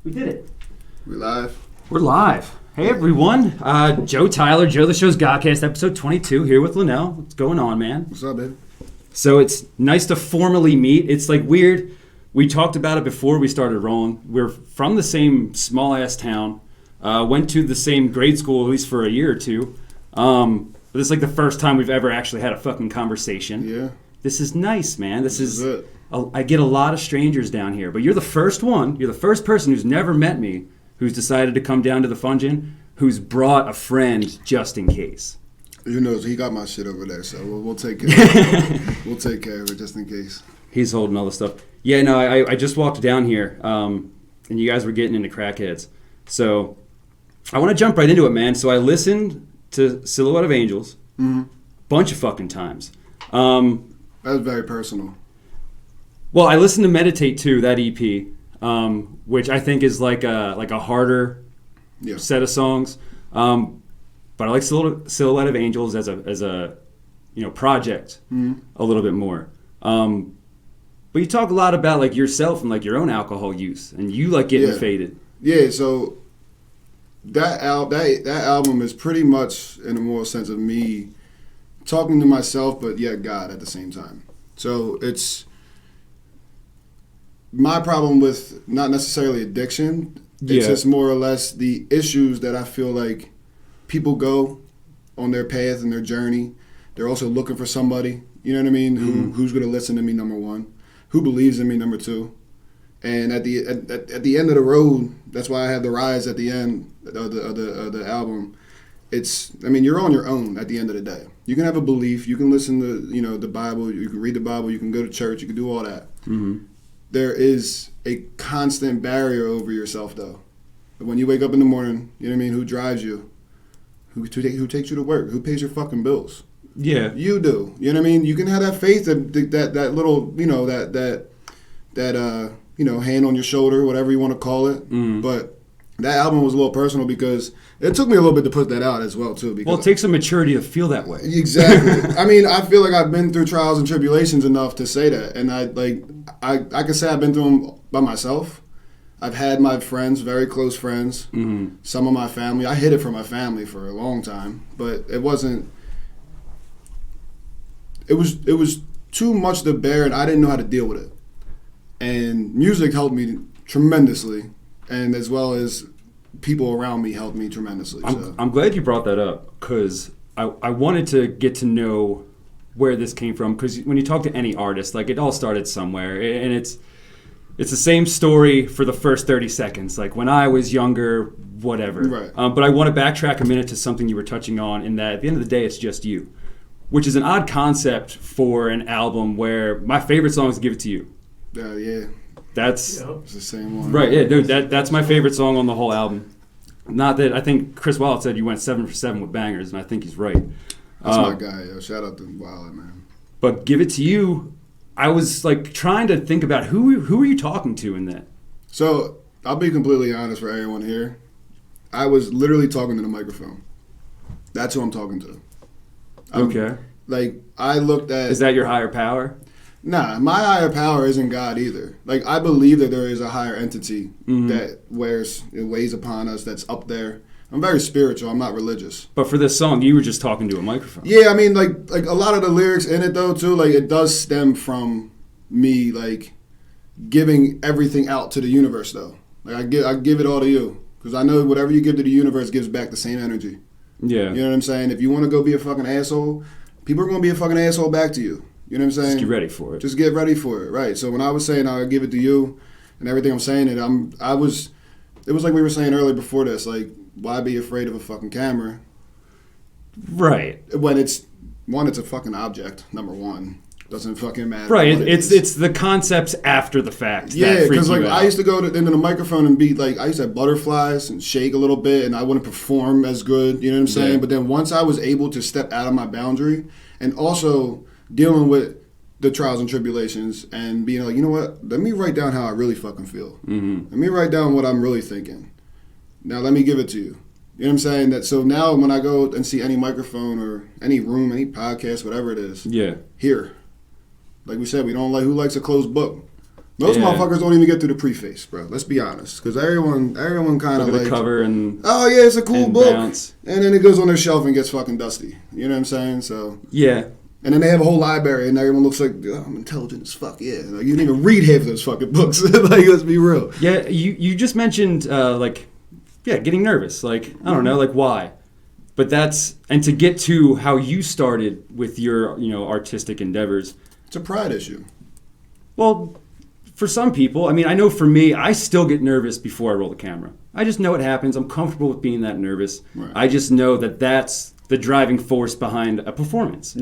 We did it. We live? We're live. Hey, everyone. Joe Tyler, Joe the Show's GODcast, episode 22, here with LNL. What's going on, man? What's up, baby? So it's nice to formally meet. It's like weird. We talked about it before we started rolling. We're from the same small-ass town. Went to the same grade school, at least for a year or two. But this is like the first time we've ever actually had a fucking conversation. Yeah. This is nice, man. This is it. I get a lot of strangers down here, but you're the first one. You're the first person who's never met me who's decided to come down to the Fungin, who's brought a friend just in case. You know, he got my shit over there, so we'll take care of it. We'll take care of it just in case. He's holding all the stuff. Yeah, no, I just walked down here, and you guys were getting into crackheads. So I want to jump right into it, man. So I listened to Silhouette of Angels bunch of fucking times. That was very personal. Well, I listened to Meditate too, that EP, which I think is like a harder set of songs. But I like Silhouette of Angels as a project a little bit more. But you talk a lot about like yourself and like your own alcohol use, and you like getting faded. Yeah, so that album is pretty much in a more sense of me talking to myself, but yet God at the same time. So it's my problem with not necessarily addiction. It's just more or less the issues that I feel like people go on their path and their journey. They're also looking for somebody, you know what I mean, who's going to listen to me, number one, who believes in me, number two. And at the end of the road, that's why I had the rise at the end of the album. You're on your own at the end of the day. You can have a belief, you can listen to, the Bible, you can read the Bible, you can go to church, you can do all that. Mm-hmm. There is a constant barrier over yourself, though. When you wake up in the morning, you know what I mean, who drives you? Who takes you to work? Who pays your fucking bills? Yeah. You do. You know what I mean? You can have that faith, that little, that hand on your shoulder, whatever you want to call it. Mm. But that album was a little personal because it took me a little bit to put that out as well, too. Because it takes some maturity to feel that way. Exactly. I feel like I've been through trials and tribulations enough to say that. And I can say I've been through them by myself. I've had my friends, very close friends, some of my family. I hid it from my family for a long time, but it wasn't. It was too much to bear, and I didn't know how to deal with it. And music helped me tremendously, and as well as people around me helped me tremendously. I'm glad you brought that up, because I wanted to get to know where this came from, because when you talk to any artist, like, it all started somewhere, and it's the same story for the first 30 seconds, like when I was younger, whatever. Right. But I want to backtrack a minute to something you were touching on, in that at the end of the day, it's just you, which is an odd concept for an album where my favorite song is Give It To You. Yeah. It's the same one. Right, yeah, dude, that's my favorite song on the whole album. Not that, I think Chris Wilde said you went 7 for 7 with bangers, and I think he's right. That's my guy, yo. Shout out to Wilde, man. But Give It To You, I was like trying to think about who are you talking to in that? So I'll be completely honest for everyone here. I was literally talking to the microphone. That's who I'm talking to. Okay. I looked at... Is that your higher power? Nah, my higher power isn't God either. I believe that there is a higher entity that weighs upon us, that's up there. I'm very spiritual. I'm not religious. But for this song, you were just talking to a microphone. Yeah, like a lot of the lyrics in it, though, too, it does stem from me, giving everything out to the universe, though. I give it all to you. Because I know whatever you give to the universe gives back the same energy. Yeah. You know what I'm saying? If you want to go be a fucking asshole, people are going to be a fucking asshole back to you. You know what I'm saying? Just get ready for it. Just get ready for it, right? So when I was saying I give it to you, and everything I'm saying it, it was like we were saying earlier before this, why be afraid of a fucking camera? Right. When it's a fucking object, number one. Doesn't fucking matter. Right. It's the concepts after the fact. Yeah, because I used to go into the microphone and be I used to have butterflies and shake a little bit, and I wouldn't perform as good. You know what I'm saying? Yeah. But then once I was able to step out of my boundary, and also dealing with the trials and tribulations, and being you know what? Let me write down how I really fucking feel. Mm-hmm. Let me write down what I'm really thinking. Now let me give it to you. You know what I'm saying? So now when I go and see any microphone or any room, any podcast, whatever it is, here. Like we said, we don't like who likes a closed book. Most motherfuckers don't even get through the preface, bro. Let's be honest, because everyone kind of like the cover and oh yeah, it's a cool book, bounce. And then it goes on their shelf and gets fucking dusty. You know what I'm saying? So yeah. And then they have a whole library, and everyone looks like, oh, I'm intelligent as fuck. Yeah, like, you didn't even read half of those fucking books. Like, let's be real. Yeah, you just mentioned getting nervous. Like, I don't know, like why? But and to get to how you started with your artistic endeavors. It's a pride issue. Well, for some people, I mean, I know for me, I still get nervous before I roll the camera. I just know it happens. I'm comfortable with being that nervous. Right. I just know that that's the driving force behind a performance.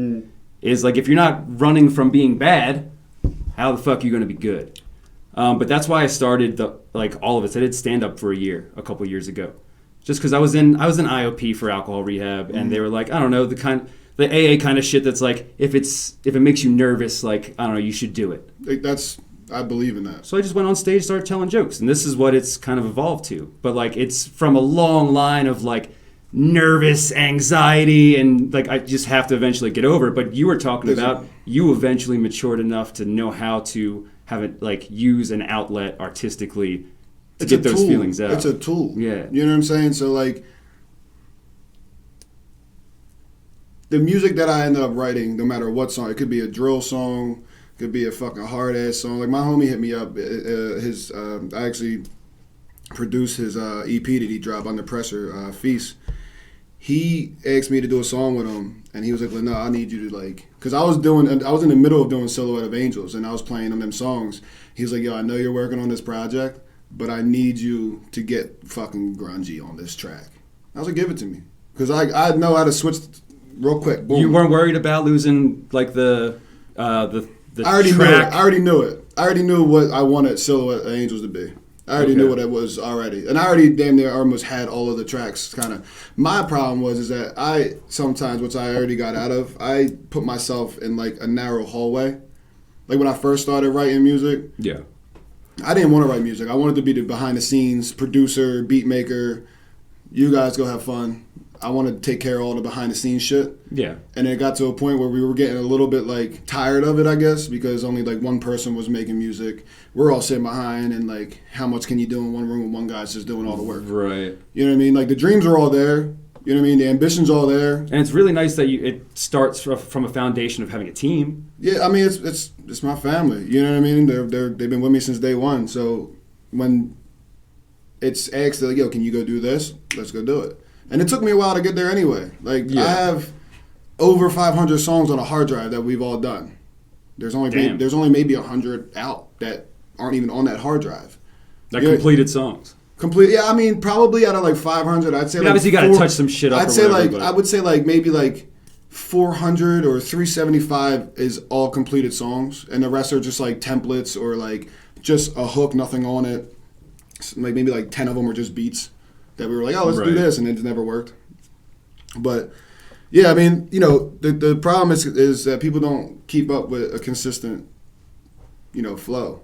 Is like, if you're not running from being bad, how the fuck are you going to be good? But that's why I started all of it. So I did stand up for a couple years ago, just because I was in IOP for alcohol rehab, and they were like, I don't know, the AA kind of shit that's like, if it makes you nervous, like, I don't know, you should do it. I believe in that. So I just went on stage, started telling jokes, and this is what it's kind of evolved to. But like, it's from a long line of like nervous anxiety, and like I just have to eventually get over it. But you were talking about you eventually matured enough to know how to have it like use an outlet artistically to get those feelings out. It's a tool. Yeah. You know what I'm saying? So like the music that I ended up writing, no matter what song, it could be a drill song, could be a fucking hard ass song. Like my homie hit me up. I actually produced his EP that he dropped, Under Pressure, Feast. He asked me to do a song with him, and he was like, "No, I need you to like," because I was in the middle of doing Silhouette of Angels, and I was playing them songs. He was like, "Yo, I know you're working on this project, but I need you to get fucking grungy on this track." I was like, "Give it to me," because I know how to switch real quick. Boom. You weren't worried about losing like the I already track. I already knew it. I already knew what I wanted Silhouette of Angels to be. I already knew what it was already. And I already damn near almost had all of the tracks kind of. My problem is that I sometimes, which I already got out of, I put myself in like a narrow hallway. Like when I first started writing music. Yeah. I didn't want to write music. I wanted to be the behind the scenes producer, beat maker. You guys go have fun. I wanted to take care of all the behind the scenes shit. Yeah. And it got to a point where we were getting a little bit like tired of it, I guess, because only like one person was making music. We're all sitting behind, and like, how much can you do in one room when one guy's just doing all the work? Right. You know what I mean? Like the dreams are all there. You know what I mean? The ambition's all there. And it's really nice that it starts from a foundation of having a team. Yeah, I mean it's my family. You know what I mean? They've been with me since day one. So when it's asked, like, yo, can you go do this? Let's go do it. And it took me a while to get there anyway. Like, I have over 500 songs on a hard drive that we've all done. There's only maybe 100 out that aren't even on that hard drive. Completed songs. Yeah, I mean, probably out of like 500, I'd say like obviously you got to touch some shit up. I would say like maybe like 400 or 375 is all completed songs, and the rest are just like templates or like just a hook, nothing on it. Like maybe like 10 of them are just beats that we were like, oh, let's do this, and it never worked. But yeah, I mean, you know, the problem is that people don't keep up with a consistent, you know, flow.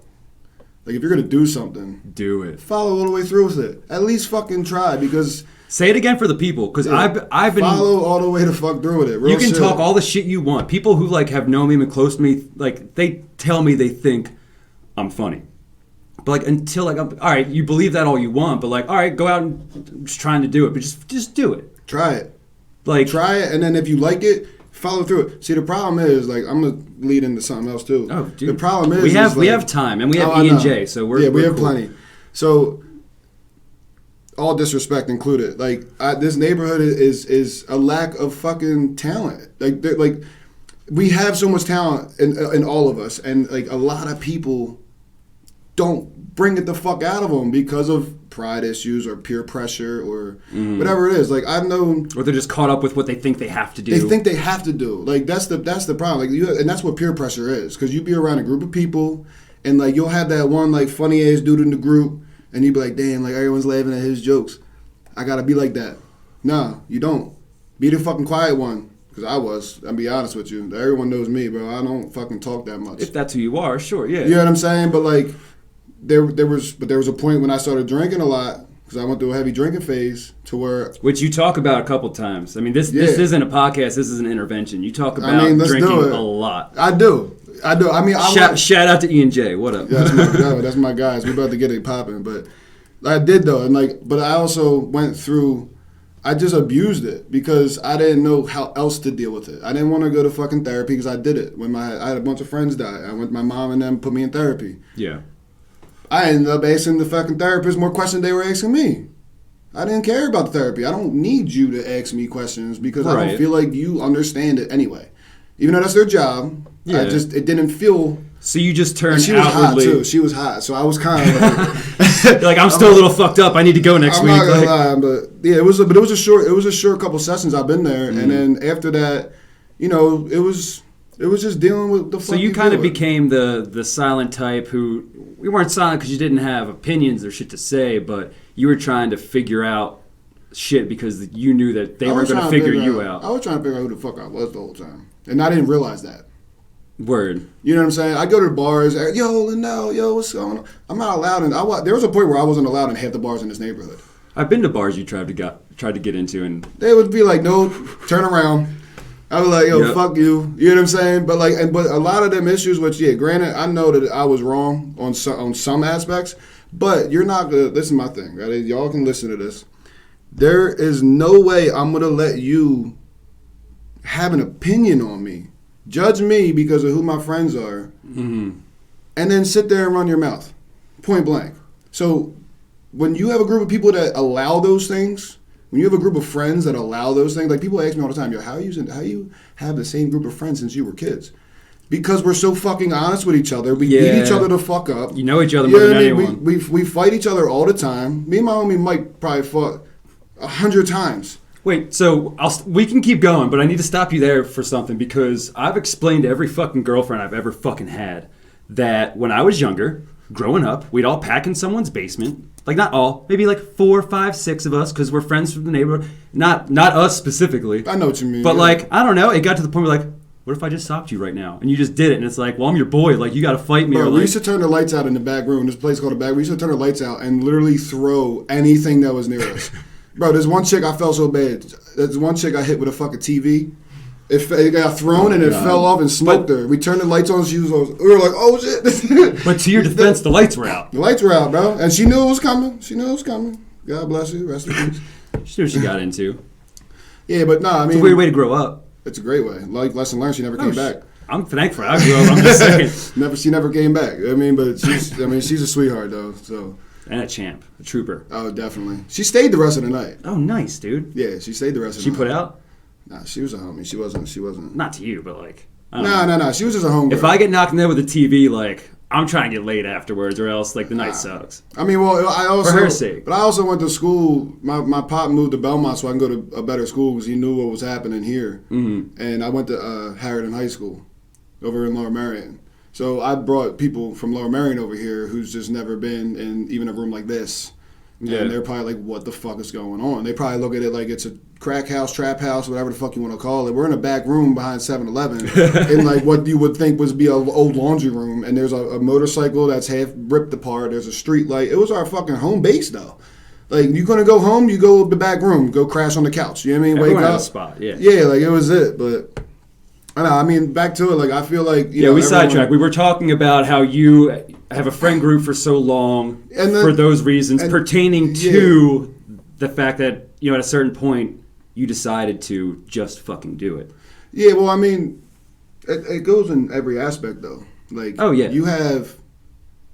Like if you're gonna do something, do it. Follow all the way through with it. At least fucking try, because say it again for the people, because I've been follow all the way to fuck through with it. You can talk all the shit you want. People who like have known me and been close to me, like they tell me they think I'm funny. But like until like, all right, you believe that all you want, but like, all right, go out and just trying to do it, but just do it. Try it. Like try it, and then if you like it, follow through it. See, the problem is like I'm gonna lead into something else too. Oh, dude. The problem is we have time, and we have E&J, so we have cool. plenty. So all disrespect included, like this neighborhood is a lack of fucking talent. Like we have so much talent in all of us, and like a lot of people don't bring it the fuck out of them because of pride issues or peer pressure or whatever it is. Like I've known, or they're just caught up with what they think they have to do. They think they have to do. Like that's the problem. Like and that's what peer pressure is, because you be around a group of people, and like you'll have that one like funny ass dude in the group, and you be like, damn, like everyone's laughing at his jokes. I gotta be like that. Nah, you don't. Be the fucking quiet one. Because I was. I'll be honest with you. Everyone knows me, bro. I don't fucking talk that much. If that's who you are, sure, yeah. You know what I'm saying? But like. There was a point when I started drinking a lot, because I went through a heavy drinking phase to where... Which you talk about a couple times. I mean, this isn't a podcast. This is an intervention. You talk about drinking a lot. I do. I do. I mean, shout out to E&J. What up? Yeah, that's my guys. We're about to get it popping. But I did though, and but I also went through. I just abused it because I didn't know how else to deal with it. I didn't want to go to fucking therapy because I did it when I had a bunch of friends die. My mom and them put me in therapy. Yeah. I ended up asking the fucking therapist more questions they were asking me. I didn't care about the therapy. I don't need you to ask me questions because I don't feel like you understand it anyway. Even though that's their job, it didn't feel... So you just turned she was outwardly... hot, too. She was hot, so I was kind of like... like, I'm still a little fucked up. I need to go next week. I'm not gonna lie, but yeah, it was a short couple sessions I've been there, and then after that, it was just dealing with the. So you kind of became the silent type who we weren't silent because you didn't have opinions or shit to say, but you were trying to figure out shit because you knew that they were going to figure you out. I was trying to figure out who the fuck I was the whole time, and I didn't realize that. Word. You know what I'm saying? I go to the bars, yo, LNL, yo, what's going on? I'm not allowed, and there was a point where I wasn't allowed in half the bars in this neighborhood. I've been to bars you tried to get into, and they would be like, no, turn around. I was like, yo, fuck you. You know what I'm saying? But but a lot of them issues, which granted, I know that I was wrong on some aspects, but you're not gonna. This is my thing, right? Y'all can listen to this. There is no way I'm gonna let you have an opinion on me, judge me because of who my friends are, and then sit there and run your mouth, point blank. So when you have a group of people that allow those things. When you have a group of friends that allow those things, like people ask me all the time, yo, how you have the same group of friends since you were kids? Because we're so fucking honest with each other. We beat each other the fuck up. You know each other more than anyone. We fight each other all the time. Me and my homie Mike probably fought 100 times. Wait, so we can keep going, but I need to stop you there for something because I've explained to every fucking girlfriend I've ever fucking had that when I was younger, growing up, we'd all pack in someone's basement. Like, not all. Maybe like 4, 5, 6 of us because we're friends from the neighborhood. Not us specifically. I know what you mean. But, I don't know. It got to the point where, what if I just stopped you right now? And you just did it. And it's like, well, I'm your boy. Like, you got to fight me. Bro, we used to turn the lights out in the back room. This place called the back. We used to turn the lights out and literally throw anything that was near us. Bro, there's one chick I felt so bad. There's one chick I hit with a fucking TV. It got thrown and it fell off and smoked her. We turned the lights on. We were like, oh shit. But to your defense, the lights were out. The lights were out, bro. And she knew it was coming. God bless you. Rest in peace. She knew what she got into. Yeah, but I mean. It's a weird way to grow up. It's a great way. Like, lesson learned, she never came back. I'm thankful I grew up. I'm just saying. She never came back. I mean, but she's a sweetheart, though, so. And a champ. A trooper. Oh, definitely. She stayed the rest of the night. Oh, nice, dude. Yeah, she stayed the rest of the night. She put out? Nah, she was a homie. She wasn't. Not to you, but No. She was just a homegirl. If I get knocked in there with a TV, I'm trying to get laid afterwards, or else the night sucks. I mean, well, I also for her sake. But I also went to school. My pop moved to Belmont so I can go to a better school because he knew what was happening here. Mm-hmm. And I went to Harridan High School over in Lower Merion. So I brought people from Lower Merion over here who's just never been in even a room like this. Yeah. And they're probably like, what the fuck is going on? They probably look at it like it's a crack house, trap house, whatever the fuck you want to call it. We're in a back room behind 7-Eleven in what you would think would be an old laundry room. And there's a motorcycle that's half ripped apart. There's a street light. It was our fucking home base, though. You're going to go home, you go to the back room, go crash on the couch. You know what I mean? Everyone Wake up. has a spot, yeah. Yeah, it was it. But I know, I mean, back to it. I feel like we sidetracked. We were talking about how you have a friend group for so long for those reasons, pertaining to the fact that at a certain point you decided to just fucking do it. Yeah, well, I mean, it goes in every aspect though. You have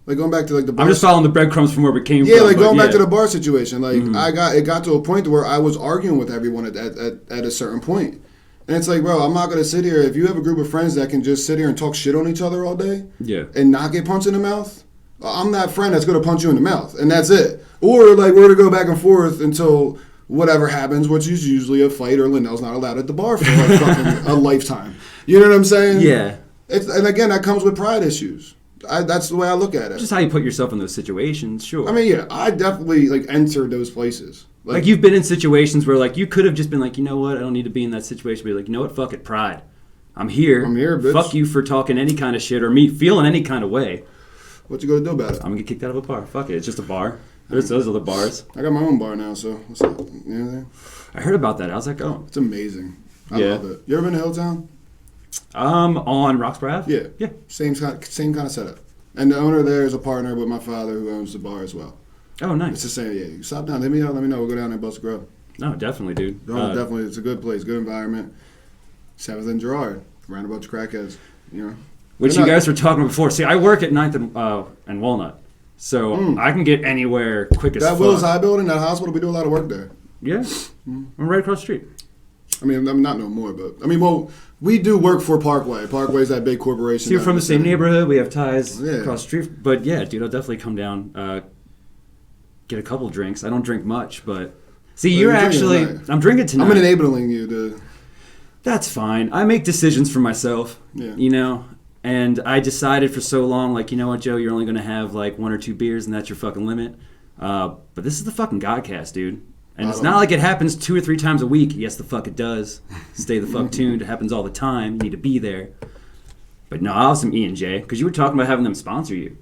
going back to the bar. I'm just following the breadcrumbs from where we came from. Yeah, going back to the bar situation. It got to a point where I was arguing with everyone at a certain point. And it's like, bro, I'm not going to sit here. If you have a group of friends that can just sit here and talk shit on each other all day and not get punched in the mouth, I'm that friend that's going to punch you in the mouth. And that's it. Or, we're going to go back and forth until whatever happens, which is usually a fight or Linnell's not allowed at the bar for fucking a lifetime. You know what I'm saying? Yeah. And again, that comes with pride issues. That's the way I look at it. Just how you put yourself in those situations, sure. I mean, I definitely, entered those places. You've been in situations where, you could have just been like, you know what, I don't need to be in that situation. But you know what, fuck it, pride. I'm here, bitch. Fuck you for talking any kind of shit or me feeling any kind of way. What you gonna do about it? I'm gonna get kicked out of a bar. Fuck it, it's just a bar. There's those other bars. I got my own bar now, so what's up? You know what? I heard about that. How's that going? It's amazing. I love it. You ever been to Hilltown? On Roxbury Ave? Yeah. Yeah. Same kind of setup. And the owner there is a partner with my father who owns the bar as well. Oh, nice. It's the same. Yeah, you stop down. Let me know. We'll go down there and bust a grub. No, definitely, dude. No, definitely. It's a good place, good environment. 7th and Girard, around a bunch of crackheads, you know. Which you guys were talking about before. See, I work at 9th and Walnut, so I can get anywhere quick as fuck. That Willis Eye building, that hospital, we do a lot of work there. Yeah, I'm right across the street. I mean, I'm not no more, but we do work for Parkway. Parkway's that big corporation. So you're from the same neighborhood. We have ties across the street. But yeah, dude, I'll definitely come down, get a couple drinks. I don't drink much, but see, you're actually. I'm drinking tonight. I'm enabling you to. That's fine. I make decisions for myself. Yeah. You know. And I decided for so long, like, you know what, Joe, you're only going to have like 1 or 2 beers and that's your fucking limit. But this is the fucking Godcast, dude. And it's not like it happens 2 or 3 times a week. Yes, the fuck it does. Stay the fuck tuned. It happens all the time. You need to be there. But no, I'll have some E&J. Because you were talking about having them sponsor you.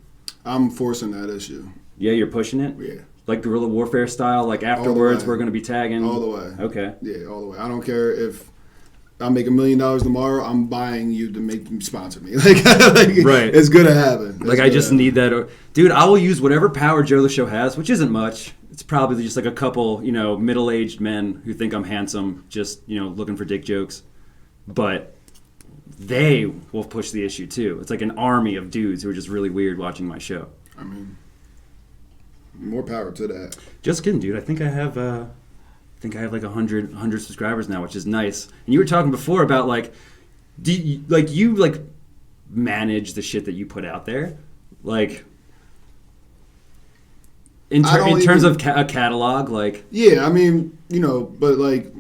I'm forcing that issue. Yeah, you're pushing it? Yeah. Like guerrilla warfare style? Like afterwards we're going to be tagging? All the way. Okay. Yeah, all the way. I don't care if I make $1 million tomorrow, I'm buying you to sponsor me. Like right. It's gonna happen. Like I just need that, dude. I will use whatever power Joe the Show has, which isn't much. It's probably just like a couple, middle-aged men who think I'm handsome, just looking for dick jokes. But they will push the issue too. It's like an army of dudes who are just really weird watching my show. I mean, more power to that. Just kidding, dude. I think I have like 100 subscribers now, which is nice. And you were talking before about like, do you manage the shit that you put out there, like in terms of a catalog, like. Yeah, I mean, but like,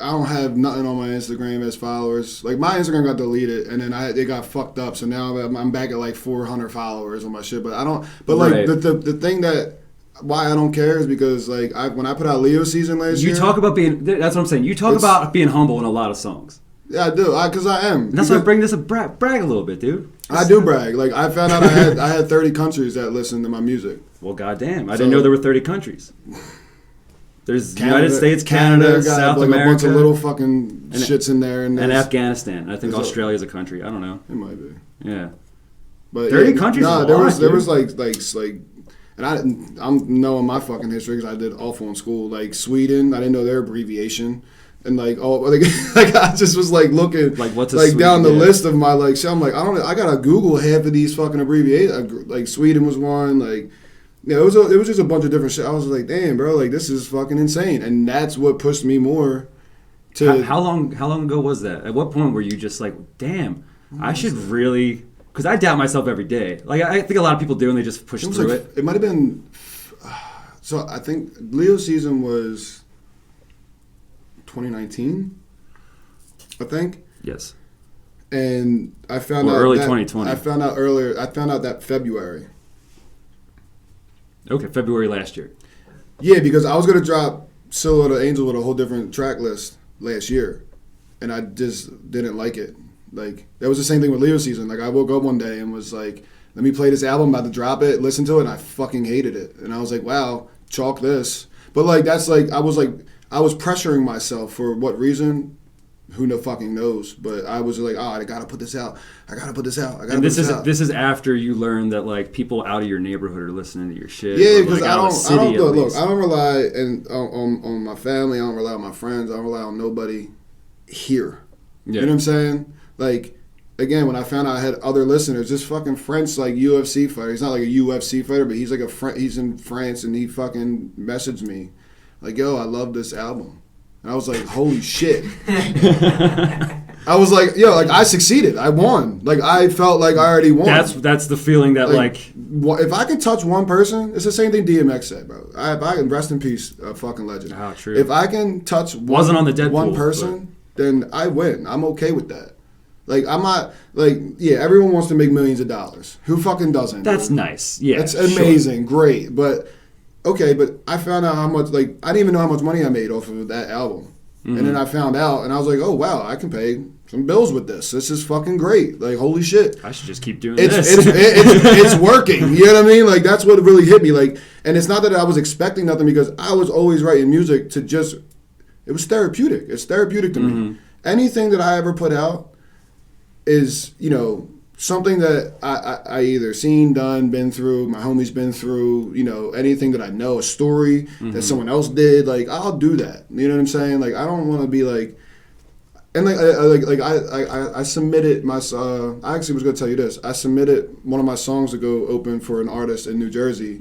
I don't have nothing on my Instagram as followers. Like my Instagram got deleted, and then it got fucked up. So now I'm back at like 400 followers on my shit. But I don't. But like right. the thing that. Why I don't care is because like when I put out Leo season last year. You talk about being. That's what I'm saying. You talk about being humble in a lot of songs. Yeah, I do. Because I am. And that's why I bring this up. Brag a little bit, dude. I do brag. Like I found out I had 30 countries that listen to my music. Well, goddamn, I didn't know there were 30 countries. There's Canada, United States, Canada, South like America, a bunch of little fucking shits in there, and Afghanistan. I think Australia's a country. I don't know. It might be. Yeah. But 30 countries. Nah, there was like. And I'm knowing my fucking history because I did awful in school. Like Sweden, I didn't know their abbreviation, and like I just was like looking like what's down the list of my like. So I'm like I gotta Google half of these fucking abbreviations. Like Sweden was one. Like it was just a bunch of different shit. I was like, damn, bro, like this is fucking insane, and that's what pushed me more. To how long ago was that? At what point were you just like, damn, I should really. Because I doubt myself every day. Like I think a lot of people do, and they just push through it. It might have been. So I think Leo season was 2019. I think. Yes. And I found out early 2020. I found out earlier. I found out that February. Okay, February last year. Yeah, because I was gonna drop Silhouette of Angel with a whole different track list last year, and I just didn't like it. Like, that was the same thing with Leo season. Like, I woke up one day and was like, let me play this album, I'm about to drop it, listen to it, and I fucking hated it. And I was like, wow, chalk this. But, like, that's like, I was pressuring myself for what reason? Who fucking knows? But I was like, I gotta put this out. And this is after you learned that, like, people out of your neighborhood are listening to your shit. Yeah, because I don't rely on my family, I don't rely on my friends, I don't rely on nobody here. Yeah. You know what I'm saying? Like, again, when I found out I had other listeners, this fucking French, like, UFC fighter. He's not like a UFC fighter, but he's like he's in France, and he fucking messaged me. Like, yo, I love this album. And I was like, holy shit. I was like, yo, like, I succeeded. I won. Like, I felt like I already won. That's the feeling that, like... If I can touch one person, it's the same thing DMX said, bro. If I can, rest in peace, a fucking legend. Oh, true. If I can touch one person, then I win. I'm okay with that. Like, I'm not, like, yeah, everyone wants to make millions of dollars. Who fucking doesn't? That's nice. Yeah. That's amazing. Sure. Great. But, okay, but I found out how much, like, I didn't even know how much money I made off of that album. Mm-hmm. And then I found out, and I was like, oh, wow, I can pay some bills with this. This is fucking great. Like, holy shit. I should just keep doing this. It's working. You know what I mean? Like, that's what really hit me. Like, and it's not that I was expecting nothing, because I was always writing music to just, it was therapeutic. It's therapeutic to me. Anything that I ever put out, is, you know, something that I either seen, done, been through, my homie's been through, you know, anything that I know, a story that someone else did, like, I'll do that. You know what I'm saying? Like, I don't want to be like, and I submitted my, I actually was going to tell you this. I submitted one of my songs to go open for an artist in New Jersey.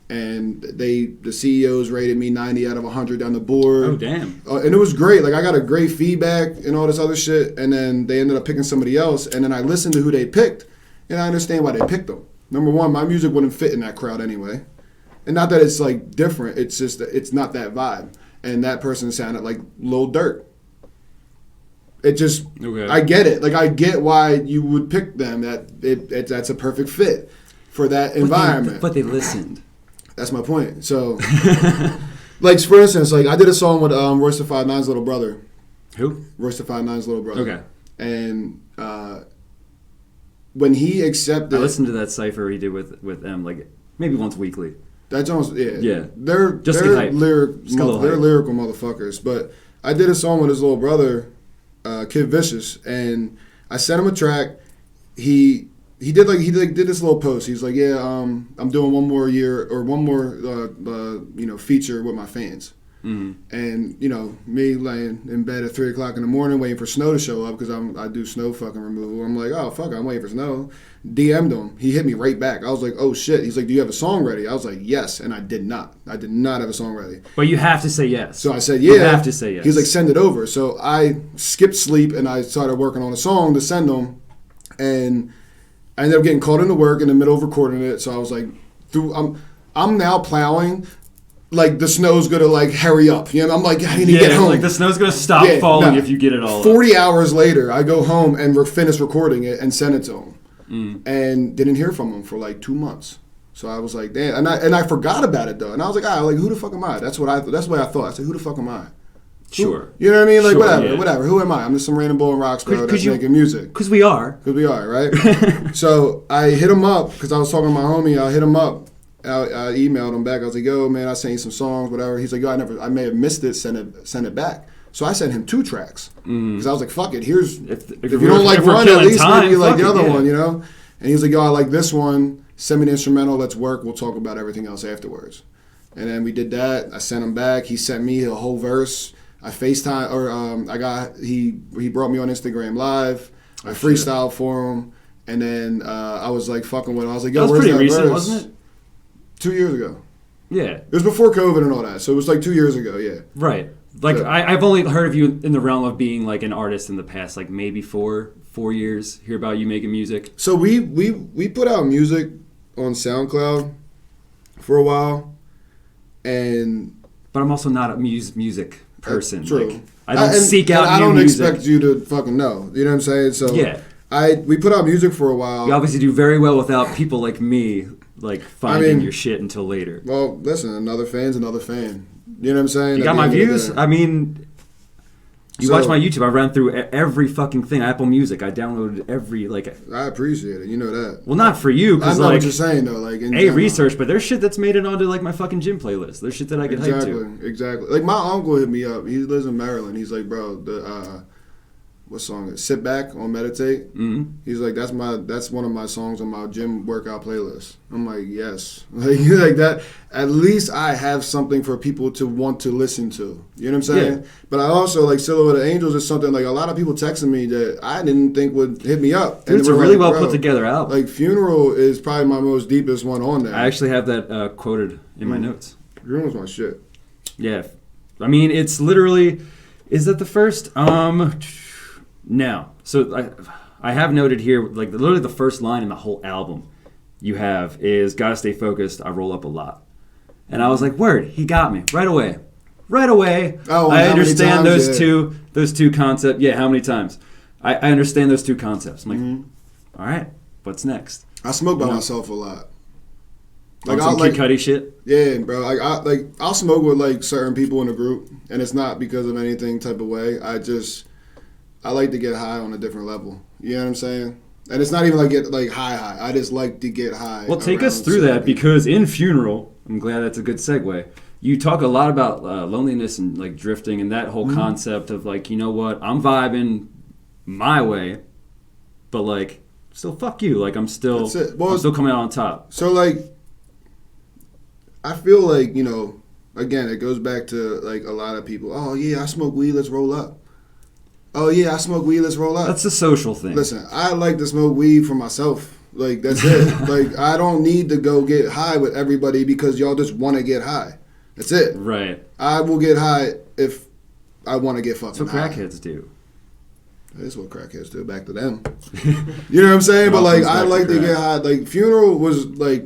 And the CEOs rated me 90 out of 100 down the board. Oh, damn. And it was great. Like, I got a great feedback and all this other shit. And then they ended up picking somebody else. And then I listened to who they picked. And I understand why they picked them. Number one, my music wouldn't fit in that crowd anyway. And not that it's, like, different. It's just that it's not that vibe. And that person sounded like Lil Durk. It just, okay. I get it. Like, I get why you would pick them. That's a perfect fit for that environment. But they listened. That's my point. So, like, for instance, like, I did a song with Royce da 5'9's little brother. Who? Royce da 5'9's little brother. Okay. And when he accepted... I listened to that cypher he did with them, like, maybe once weekly. That Jones, yeah. Yeah. They're lyrical motherfuckers. But I did a song with his little brother, Kid Vicious, and I sent him a track. He did this little post. He's like, yeah, I'm doing one more feature with my fans. And, you know, me laying in bed at 3 o'clock in the morning waiting for snow to show up because I do snow fucking removal. I'm like, oh, fuck, I'm waiting for snow. DM'd him. He hit me right back. I was like, oh, shit. He's like, do you have a song ready? I was like, yes. And I did not. I did not have a song ready. But you have to say yes. So I said, yeah. You have to say yes. He's like, send it over. So I skipped sleep and I started working on a song to send him. And I ended up getting called into work in the middle of recording it. So I was like, I'm now plowing. Like, the snow's going to, like, hurry up. You know, I'm like, I need to get home. Like, the snow's going to stop falling if you get it all 40 hours later, I go home and finish recording it and send it to him. And didn't hear from him for, like, 2 months. So I was like, damn. And I forgot about it, though. And I was like, who the fuck am I? That's what I thought. I said, who the fuck am I? Sure. You know what I mean? Like, whatever. Who am I? I'm just some random boy in Roxborough that's making music. Because we are. Right? So I hit him up because I was talking to my homie. I hit him up. I emailed him back. I was like, yo, man, I sent you some songs, whatever. He's like, yo, I may have missed it. Send it back. So I sent him 2 tracks because I was like, fuck it. Here's if you don't like one, at least maybe you like the other one, you know. And he's like, yo, I like this one. Send me the instrumental. Let's work. We'll talk about everything else afterwards. And then we did that. I sent him back. He sent me a whole verse. I FaceTime he brought me on Instagram Live. I freestyled for him. And then I was like fucking with him. I was like, yo, where's that verse? That was pretty recent, wasn't it? 2 years ago. Yeah. It was before COVID and all that, so it was like 2 years ago, yeah. Right. Like, so, I've only heard of you in the realm of being, like, an artist in the past, like, maybe four years. Hear about you making music. So we put out music on SoundCloud for a while, But I'm also not a music person. True. Like, I don't seek out I don't new music. expect you to fucking know. You know what I'm saying? So yeah. We put out music for a while. You obviously do very well without people like me, like, finding your shit until later. Well, listen, another fan's another fan. You know what I'm saying? You got my views? I mean, watch my YouTube. I ran through every fucking thing. Apple Music. I downloaded every, like... I appreciate it. You know that. Well, not for you, because, I know what you're saying, though. Like, research, but there's shit that's made it onto, like, my fucking gym playlist. There's shit that I get hyped to. Exactly. Like, my uncle hit me up. He lives in Maryland. He's like, bro, what song is it? Sit Back on Meditate. Mm-hmm. He's like, that's one of my songs on my gym workout playlist. I'm like, yes. Like that. At least I have something for people to want to listen to. You know what I'm saying? Yeah. But I also, like, Silhouette of Angels is something, like, a lot of people texting me that I didn't think would hit me up. Dude, it's a really well put together album. Like, Funeral is probably my most deepest one on there. I actually have that quoted in my notes. Funeral's my shit. Yeah. I mean, it's literally... Is that the first? No. So I have noted here, like, literally the first line in the whole album you have is, gotta stay focused, I roll up a lot. And I was like, word, he got me. Right away. Oh, I understand those two concepts. Yeah, how many times? I understand those two concepts. I'm like, all right, what's next? I smoke by myself a lot. Like, some Kid Cudi shit? Yeah, bro. I'll smoke with, like, certain people in the group, and it's not because of anything type of way. I like to get high on a different level. You know what I'm saying? And it's not even like get like high. I just like to get high. Well, take us through that, because in Funeral, I'm glad that's a good segue. You talk a lot about loneliness and, like, drifting and that whole concept of, like, you know what, I'm vibing my way, but like, still fuck you. Like I'm still, well, I'm still coming out on top. So like, I feel like, you know, again, it goes back to like a lot of people. Oh yeah, I smoke weed. Let's roll up. Oh yeah, I smoke weed. Let's roll up. That's a social thing. Listen, I like to smoke weed for myself. Like that's it. Like I don't need to go get high with everybody because y'all just want to get high. That's it. Right. I will get high if I want to get fucking high. That's what crackheads do. That's what crackheads do. Back to them. You know what I'm saying? But like, I like to get high. Like funeral was like,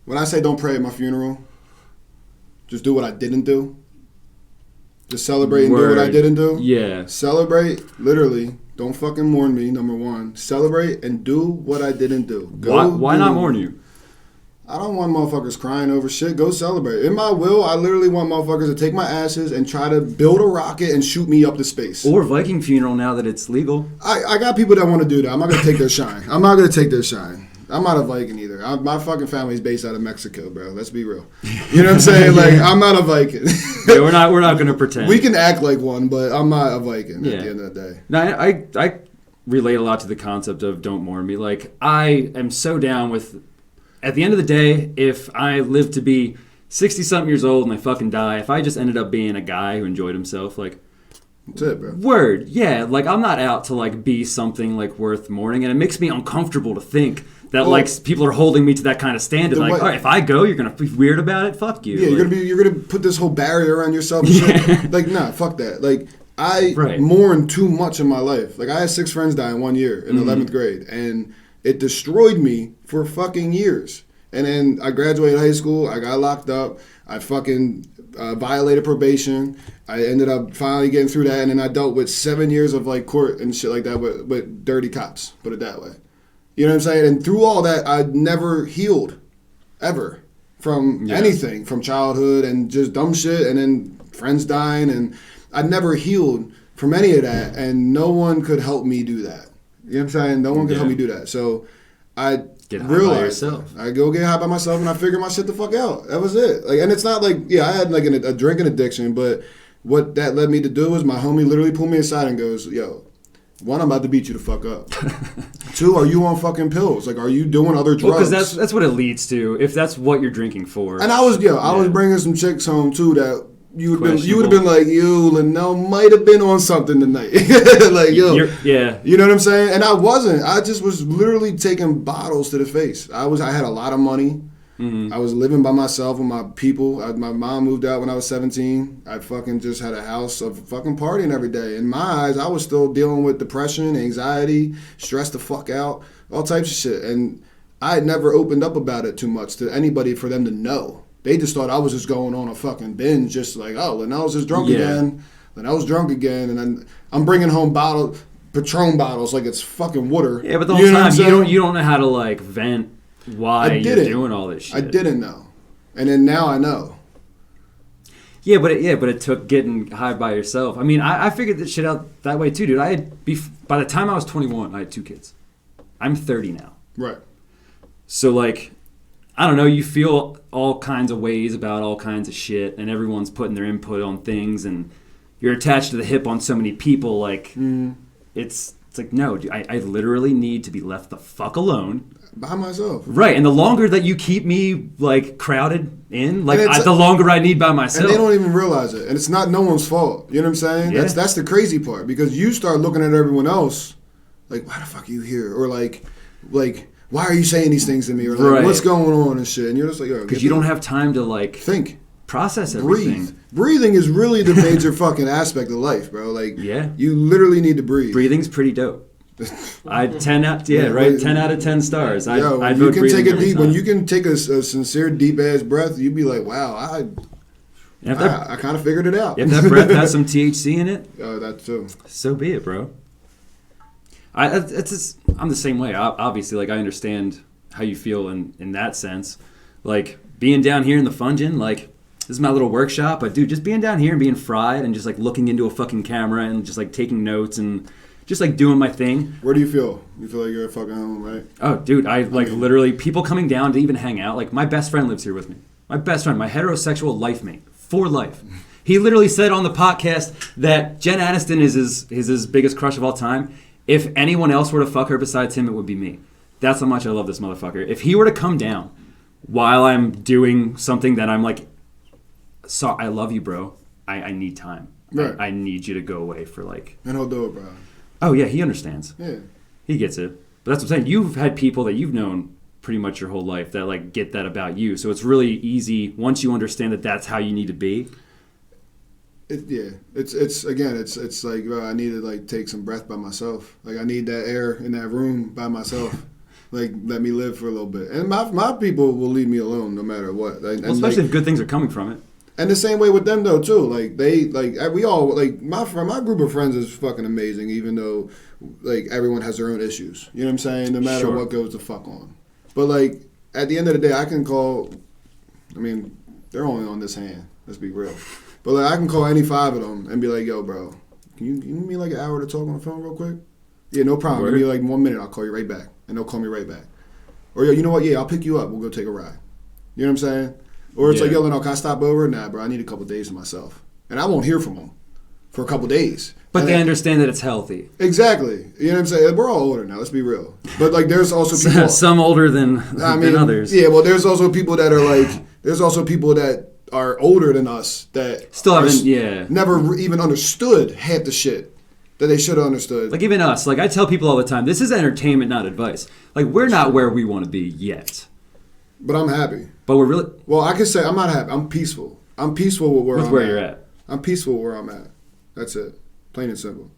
when I say don't pray at my funeral, just do what I didn't do. Just celebrate and do what I didn't do. Yeah. Celebrate, literally. Don't fucking mourn me, number one. Celebrate and do what I didn't do. Why not mourn you? I don't want motherfuckers crying over shit. Go celebrate. In my will, I literally want motherfuckers to take my ashes and try to build a rocket and shoot me up to space. Or Viking funeral now that it's legal. I got people that want to do that. I'm not going to take their shine. I'm not not a Viking either. My fucking family's based out of Mexico, bro. Let's be real. You know what I'm saying? Like, I'm not a Viking. Yeah, we're not going to pretend. We can act like one, but I'm not a Viking at the end of the day. No, I relate a lot to the concept of don't mourn me. Like, I am so down with, at the end of the day, if I live to be 60-something years old and I fucking die, if I just ended up being a guy who enjoyed himself, like, that's it, bro. Word. Yeah, like, I'm not out to, like, be something, like, worth mourning, and it makes me uncomfortable to think that like people are holding me to that kind of standard. Like, all right, if I go, you're gonna be weird about it. Fuck you. Yeah, like, you're gonna put this whole barrier around yourself. And shit. Like, nah, fuck that. Like, I mourned too much in my life. Like, I had 6 friends die in 1 year in 11th grade, and it destroyed me for fucking years. And then I graduated high school. I got locked up. I fucking violated probation. I ended up finally getting through that, and then I dealt with 7 years of like court and shit like that with dirty cops. Put it that way. You know what I'm saying? And through all that, I never healed, ever, from anything, from childhood and just dumb shit, and then friends dying, and I never healed from any of that, and no one could help me do that. You know what I'm saying? No one could help me do that. So I get high by yourself. I go get high by myself, and I figure my shit the fuck out. That was it. Like, and it's not like, I had like a drinking addiction, but what that led me to do was my homie literally pulled me aside and goes, yo, 1, I'm about to beat you the fuck up. 2, are you on fucking pills? Like, are you doing other drugs? Well, because that's what it leads to. If that's what you're drinking for. And I was bringing some chicks home too that you would have been like, yo, Linnell might have been on something tonight. Like, yo, you know what I'm saying? And I wasn't. I just was literally taking bottles to the face. I had a lot of money. Mm-hmm. I was living by myself with my people. My mom moved out when I was 17. I fucking just had a house of fucking partying every day. In my eyes, I was still dealing with depression, anxiety, stressed the fuck out, all types of shit. And I had never opened up about it too much to anybody for them to know. They just thought I was just going on a fucking binge, just like, oh, Linnell's just drunk again. Linnell's drunk again. And then I'm bringing home Patron bottles like it's fucking water. Yeah, but the whole time, you don't know how to, like, vent why you're doing all this shit. I didn't know. And then now I know. Yeah, but it took getting high by yourself. I mean, I figured this shit out that way too, dude. By the time I was 21, I had 2 kids. I'm 30 now. Right. So, like, I don't know, you feel all kinds of ways about all kinds of shit, and everyone's putting their input on things, and you're attached to the hip on so many people. Like, it's like, no, dude, I literally need to be left the fuck alone. By myself. Right, and the longer that you keep me, like, crowded in, like, the longer I need by myself. And they don't even realize it. And it's not no one's fault. You know what I'm saying? Yeah. That's the crazy part. Because you start looking at everyone else, like, why the fuck are you here? Or, like, why are you saying these things to me? Or, like, what's going on and shit? And you're just like, because you don't have time to, like, think. Process everything. Breathing is really the major fucking aspect of life, bro. Like, you literally need to breathe. Breathing's pretty dope. 10 out of 10 stars. I'd you can take a deep when you can take a sincere deep ass breath, you'd be like, wow, I kind of figured it out. If that breath has some THC in it, that too. So be it, bro. I'm the same way. Obviously, like, I understand how you feel in that sense. Like, being down here in the Fungin, like, this is my little workshop, but dude, just being down here and being fried and just, like, looking into a fucking camera and just, like, taking notes and just, like, doing my thing. Where do you feel? You feel like you're at fucking home, right? Oh, dude, literally, people coming down to even hang out. Like, my best friend lives here with me. My best friend, my heterosexual life mate, for life. He literally said on the podcast that Jen Aniston is his biggest crush of all time. if anyone else were to fuck her besides him, it would be me. That's how much I love this motherfucker. If he were to come down while I'm doing something that I'm like, so I love you, bro. I need time. Right. I need you to go away for like... And he'll do it, bro. Oh, yeah, he understands. Yeah. He gets it. But that's what I'm saying. You've had people that you've known pretty much your whole life that like get that about you. So it's really easy once you understand that that's how you need to be. It's like, bro, I need to like take some breath by myself. Like I need that air in that room by myself. Like let me live for a little bit. And my people will leave me alone no matter what. Like, well, especially if good things are coming from it. And the same way with them though too. Like we all like my group of friends is fucking amazing. Even though like everyone has their own issues. You know what I'm saying? No matter what goes the fuck on. But like at the end of the day, I can call. I mean, they're only on this hand. Let's be real. But like I can call any 5 of them and be like, "Yo, bro, can you give me like an hour to talk on the phone real quick?" Yeah, no problem. Give me like 1 minute. I'll call you right back, and they'll call me right back. Or yo, you know what? Yeah, I'll pick you up. We'll go take a ride. You know what I'm saying? Or it's like, yo, no, can I stop over? Nah, bro, I need a couple days to myself. And I won't hear from them for a couple days. But they understand that it's healthy. Exactly. You know what I'm saying? We're all older now, let's be real. But like there's also people... Some older than others. Yeah, well, there's also people that are like... There's also people that are older than us that... Still haven't, never even understood half the shit that they should have understood. Like even us. Like I tell people all the time, this is entertainment, not advice. Like we're not where we want to be yet. But I'm happy. But we're really... Well, I can say I'm not happy. I'm peaceful. I'm peaceful with where you're at. I'm peaceful where I'm at. That's it. Plain and simple.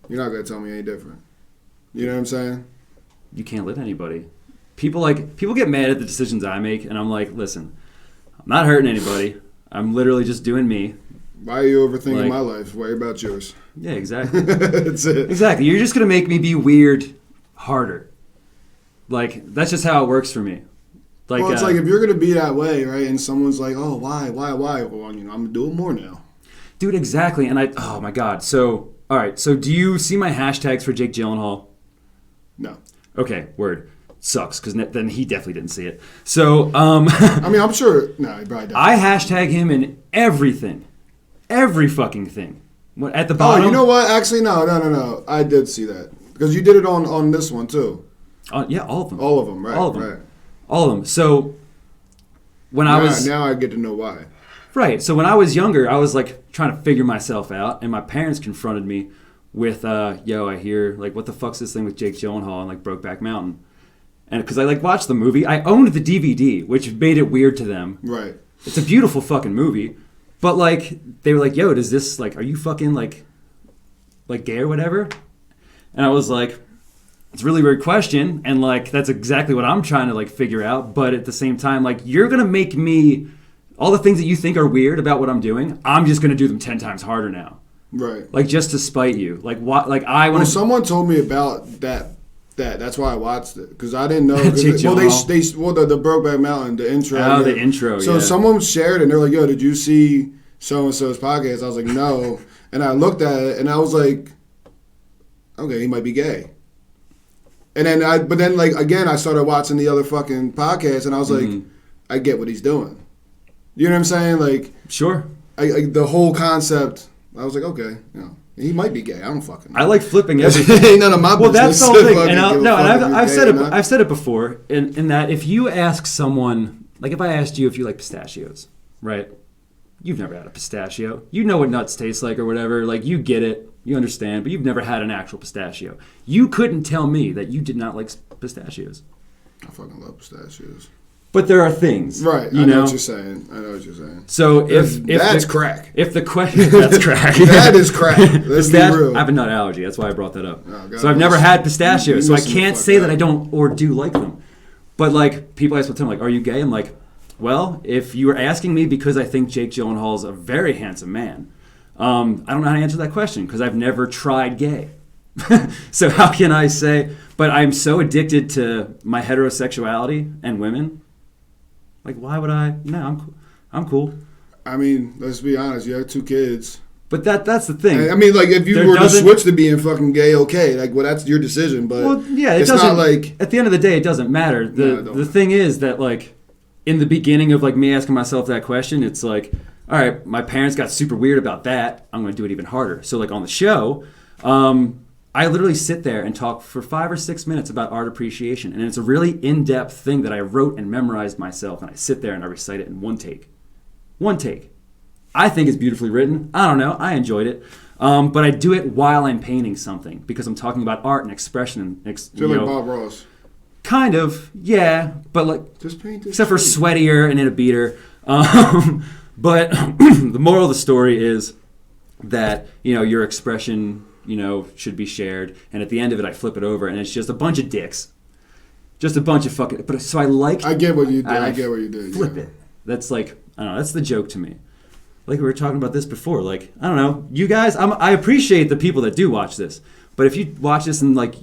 You're not going to tell me any different. You know what I'm saying? You can't let anybody. People get mad at the decisions I make, and I'm like, listen, I'm not hurting anybody. I'm literally just doing me. Why are you overthinking my life? Worry about yours. Yeah, exactly. That's it. Exactly. You're just going to make me be weird harder. Like, that's just how it works for me. Like, well, it's like if you're going to be that way, right, and someone's like, oh, why? Well, I'm going to do it more now. Dude, exactly. And oh my God. So, all right. So do you see my hashtags for Jake Gyllenhaal? No. Okay, word. Sucks, because then he definitely didn't see it. So, I mean, I'm sure, no, he probably doesn't. I hashtag him in everything. Every fucking thing. At the bottom. Oh, you know what? Actually, no. I did see that. Because you did it on this one, too. Yeah, all of them. All of them, right. All of them. Right. All of them. So, now I get to know why. Right. So when I was younger, I was like trying to figure myself out, and my parents confronted me with, yo, I hear, like, what the fuck's this thing with Jake Gyllenhaal and, like, Brokeback Mountain? And because I, like, watched the movie. I owned the DVD, which made it weird to them. Right. It's a beautiful fucking movie. But, like, they were like, yo, does this, like, are you fucking, like gay or whatever? And I was like, it's a really weird question, and, like, that's exactly what I'm trying to, like, figure out. But at the same time, like, you're going to make me... All the things that you think are weird about what I'm doing, I'm just going to do them 10 times harder now. Right. Like, just to spite you. Like, what? Like, I want to... Well, someone told me about that. That's why I watched it. Because I didn't know. Well, the Brokeback Mountain, the intro. Oh, the intro, So someone shared it, and they're like, yo, did you see so-and-so's podcast? I was like, no. And I looked at it, and I was like, okay, he might be gay. And then, again, I started watching the other fucking podcasts, and I was like, I get what he's doing. You know what I'm saying? Like, sure. The whole concept, I was like, okay, you know, he might be gay. I don't fucking know. I like flipping everything. Ain't none of my business. Well, that's the whole thing. I've said it before, in that if you ask someone, like if I asked you if you like pistachios, right? You've never had a pistachio. You know what nuts taste like or whatever. Like, you get it. You understand. But you've never had an actual pistachio. You couldn't tell me that you did not like pistachios. I fucking love pistachios. But there are things, right? I know what you're saying. So if that's crack. If the question that's crack, that is crack. Let's be real. I have a nut allergy. That's why I brought that up. Oh, so I've never had pistachios, so I can't say that I don't or do like them. But like people ask me all the time, like, "Are you gay?" I'm like, "Well, if you were asking me because I think Jake Gyllenhaal is a very handsome man, I don't know how to answer that question because I've never tried gay." So how can I say? But I'm so addicted to my heterosexuality and women. Like, why would I? No, I'm cool. I mean, let's be honest. You have 2 kids. But that's the thing. I mean, like, if you were to switch to being fucking gay, okay. Like, well, that's your decision. But well, yeah, it's not like... At the end of the day, it doesn't matter. The thing is that, like, in the beginning of, like, me asking myself that question, it's like, all right, my parents got super weird about that. I'm going to do it even harder. So, like, on the show, I literally sit there and talk for 5 or 6 minutes about art appreciation. And it's a really in-depth thing that I wrote and memorized myself. And I sit there and I recite it in one take. One take. I think it's beautifully written. I don't know. I enjoyed it. But I do it while I'm painting something because I'm talking about art and expression. Feel like Bob Ross. Kind of, yeah. But like, just paint this except for sweatier and in a beater. But the moral of the story is that, your expression, should be shared. And at the end of it, I flip it over, and it's just a bunch of dicks. Just a bunch of fucking... But so I like... I get what you did. I get what you did. Flip it. That's like... I don't know. That's the joke to me. Like we were talking about this before. Like, I don't know. You guys... I appreciate the people that do watch this. But if you watch this and like,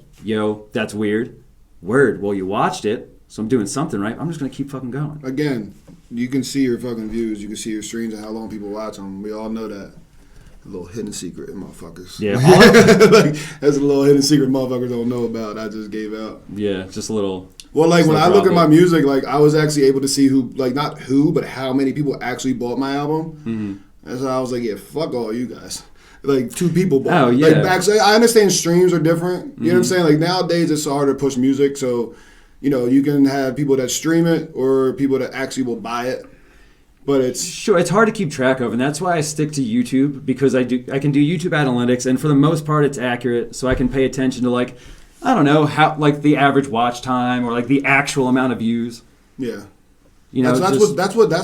that's weird. Word. Well, you watched it, so I'm doing something right. I'm just going to keep fucking going. Again, you can see your fucking views. You can see your streams and how long people watch them. We all know that. A little hidden secret, motherfuckers. Yeah. Like, that's a little hidden secret motherfuckers don't know about. I just gave out. Yeah, just a little. Well, like when I look at my music, like I was actually able to see who, like not who, but how many people actually bought my album. Mm-hmm. And so I was like, yeah, fuck all you guys. Like 2 people bought. Oh yeah. Like actually, I understand streams are different. You know what I'm saying? Like nowadays it's harder to push music, so you can have people that stream it or people that actually will buy it. But it's hard to keep track of, and that's why I stick to YouTube, because I can do YouTube analytics, and for the most part it's accurate, so I can pay attention to like, I don't know, how like the average watch time or like the actual amount of views. Yeah. That's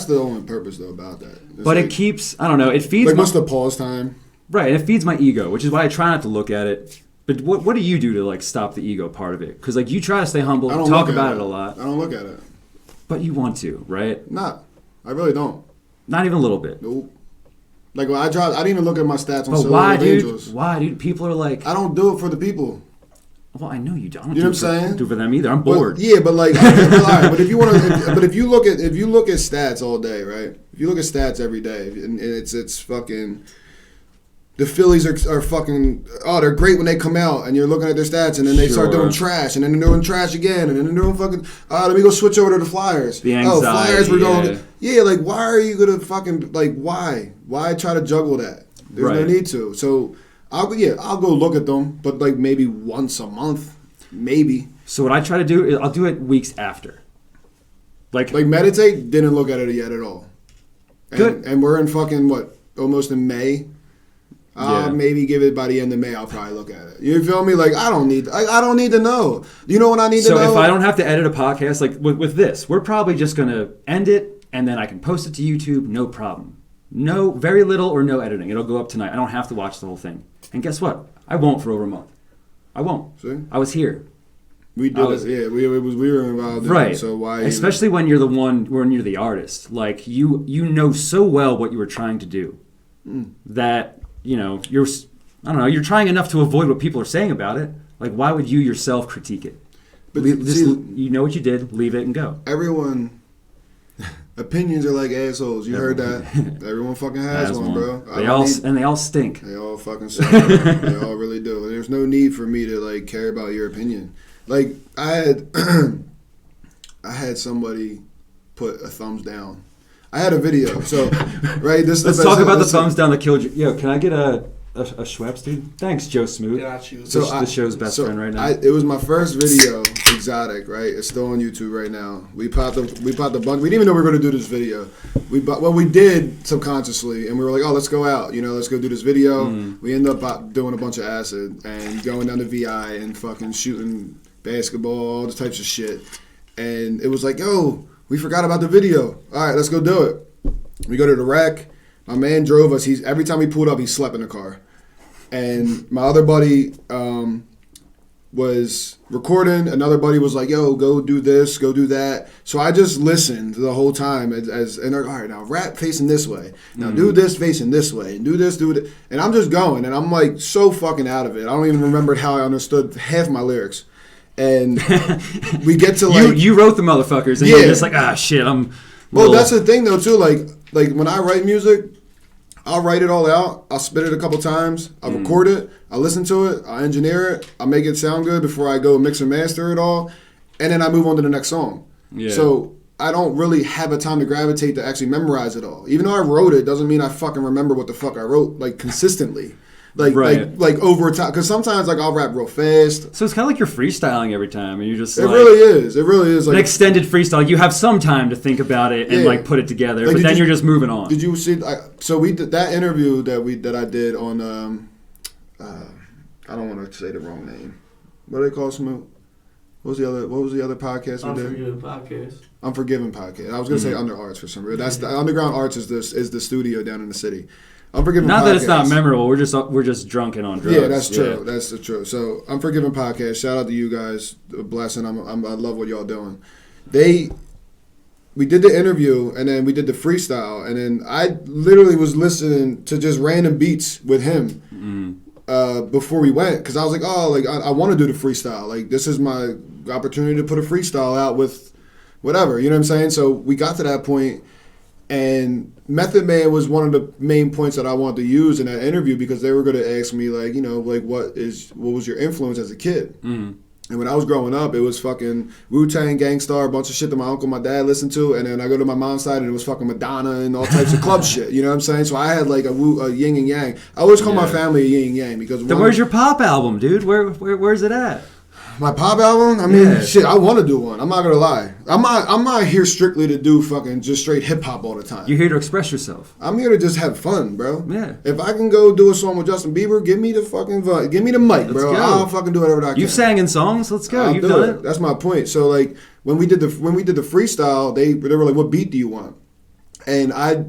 the only purpose though about that. It's but like, it keeps, I don't know, it feeds like what's the pause time? Right, and it feeds my ego, which is why I try not to look at it. But what do you do to like stop the ego part of it? Because like you try to stay humble, talk about it a lot. I don't look at it. But you want to, right? I really don't. Not even a little bit. Nope. Like when I didn't even look at my stats on Show GODcast. Why, dude? People are like... I don't do it for the people. Well, I know you don't. You know what I'm saying? Do it for them either. I'm bored. But, yeah, but like... all right, but if you want to... But if you look at stats all day, right? If you look at stats every day, and it's fucking... The Phillies are fucking... Oh, they're great when they come out, and you're looking at their stats, and then they start doing trash, and then they're doing trash again, and then they're doing fucking... let me go switch over to the Flyers. The anxiety, Flyers were going... Yeah, like, why are you going to fucking... Like, why? Why try to juggle that? There's no need to. So, I'll go look at them, but, like, maybe once a month. Maybe. So, what I try to do is I'll do it weeks after. Like meditate, didn't look at it yet at all. Good. And we're in fucking, almost in May? Maybe give it by the end of May. I'll probably look at it. You feel me? Like I don't need to know. You know what I need to know? So if I don't have to edit a podcast, like with this, we're probably just gonna end it and then I can post it to YouTube. No problem. No, very little or no editing. It'll go up tonight. I don't have to watch the whole thing. And guess what? I won't for over a month. I won't. See? I was here. We did it. Yeah, we were involved. Right. So why? Especially when you're when you're the artist. Like you know so well what you were trying to do that. You're trying enough to avoid what people are saying about it. Like, why would you yourself critique it? But you know what you did, leave it and go. Everyone, opinions are like assholes. You heard that? Everyone fucking has one, bro. They all stink. They all fucking suck. They all really do. There's no need for me to like care about your opinion. Like I had somebody put a thumbs down. I had a video, so right. Let's talk about the thumbs down that killed you. Yo, can I get a Schweppes, dude? Thanks, JOE SMOOT. Got you. So the show's best friend right now. It was my first video, Exotic, right? It's still on YouTube right now. We popped a bunch. We didn't even know we were gonna do this video. We did subconsciously, and we were like, oh, let's go out. Let's go do this video. We ended up doing a bunch of acid and going down to VI and fucking shooting basketball, all the types of shit. And it was like, yo. We forgot about the video. All right, let's go do it. We go to the rec. My man drove us. Every time we pulled up, he slept in the car. And my other buddy was recording. Another buddy was like, yo, go do this, go do that. So I just listened the whole time. And they're like, all right, now rap facing this way. Now do this facing this way. And do this, do it. And I'm just going. And I'm like so fucking out of it. I don't even remember how I understood half my lyrics. And we get to like you wrote the motherfuckers and you're just like shit well that's the thing though too like when I write music I'll write it all out, I'll spit it a couple times, I'll record it, I'll listen to it, I'll engineer it, I'll make it sound good before I go mix and master it all, and then I move on to the next song. So I don't really have a time to gravitate to actually memorize it all. Even though I wrote it doesn't mean I fucking remember what the fuck I wrote like consistently. like over time. Because sometimes like I'll rap real fast. So it's kind of like you're freestyling every time, and you're just it really is like an extended freestyle. You have some time to think about it and like put it together, like, but then you're just moving on. Did you see? So we did that interview that I did on. I don't want to say the wrong name. What do they call Smooth? What was the other podcast we did? Unforgiven Podcast. Unforgiven Podcast. I was gonna say Under Arts for some reason. That's the Underground Arts is the studio down in the city. Unforgiven Not Podcast. that it's not memorable. We're just drunken on drugs. Yeah, that's true. Yeah. That's true. So Unforgiven Podcast. Shout out to you guys. A blessing. I love what y'all doing. We did the interview and then we did the freestyle and then I literally was listening to just random beats with him. Before we went, because I was like, I want to do the freestyle. Like, this is my opportunity to put a freestyle out with whatever, you know what I'm saying? So we got to that point, and Method Man was one of the main points that I wanted to use in that interview because they were going to ask me, like, you know, like, what was your influence as a kid? And when I was growing up, it was fucking Wu-Tang, Gangstar, a bunch of shit that my uncle, my dad listened to, and then I go to my mom's side and it was fucking Madonna and all types of club shit. You know what I'm saying? So I had like a yin and yang. I always call my family a yin and yang because. Then where's your pop album, dude? Where's it at? My pop album? I mean, shit, I want to do one. I'm not gonna lie. I'm not here strictly to do fucking just straight hip hop all the time. You're here to express yourself. I'm here to just have fun, bro. Yeah. If I can go do a song with Justin Bieber, give me the fucking give me the mic, bro. I'll fucking do whatever I can. You've sang in songs. Let's go. You've done it. That's my point. So like when we did the freestyle, they were like, "What beat do you want?" And I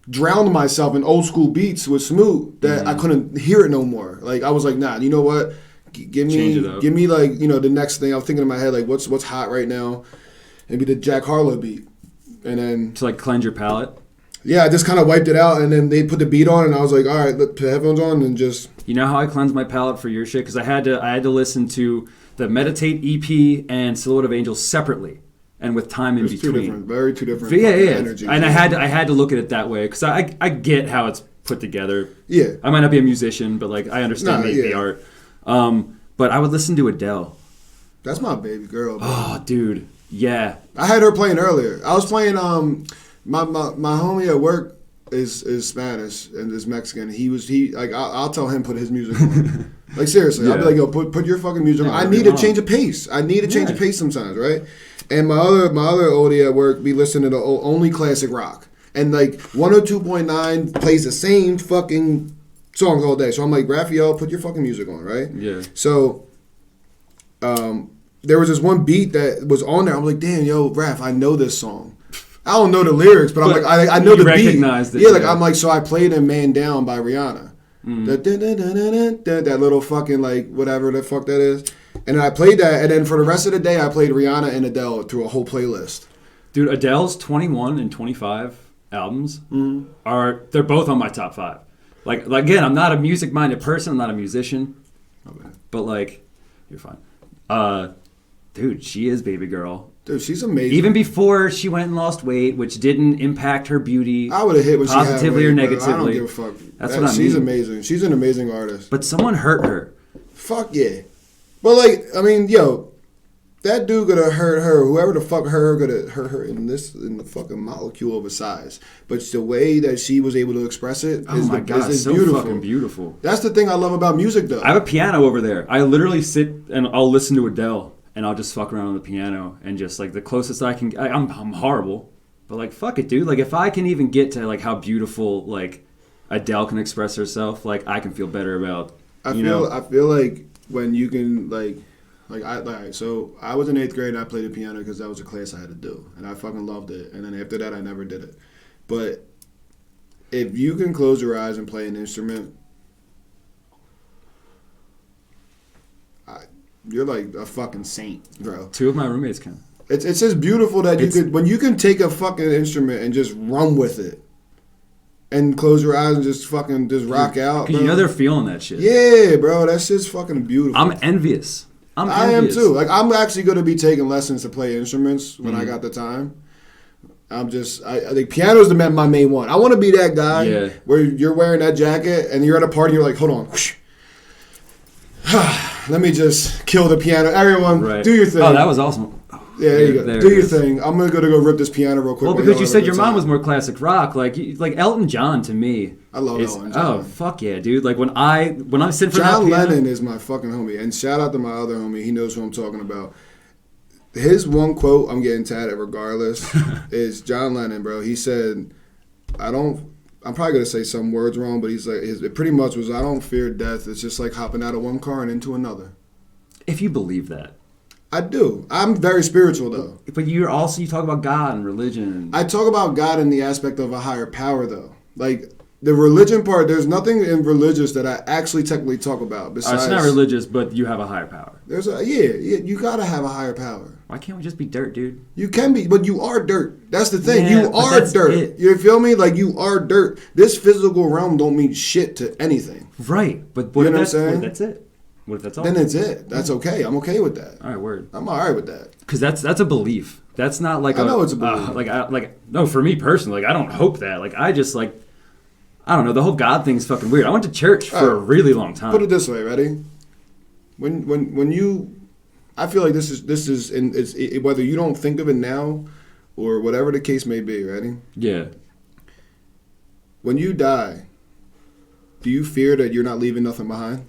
drowned myself in old school beats with Smooth that I couldn't hear it no more. Like I was like, nah, you know what? Give me like, you know, the next thing. I was thinking in my head like, what's hot right now? Maybe the Jack Harlow beat, and then to like cleanse your palate. Yeah, I just kind of wiped it out, and then they put the beat on, and I was like, all right, put the headphones on, and just. You know how I cleanse my palate for your shit? Because I had to listen to the Meditate EP and Silhouette of Angels separately, and with time in between. Two different. Yeah. Energies. And I had to look at it that way because I get how it's put together. Yeah. I might not be a musician, but like I understand the art. But I would listen to Adele. That's my baby girl, bro. Oh, dude. Yeah. I had her playing earlier. I was playing my homie at work is Spanish and is Mexican. I'll tell him put his music on. Like seriously, I'll be like, yo, put your fucking music on. I need a change of pace. I need a change of pace sometimes, right? And my other oldie at work be listening to only classic rock. And like 102.9 plays the same fucking songs all day. So I'm like, Raphael, put your fucking music on, right? Yeah. So there was this one beat that was on there. I'm like, damn, yo, Raph, I know this song. I don't know the lyrics, but I'm like, I know the beat. Recognized it. Yeah, like I'm like, so I played in Man Down by Rihanna. That little fucking like whatever the fuck that is. And I played that, and then for the rest of the day, I played Rihanna and Adele through a whole playlist. Dude, Adele's 21 and 25 albums they're both on my top 5. Like again, I'm not a music-minded person. I'm not a musician. Okay. But like, you're fine. Dude, she is baby girl. Dude, she's amazing. Even before she went and lost weight, which didn't impact her beauty I would have hit when positively she had weight, or negatively. I don't give a fuck. That's what I mean. She's amazing. She's an amazing artist. But someone hurt her. Fuck yeah. But like, I mean, yo, that dude could have hurt her. Whoever the fuck hurt her could have hurt her in the fucking molecule of a size. But the way that she was able to express it is so beautiful. Fucking beautiful. That's the thing I love about music, though. I have a piano over there. I literally sit and I'll listen to Adele. And I'll just fuck around on the piano and just like the closest I can. I'm horrible, but like fuck it, dude. Like if I can even get to like how beautiful like Adele can express herself, like I can feel better about. I feel like when you can so I was in 8th grade and I played the piano because that was a class I had to do and I fucking loved it. And then after that I never did it. But if you can close your eyes and play an instrument. You're like a fucking saint, bro. 2 of my roommates can. It's just beautiful that when you can take a fucking instrument and just run with it, and close your eyes and just rock out. Because you know they're feeling that shit. Yeah, bro, that shit's fucking beautiful. I'm envious. I am too. Like I'm actually gonna be taking lessons to play instruments when I got the time. I think piano's my main one. I want to be that guy where you're wearing that jacket and you're at a party. And you're like, hold on. Let me just kill the piano. Everyone, do your thing. Oh, that was awesome. Yeah, there you go. Do your thing. I'm gonna go rip this piano real quick. Well, because you said your mom was more classic rock, like Elton John to me. I love Elton John. Oh fuck yeah, dude! Like when I'm sitting for John that piano, Lennon is my fucking homie, and shout out to my other homie. He knows who I'm talking about. His one quote, I'm getting tatted regardless, is John Lennon, bro. He said, I'm probably gonna say some words wrong, but he's like, it pretty much was, I don't fear death. It's just like hopping out of one car and into another. If you believe that. I do. I'm very spiritual, though. But you talk about God and religion. I talk about God in the aspect of a higher power, though. Like, the religion part, there's nothing in religious that I actually technically talk about. Besides, it's not religious, but you have a higher power. You gotta have a higher power. Why can't we just be dirt, dude? You can be, but you are dirt. That's the thing. Yeah, you are dirt. It. You feel me? Like, you are dirt. This physical realm don't mean shit to anything. Right. But what if that's it? What if that's all? Then it's it. That's okay. I'm okay with that. All right, word. I'm all right with that. Because that's a belief. That's not like I know it's a belief. No, for me personally, I don't hope that. I just I don't know. The whole God thing's fucking weird. I went to church for a really long time. Put it this way, ready? When you, I feel like this is whether you don't think of it now, or whatever the case may be. Ready? Yeah. When you die, do you fear that you're not leaving nothing behind?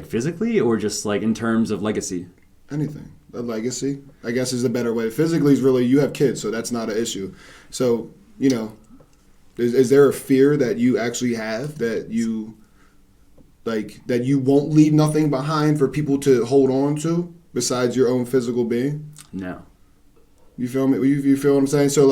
Physically, or just in terms of legacy? Anything. A legacy, I guess, is a better way. Physically is really, you have kids, so that's not an issue. So, is there a fear that you actually have that you won't leave nothing behind for people to hold on to besides your own physical being? No. You feel me? You feel what I'm saying? So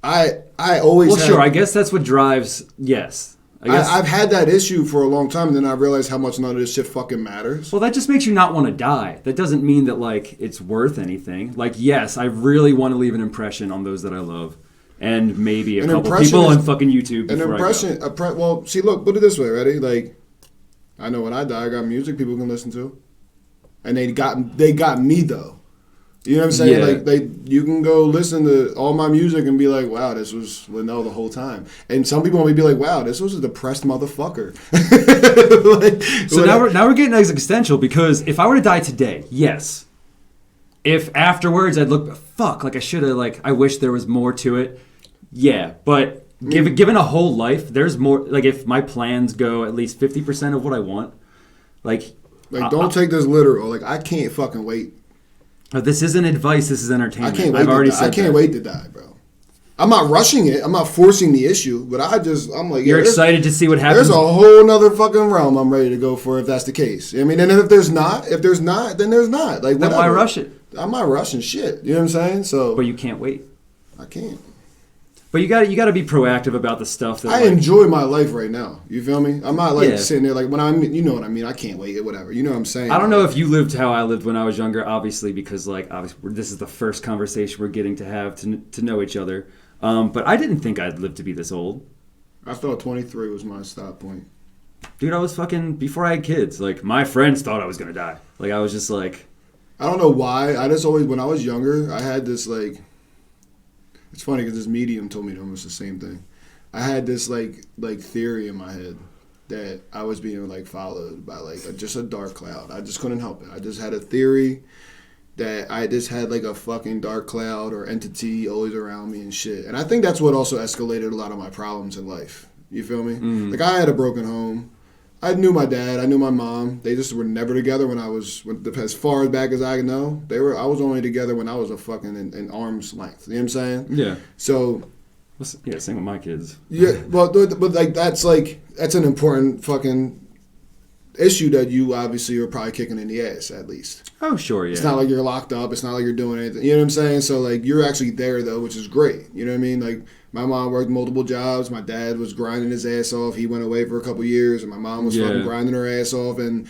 I always. Well, sure. I guess that's what drives. Yes. I've had that issue for a long time, and then I realized how much none of this shit fucking matters. Well, that just makes you not want to die. That doesn't mean that it's worth anything. Yes, I really want to leave an impression on those that I love, and maybe a couple people on fucking YouTube. An impression. Well, see, look, put it this way, ready? I know when I die, I got music people can listen to, and they got me though. You know what I'm saying? Yeah. You can go listen to all my music and be like, wow, this was Linnell the whole time. And some people may be like, wow, this was a depressed motherfucker. Now we're getting existential, because if I were to die today, yes. If afterwards I'd look, fuck, I should have, I wish there was more to it. Yeah, but given a whole life, there's more, if my plans go at least 50% of what I want, don't take this literal. I can't fucking wait. This isn't advice. This is entertainment. I can't wait to die, bro. I'm not rushing it. I'm not forcing the issue, but I'm like, you're excited to see what happens. There's a whole nother fucking realm I'm ready to go for if that's the case. I mean, and if there's not, then there's not. Then why rush it? I'm not rushing shit. You know what I'm saying? So, but you can't wait. I can't. But you got to be proactive about the stuff that I enjoy my life right now. You feel me? I'm not sitting there when you know what I mean. I can't wait. Whatever. You know what I'm saying? I don't know if you lived how I lived when I was younger. Obviously, because this is the first conversation we're getting to have to know each other. But I didn't think I'd live to be this old. I thought 23 was my stop point. Dude, I was fucking before I had kids. My friends thought I was gonna die. I was just I don't know why. I just always, when I was younger, I had this It's funny because this medium told me almost the same thing. I had this theory in my head that I was being followed by just a dark cloud. I just couldn't help it. I just had a theory that I just had a fucking dark cloud or entity always around me and shit. And I think that's what also escalated a lot of my problems in life. You feel me? Mm. I had a broken home. I knew my dad. I knew my mom. They just were never together as far back as I know. I was only together when I was a fucking in arm's length. You know what I'm saying? Yeah. So. Yeah, same with my kids. Yeah, but that's an important fucking issue that you obviously are probably kicking in the ass at least. Oh sure, yeah. It's not like you're locked up. It's not like you're doing anything. You know what I'm saying? So you're actually there though, which is great. You know what I mean? My mom worked multiple jobs. My dad was grinding his ass off. He went away for a couple years, and my mom was fucking grinding her ass off. And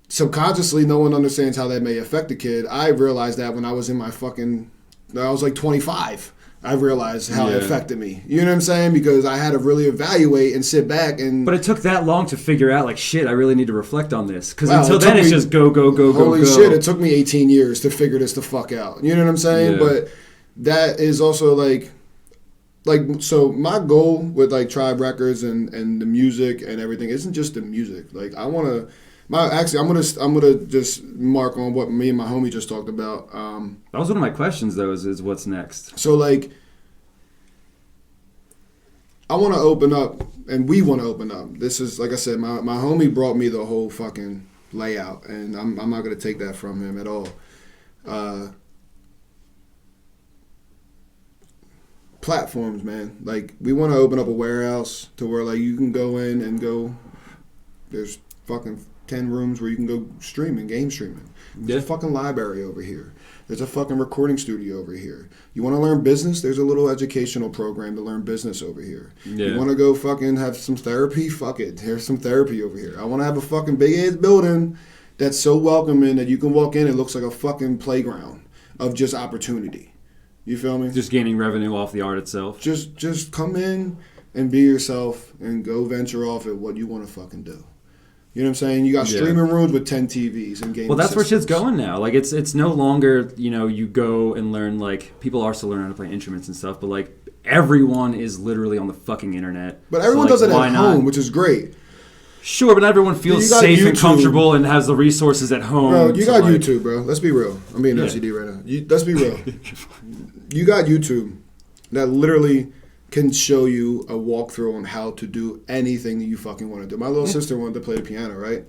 subconsciously, no one understands how that may affect a kid. I realized that when I was in I was 25. I realized how it affected me. You know what I'm saying? Because I had to really evaluate and sit back and. But it took that long to figure out, shit, I really need to reflect on this. Because until then, it's just go, go, go, go, go. Holy shit! It took me 18 years to figure this the fuck out. You know what I'm saying? Yeah. But that is also so my goal with Tribe Records and the music and everything isn't just the music. I want to I'm gonna just mark on what me and my homie just talked about. That was one of my questions though. Is what's next? So like, I want to open up, and we want to open up. This is like I said, my homie brought me the whole fucking layout, and I'm not gonna take that from him at all. Platforms, man. Like, we want to open up a warehouse to where like you can go in and go. There's fucking 10 rooms where you can go streaming, game streaming. There's a fucking library over here. There's a fucking recording studio over here. You want to learn business? There's a little educational program to learn business over here. Yeah. You want to go fucking have some therapy? Fuck it. There's some therapy over here. I want to have a fucking big-ass building that's so welcoming that you can walk in, it looks like a fucking playground of just opportunity. You feel me? Just gaining revenue off the art itself. Just come in and be yourself and go venture off at what you want to fucking do. You know what I'm saying? You got streaming rooms with 10 TVs and game. Well, that's systems. where shit's going now. Like, it's no longer, you go and learn, like, people are still learning how to play instruments and stuff, but, like, everyone is literally on the fucking internet. But everyone does it at home, which is great. Sure, but not everyone feels safe and comfortable and has the resources at home. Bro, you got YouTube, bro. Let's be real. I'm being FCD right now. Let's be real. You got YouTube that literally can show you a walkthrough on how to do anything that you fucking want to do. My little sister wanted to play the piano, right?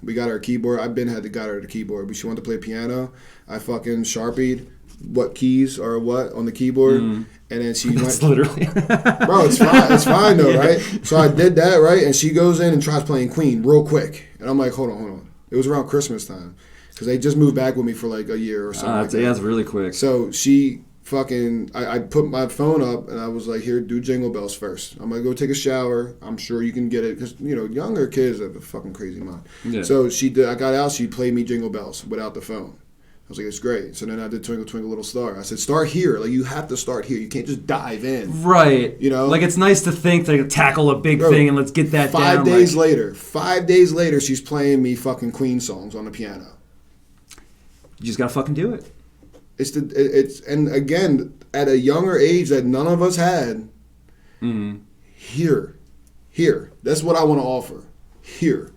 We got her a keyboard. Got her the keyboard, but she wanted to play piano. I fucking Sharpied what keys are what on the keyboard, and then she went. Literally, bro, it's fine. It's fine though, right? So I did that, right? And she goes in and tries playing Queen real quick, and I'm like, hold on. It was around Christmas time because they just moved back with me for like a year or something. That's really quick. So she. I put my phone up and I was like, here, do Jingle Bells first. I'm going to go take a shower. I'm sure you can get it because, younger kids have a fucking crazy mind. Yeah. So she did. I got out. She played me Jingle Bells without the phone. I was like, it's great. So then I did Twinkle, Twinkle, Little Star. I said, start here. Like, you have to start here. You can't just dive in. Right. Like, it's nice to think to tackle a big thing and let's get that down. 5 days later, she's playing me fucking Queen songs on the piano. You just got to fucking do it. And again, at a younger age that none of us had, here, that's what I want to offer. Here.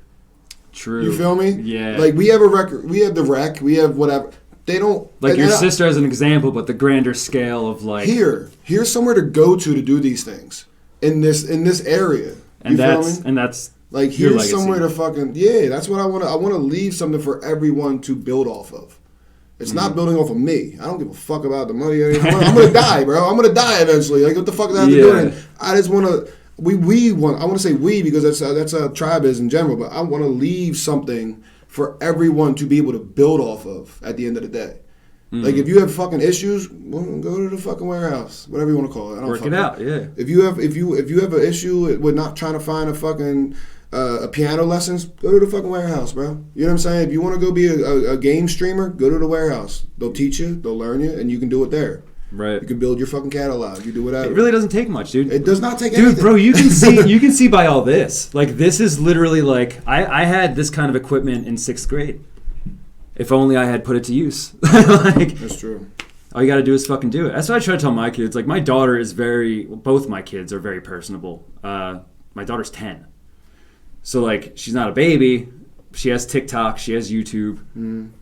True. You feel me? Yeah. Like, we have a record, we have the rec, we have whatever. They don't... Like your sister as an example, but the grander scale of like... Here's somewhere to go to do these things. In this area. And that's like, here's somewhere to fucking... Yeah, that's what I want to... I want to leave something for everyone to build off of. It's not building off of me. I don't give a fuck about the money or anything. I'm gonna die, bro. I'm gonna die eventually. Like, what the fuck does that have to do with it? I just want to. I want to say we because that's how tribe is in general. But I want to leave something for everyone to be able to build off of at the end of the day. Like, if you have fucking issues, well, go to the fucking warehouse, whatever you want to call it. I don't Work it out, yeah. If you have an issue with not trying to find a fucking a piano lessons, go to the fucking warehouse, bro. You know what I'm saying? If you want to go be a game streamer, go to the warehouse. They'll teach you, they'll learn you, and you can do it there. Right. You can build your fucking catalog. You do whatever. It really doesn't take much, dude. It does not take anything. Dude, bro, you can see by all this. Like, this is literally like I had this kind of equipment in 6th grade. If only I had put it to use. Like, that's true. All you got to do is fucking do it. That's what I try to tell my kids. Like, my daughter is both my kids are very personable. My daughter's 10. So, like, she's not a baby. She has TikTok. She has YouTube.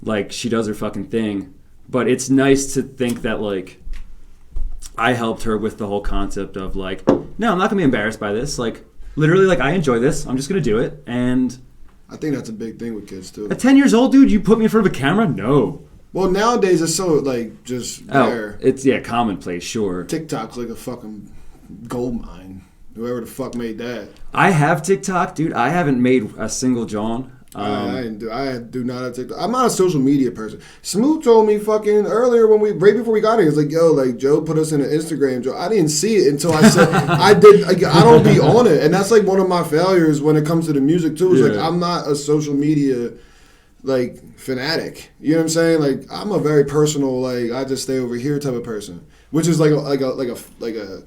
Like, she does her fucking thing. But it's nice to think that, like, I helped her with the whole concept of, like, no, I'm not going to be embarrassed by this. Like, literally, like, I enjoy this. I'm just going to do it. And I think that's a big thing with kids, too. At 10 years old, dude, you put me in front of a camera? No. Well, nowadays it's so, like, just there. It's, commonplace, sure. TikTok's like a fucking gold mine. Whoever the fuck made that. I have TikTok, dude. I haven't made a single John. I do not have TikTok. I'm not a social media person. Smooth told me fucking earlier right before we got here, he was like, yo, like, Joe put us in an Instagram, Joe. I didn't see it until I said, I don't be on it. And that's like one of my failures when it comes to the music too. It's like, I'm not a social media, like, fanatic. You know what I'm saying? Like, I'm a very personal, like, I just stay over here type of person, which is like a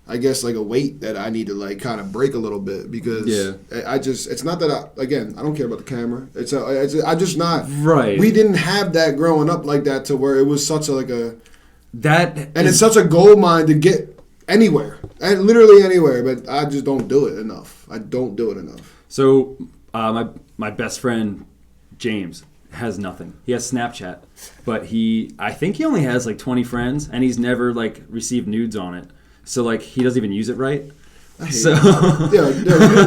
I guess like a weight that I need to like kind of break a little bit because it's not that I don't care about the camera. I'm just not right. We didn't have that growing up like that to where it was such it's such a gold mine to get anywhere and literally anywhere. But I just don't do it enough. I don't do it enough. So My best friend James has nothing. He has Snapchat, but I think he only has like 20 friends, and he's never like received nudes on it. So like he doesn't even use it right. So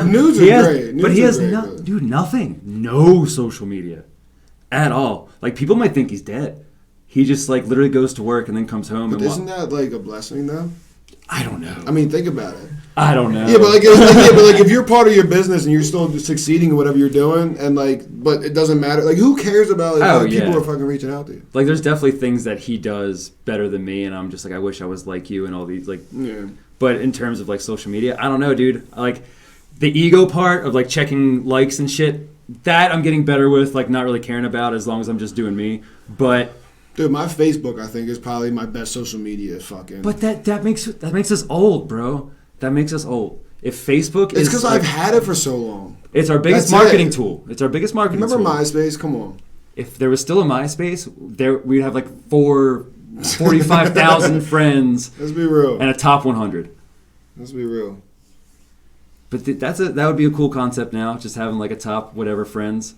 nudes are great. But he has nothing. No social media at all. Like people might think he's dead. He just like literally goes to work and then comes home. But isn't that like a blessing though? I don't know. I mean, think about it. I don't know. Yeah, but like if you're part of your business and you're still succeeding in whatever you're doing, and like, but it doesn't matter. Like, who cares about like, people are fucking reaching out to you? Like, there's definitely things that he does better than me, and I'm just like, I wish I was like you and all these like. Yeah. But in terms of like social media, I don't know, dude. Like the ego part of like checking likes and shit, that I'm getting better with, like not really caring about as long as I'm just doing me. But dude, my Facebook I think is probably my best social media fucking. But that makes us old, bro. That makes us old. If Facebook it's because I've had it for so long. It's our biggest marketing tool. It's our biggest marketing tool. Remember MySpace? Come on. If there was still a MySpace, we'd have like 45,000 friends. Let's be real. And a top 100. Let's be real. But that would be a cool concept now, just having like a top whatever friends.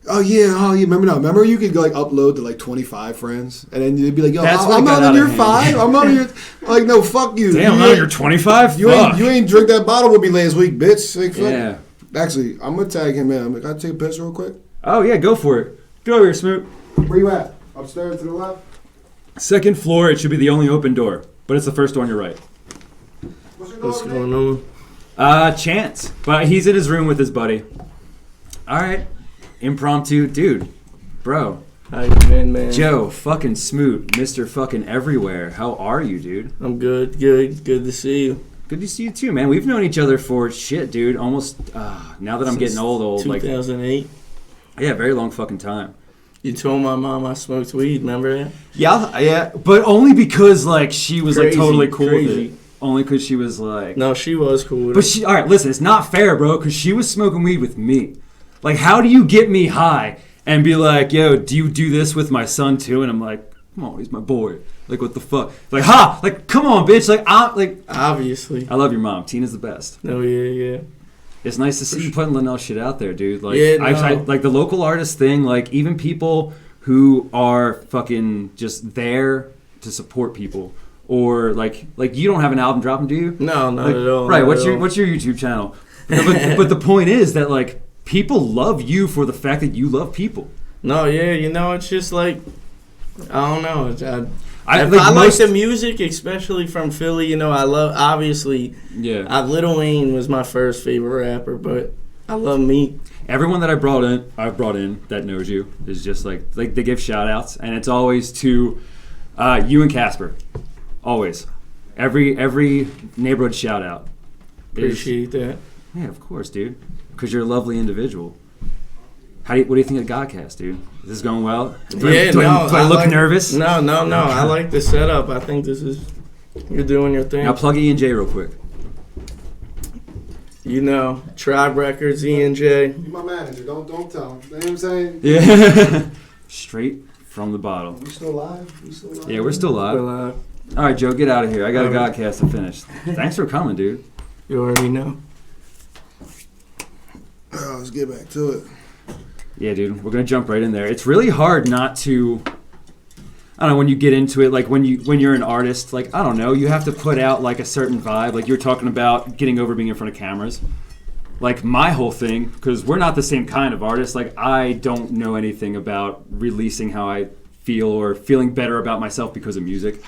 Oh yeah. Remember you could like upload to like 25 friends, and then you'd be like, "Yo, I'm not not on your 5. I'm not on your." Like, no, fuck you. Damn, I'm not on your 25. You ain't drink that bottle with me last week, bitch. Like, fuck. Yeah. Actually, I'm gonna tag him in. Can I take a picture real quick? Oh yeah, go for it. Get over here, Smoot. Where you at? Upstairs to the left. Second floor. It should be the only open door, but it's the first door on your right. What's going on? Chance, but he's in his room with his buddy. All right. Impromptu, dude, bro. How you been, man? Joe, fucking Smoot, Mr. fucking Everywhere. How are you, dude? I'm good. Good to see you. Good to see you too, man. We've known each other for shit, dude. Almost. Now that I'm getting old, 2008. Yeah, very long fucking time. You told my mom I smoked weed. Remember that? Yeah, but only because like she was Crazy, like totally cool crazy. with it. Only because she was like. No, she was cool with it. But all right, listen, it's not fair, bro. Because she was smoking weed with me. Like, how do you get me high and be like, yo, do you do this with my son too? And I'm like, come on, he's my boy. Like, what the fuck? Like, like, come on, bitch. Like, obviously. I love your mom. Tina's the best. No, yeah. It's nice to see you putting LNL shit out there, dude. Like, yeah, no. I like the local artist thing. Like, even people who are fucking just there to support people, or like you don't have an album dropping, do you? No, not at all. Right. What's your YouTube channel? But the point is that like. People love you for the fact that you love people. No, yeah, it's just like, I don't know. I like the music, especially from Philly. I love, obviously, Lil Wayne was my first favorite rapper, but I love Meek. Everyone that I've brought in that knows you is just like they give shout outs, and it's always to you and Casper. Always. Every neighborhood shout out. Appreciate that. Yeah, of course, dude. Because you're a lovely individual. What do you think of GODcast, dude? Is this going well? Do I look nervous? No. I like the setup. I think you're doing your thing. Now plug E&J real quick. Tribe Records, E&J. You my manager. Don't tell him. You know what I'm saying? Yeah. Straight from the bottle. We still live? Yeah, we're still live. All right, Joe, get out of here. I got a GODcast to finish. Thanks for coming, dude. You already know. Let's get back to it. Yeah, dude, we're gonna jump right in there. It's really hard not to. I don't know, when you get into it, like when you're an artist, like I don't know, you have to put out like a certain vibe. Like you're talking about getting over being in front of cameras. Like my whole thing, because we're not the same kind of artists. Like I don't know anything about releasing how I feel or feeling better about myself because of music.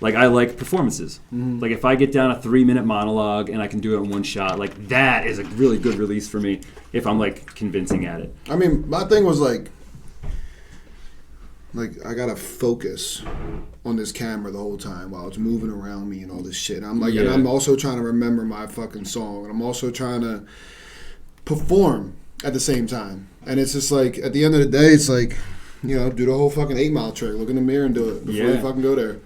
Like I like performances. Mm-hmm. Like if I get down a 3-minute monologue and I can do it in one shot, like that is a really good release for me if I'm like convincing at it. I mean, my thing was like I gotta focus on this camera the whole time while it's moving around me and all this shit. I'm like, and I'm also trying to remember my fucking song, and I'm also trying to perform at the same time. And it's just like at the end of the day, it's like, do the whole fucking 8 Mile trick. Look in the mirror and do it before you fucking go there.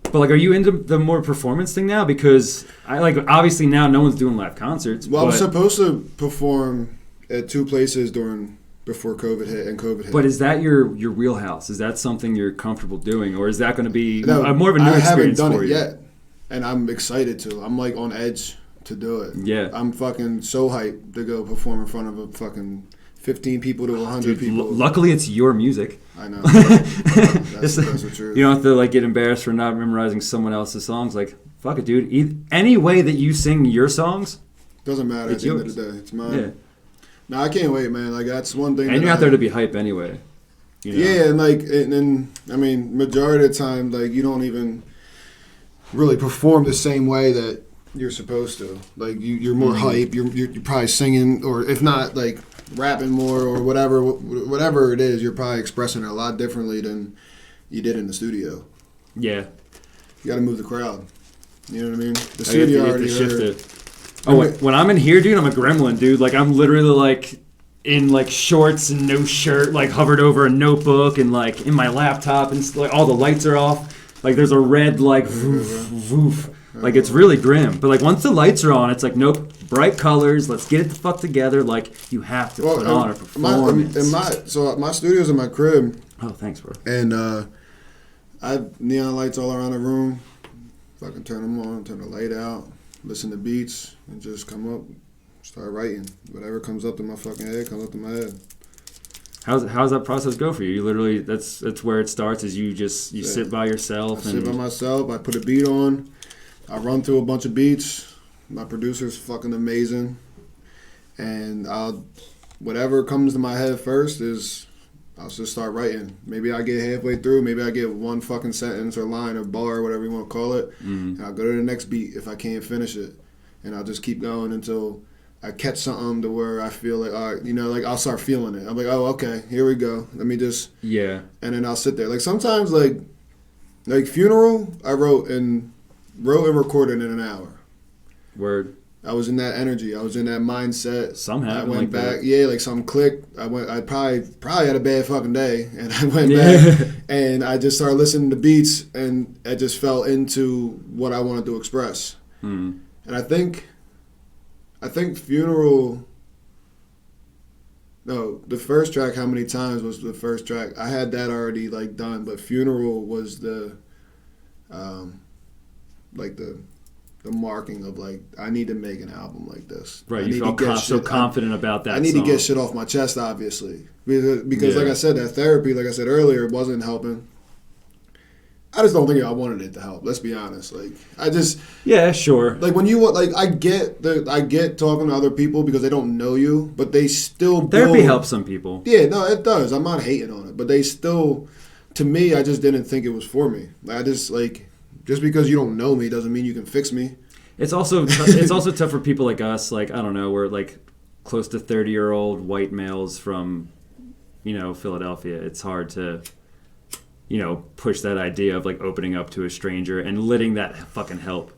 But like, are you into the more performance thing now? Because obviously now no one's doing live concerts. Well, I'm supposed to perform at 2 places before COVID hit and COVID hit. But is that your wheelhouse? Is that something you're comfortable doing, or is that going to be more of a new experience for you? I haven't done it yet, and I'm excited to. I'm like on edge to do it. Yeah. I'm fucking so hyped to go perform in front of a fucking 15 people to 100 people. Luckily, it's your music. I know. That's the truth. You don't have to like get embarrassed for not memorizing someone else's songs. Like, fuck it, dude. Any way that you sing your songs, doesn't matter at the end of the day. It's mine. Yeah. No, I can't wait, man. Like, that's one thing. And you're out there to be hype anyway. You know? Yeah, and like, and I mean, majority of the time, like, you don't even really perform the same way that you're supposed to. Like, you're more hype. You're probably singing, or if not, like, rapping more or whatever it is. You're probably expressing it a lot differently than you did in the studio. Yeah. You got to move the crowd. You know what I mean? The studio already heard. Oh, when I'm in here, dude, I'm a gremlin, dude. Like, I'm literally, like, in, like, shorts and no shirt, like, hovered over a notebook and, like, in my laptop, and, like, all the lights are off. Like, there's a red, like, voof, voof. Like, it's really grim. But, like, once the lights are on, it's like, nope, bright colors, let's get it the fuck together. Like, you have to put on a performance. My studio's in my crib. Oh, thanks, bro. And I have neon lights all around the room. Fucking turn them on, turn the light out, listen to beats, and just come up, start writing. Whatever comes up to my fucking head comes up to my head. How's that process go for you? You literally, that's where it starts, is you sit by yourself. I sit by myself, I put a beat on, I run through a bunch of beats. My producer's fucking amazing. And whatever comes to my head first is, I'll just start writing. Maybe I get halfway through. Maybe I get one fucking sentence or line or bar or whatever you want to call it. Mm-hmm. And I'll go to the next beat if I can't finish it. And I'll just keep going until I catch something to where I feel like, all right, you know, like I'll start feeling it. I'm like, oh, okay, here we go. Let me just. Yeah. And then I'll sit there. Like sometimes, like Funeral, I wrote and recorded in an hour. Word. I was in that energy. I was in that mindset. Somehow I went like back. That. Yeah, like something clicked. I probably had a bad fucking day, and I went back and I just started listening to beats, and I just fell into what I wanted to express. And I think Funeral. No, the first track. How many times was the first track? I had that already like done, but Funeral was the marking of like, I need to make an album like this. Right, you felt so confident about that. I need to get shit off my chest, obviously, because like I said, that therapy, like I said earlier, wasn't helping. I just don't think I wanted it to help. Let's be honest. Like yeah, sure. Like when you want, like I get talking to other people because they don't know you, but they still therapy helps some people. Yeah, no, it does. I'm not hating on it, but they still, to me, I just didn't think it was for me. Just because you don't know me doesn't mean you can fix me. It's also tough for people like us. Like, I don't know, we're like close to 30-year-old white males from, Philadelphia. It's hard to, push that idea of like opening up to a stranger and letting that fucking help.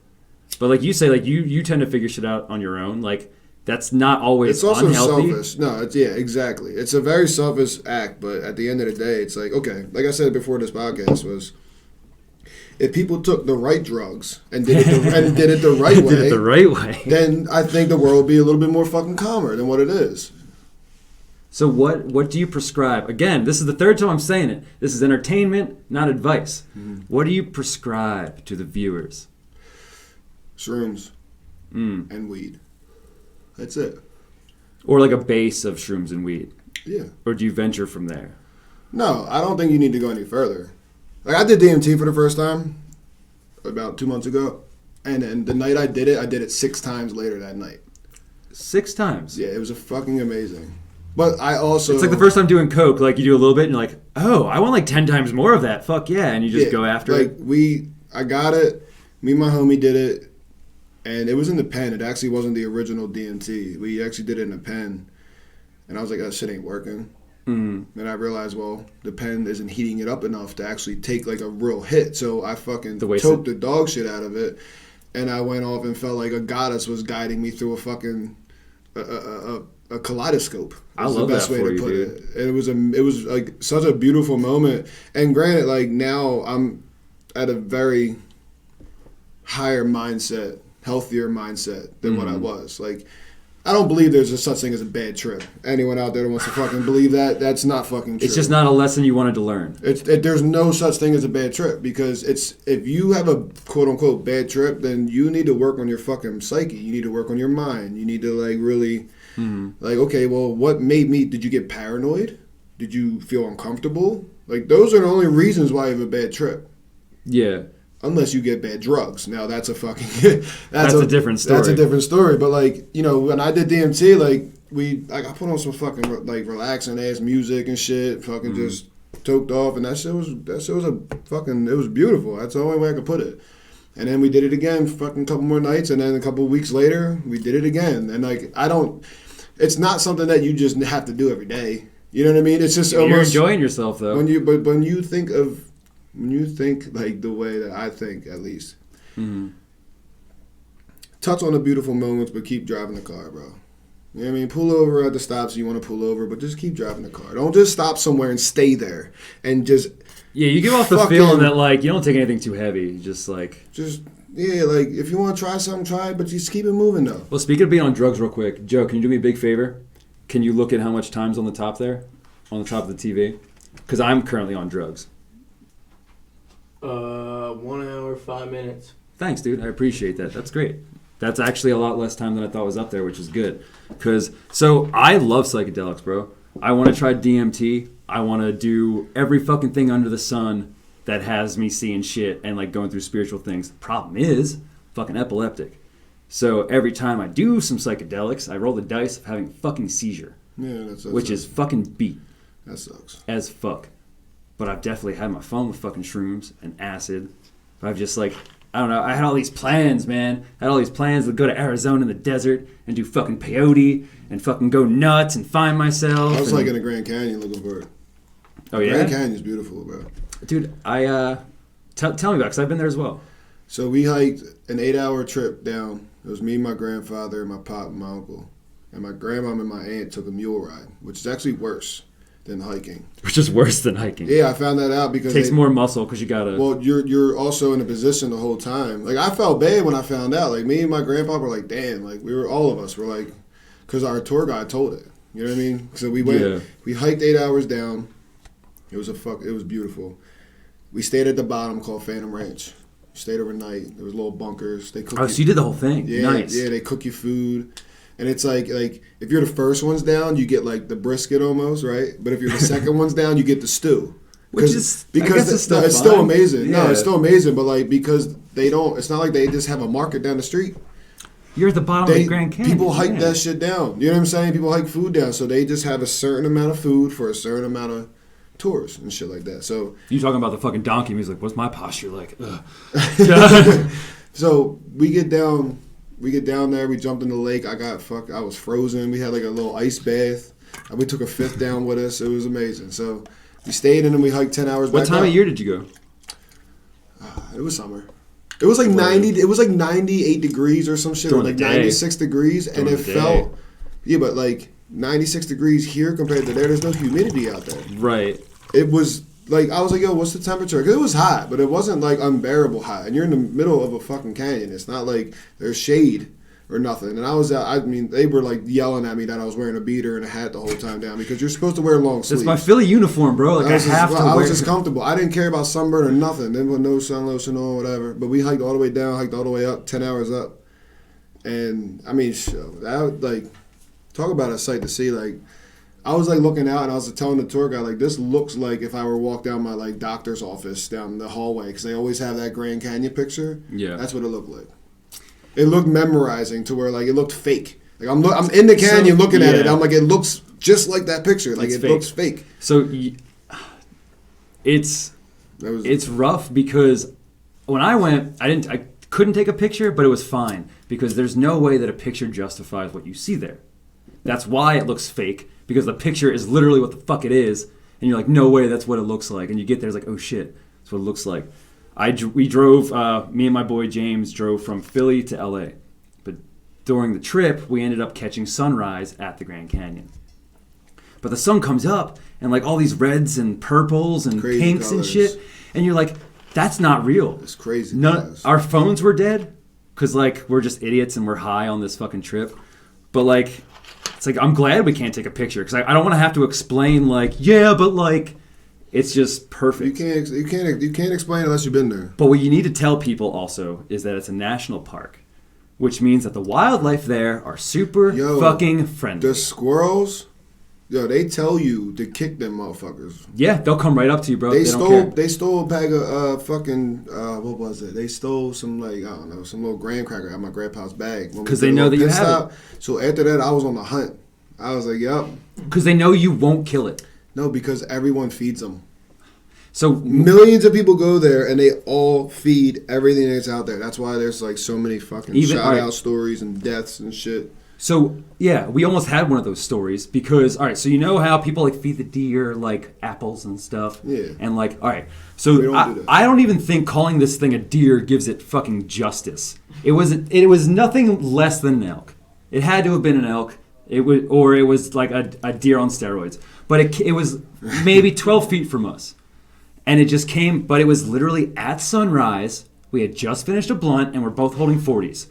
But like you say, like you tend to figure shit out on your own. Like that's not always It's also unhealthy. Selfish. No, exactly. It's a very selfish act, but at the end of the day, it's like, okay, like I said before this podcast was, if people took the right drugs and did it the right way, then I think the world would be a little bit more fucking calmer than what it is. So what do you prescribe? Again, this is the third time I'm saying it. This is entertainment, not advice. Mm-hmm. What do you prescribe to the viewers? Shrooms and weed. That's it. Or like a base of shrooms and weed. Yeah. Or do you venture from there? No, I don't think you need to go any further. Like, I did DMT for the first time about 2 months ago, and then the night I did it 6 times later that night. 6 times? Yeah, it was fucking amazing. But I also... It's like the first time doing coke, like you do a little bit and you're like, oh, I want like 10 times more of that. Fuck yeah, and you just go after it. I got it, me and my homie did it, and it was in the pen. It actually wasn't the original DMT. We actually did it in a pen, and I was like, that shit ain't working. And I realized, well, the pen isn't heating it up enough to actually take like a real hit. So I fucking choked the dog shit out of it, and I went off and felt like a goddess was guiding me through a fucking a kaleidoscope. I love that for you, dude. It was like such a beautiful moment. And granted, like now I'm at a very higher mindset, healthier mindset than what I was. Like I don't believe there's a such thing as a bad trip. Anyone out there that wants to fucking believe that, that's not fucking true. It's just not a lesson you wanted to learn. There's no such thing as a bad trip, because if you have a quote-unquote bad trip, then you need to work on your fucking psyche. You need to work on your mind. You need to, like, really, like, okay, well, what did you get paranoid? Did you feel uncomfortable? Like, those are the only reasons why you have a bad trip. Yeah. Unless you get bad drugs. Now that's a fucking that's a different story. That's a different story. But like, you know, when I did DMT, like I put on some fucking like relaxing ass music and shit, fucking just toked off, and that shit was it was beautiful. That's the only way I could put it. And then we did it again, fucking couple more nights, and then a couple of weeks later, we did it again. And like, it's not something that you just have to do every day. You know what I mean? It's just you're almost enjoying yourself though. When you think like the way that I think, at least, touch on the beautiful moments, but keep driving the car, bro. You know what I mean? Pull over at the stops you want to pull over, but just keep driving the car. Don't just stop somewhere and stay there and just... Yeah, you give off the feeling that, like, you don't take anything too heavy. Just, like... Yeah, like, if you want to try something, try it, but just keep it moving, though. Well, speaking of being on drugs real quick, Joe, can you do me a big favor? Can you look at how much time's on the top there? On the top of the TV? Because I'm currently on drugs. 1 hour, 5 minutes. Thanks, dude. I appreciate that. That's great. That's actually a lot less time than I thought was up there, which is good. So I love psychedelics, bro. I want to try DMT. I want to do every fucking thing under the sun that has me seeing shit and like going through spiritual things. The problem is fucking epileptic. So every time I do some psychedelics, I roll the dice of having a fucking seizure. Yeah, that sucks. Which is fucking beat. That sucks. As fuck. But I've definitely had my fun with fucking shrooms and acid. But I've just like, I don't know, I had all these plans, man. I had all these plans to go to Arizona in the desert and do fucking peyote and fucking go nuts and find myself. I was like in the Grand Canyon looking for it. Oh, yeah? Grand Canyon's beautiful, bro. Dude, tell me about it, because I've been there as well. So we hiked an 8-hour trip down. It was me, my grandfather, my pop, and my uncle. And my grandmom and my aunt took a mule ride, which is actually worse than hiking. Which is worse than hiking. Yeah, I found that out because... It takes more muscle because you gotta... Well, you're also in a position the whole time. Like, I felt bad when I found out. Like, me and my grandpa were like, damn. Like, all of us were like... Because our tour guide told it. You know what I mean? So we went... We hiked 8 hours down. It was beautiful. We stayed at the bottom called Phantom Ranch. Stayed overnight. There was little bunkers. They cooked so you did the whole thing. Yeah, nice. Yeah, they cook you food. And it's like if you're the first ones down, you get like the brisket almost, right? But if you're the second ones down, you get the stew. Because it's still amazing. Yeah. No, it's still amazing, but like because they don't, it's not like they just have a market down the street. You're at the bottom of the Grand Canyon. People hike that shit down. You know what I'm saying? People hike food down, so they just have a certain amount of food for a certain amount of tours and shit like that. So you talking about the fucking donkey music? What's my posture like? So we get down there. We jumped in the lake. I was frozen. We had like a little ice bath. We took a fifth down with us. It was amazing. So we stayed and then we hiked 10 hours. What time of year did you go? It was summer. It was like 90. It was like 98 degrees or some shit, or like 96 degrees, and it felt. Yeah, but like 96 degrees here compared to there. There's no humidity out there. Right. It was like, I was like, yo, what's the temperature? Because it was hot, but it wasn't like unbearable hot. And you're in the middle of a fucking canyon. It's not like there's shade or nothing. And I was out, I mean, they were like yelling at me that I was wearing a beater and a hat the whole time down because you're supposed to wear long sleeves. It's my Philly uniform, bro. Like, I was just comfortable. I didn't care about sunburn or nothing. There was no sun lotion on, whatever. But we hiked all the way down, hiked all the way up, 10 hours up. And, I mean, talk about a sight to see. Like, I was like looking out and I was telling the tour guide, like, this looks like if I were to walk down my like doctor's office down the hallway, because they always have that Grand Canyon picture. Yeah. That's what it looked like. It looked memorizing to where like it looked fake. Like I'm in the canyon looking at it. I'm like, it looks just like that picture. Like it looks fake. So it's rough because when I went, I couldn't take a picture, but it was fine because there's no way that a picture justifies what you see there. That's why it looks fake, because the picture is literally what the fuck it is, and you're like, no way, that's what it looks like. And you get there, it's like, oh shit, that's what it looks like. We drove, me and my boy James drove from Philly to LA. But during the trip, we ended up catching sunrise at the Grand Canyon. But the sun comes up, and like all these reds and purples and crazy pinks colors and shit, and you're like, that's not real. It's crazy. Our phones were dead, because like we're just idiots and we're high on this fucking trip. But like, it's like I'm glad we can't take a picture because I don't want to have to explain like, yeah, but like, it's just perfect. You can't explain unless you've been there. But what you need to tell people also is that it's a national park, which means that the wildlife there are super fucking friendly. The squirrels, they tell you to kick them motherfuckers. Yeah, they'll come right up to you, bro. They stole a bag of fucking what was it? They stole some like I don't know, some little graham cracker out of my grandpa's bag because they know that you have it. So after that, I was on the hunt. I was like, yep. Because they know you won't kill it. No, because everyone feeds them. So millions of people go there and they all feed everything that's out there. That's why there's like so many fucking shout-out stories and deaths and shit. So, yeah, we almost had one of those stories because, all right, so you know how people like feed the deer like apples and stuff? Yeah. And like, all right, so I don't even think calling this thing a deer gives it fucking justice. It was nothing less than an elk. It had to have been an elk. It was like a deer on steroids. But it was maybe 12 feet from us. And it just came, but it was literally at sunrise. We had just finished a blunt and we're both holding 40s.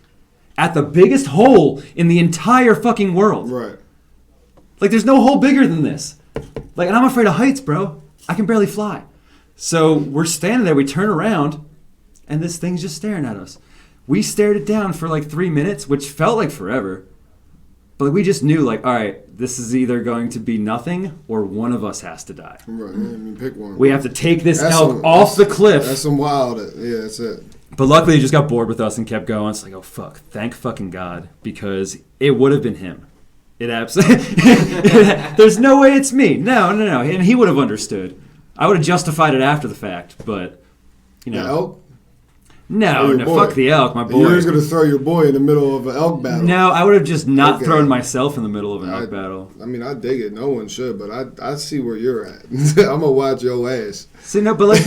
At the biggest hole in the entire fucking world. Right. Like, there's no hole bigger than this. Like, and I'm afraid of heights, bro. I can barely fly. So we're standing there, we turn around, and this thing's just staring at us. We stared it down for like 3 minutes, which felt like forever. But we just knew, like, all right, this is either going to be nothing or one of us has to die. Right, I mean, pick one. We have to take this elk off the cliff. That's some wild, yeah, that's it. But luckily, he just got bored with us and kept going. It's like, oh, fuck. Thank fucking God. Because it would have been him. It absolutely... There's no way it's me. No. And he would have understood. I would have justified it after the fact, but, you know... The elk? No, fuck the elk, my boy. You were just going to throw your boy in the middle of an elk battle. No, I would have just not thrown myself in the middle of an elk battle. I mean, I dig it. No one should, but I see where you're at. I'm going to watch your ass. See, no, but like...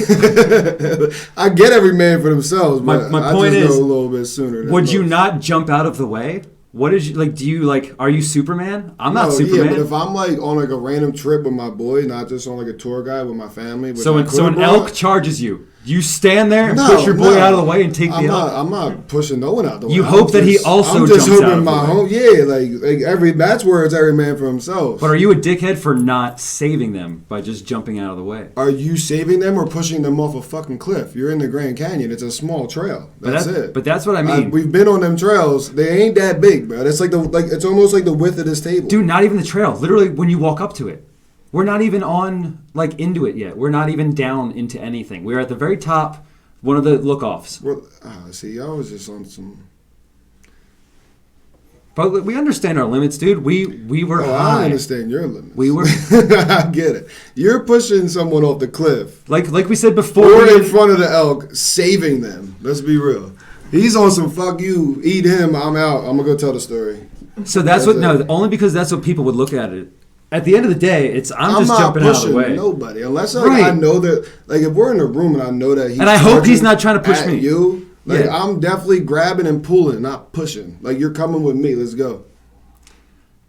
I get every man for themselves, but my point I just is, know a little bit sooner. Would you not jump out of the way? What is you, like? Do you like? Are you Superman? I'm not Superman. Yeah, but if I'm like on like a random trip with my boy, not just on like a tour guide with my family. So an elk charges you. You stand there and push your boy out of the way and take the elk. I'm not pushing no one out the way. You hope that he also I'm just jumps hoping out of my the way. home. Yeah, that's where it's every man for himself. But are you a dickhead for not saving them by just jumping out of the way? Are you saving them or pushing them off a fucking cliff? You're in the Grand Canyon. It's a small trail. That's it. But that's what I mean. We've been on them trails. They ain't that big, bro. It's it's almost like the width of this table. Dude, not even the trail. Literally, when you walk up to it. We're not even on, like, into it yet. We're not even down into anything. We're at the very top, one of the look-offs. See, I was just on some... But we understand our limits, dude. We were high. I understand your limits. We were... I get it. You're pushing someone off the cliff. Like we said before... Or in front of the elk, saving them. Let's be real. He's on some fuck you, eat him, I'm out. I'm going to go tell the story. So only because that's what people would look at it. At the end of the day, I'm just jumping out of the way. Nobody, unless I know that. Like if we're in a room and I know that he's and I hope he's not trying to push me. I'm definitely grabbing and pulling, not pushing. Like you're coming with me. Let's go.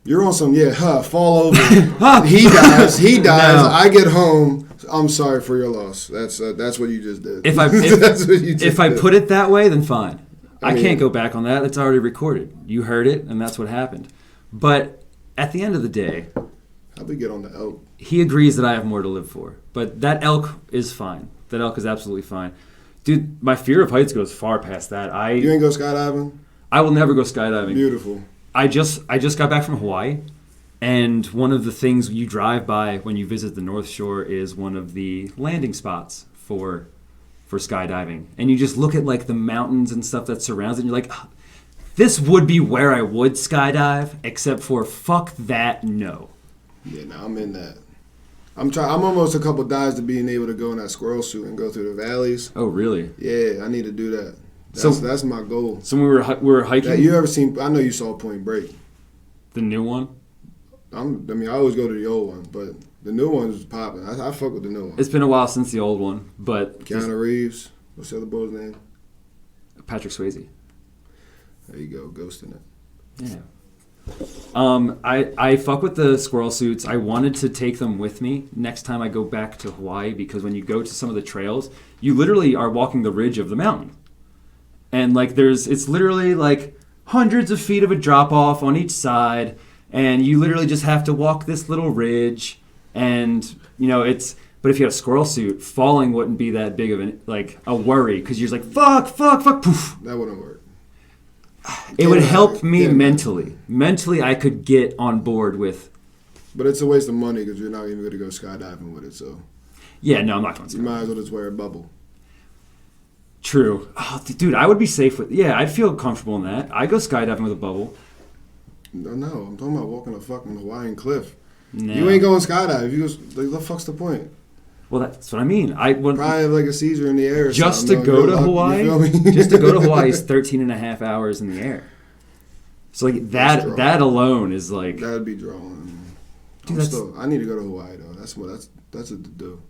You're on some fall over. He dies. No. I get home. I'm sorry for your loss. That's what you just did. If I put it that way, then fine. I can't go back on that. It's already recorded. You heard it, and that's what happened. But at the end of the day. How'd we get on the elk? He agrees that I have more to live for. But that elk is fine. That elk is absolutely fine. Dude, my fear of heights goes far past that. You ain't go skydiving? I will never go skydiving. Beautiful. I just got back from Hawaii. And one of the things you drive by when you visit the North Shore is one of the landing spots for skydiving. And you just look at like the mountains and stuff that surrounds it. And you're like, this would be where I would skydive. Except for fuck that, no. Yeah, no, I'm in that. I'm almost a couple dives to being able to go in that squirrel suit and go through the valleys. Oh, really? Yeah, I need to do that. That's my goal. So we were hiking. You ever seen? I know you saw Point Break. The new one. I always go to the old one, but the new one's popping. I fuck with the new one. It's been a while since the old one, but Keanu Reeves. What's the other boy's name? Patrick Swayze. There you go, ghosting it. Yeah. I fuck with the squirrel suits. I wanted to take them with me next time I go back to Hawaii because when you go to some of the trails, you literally are walking the ridge of the mountain. And like it's literally like hundreds of feet of a drop off on each side, and you literally just have to walk this little ridge, and but if you had a squirrel suit, falling wouldn't be that big of a worry, because you're just like fuck, poof. That wouldn't work. It would help me mentally. Mentally, I could get on board with. But it's a waste of money because you're not even going to go skydiving with it, so. Yeah, no, I'm not going to. You might as well just wear a bubble. True. Oh, dude, I would be safe with. Yeah, I'd feel comfortable in that. I go skydiving with a bubble. No, I'm talking about walking a fucking Hawaiian cliff. No. You ain't going skydiving. You go, like, the fuck's the point? Well, that's what I mean. I would probably have like a seizure in the air. Just to go to Hawaii. Just to go to Hawaii is 13 and a half hours in the air. So like that alone is like. That'd be drawing. Dude, I need to go to Hawaii though. That's what to do.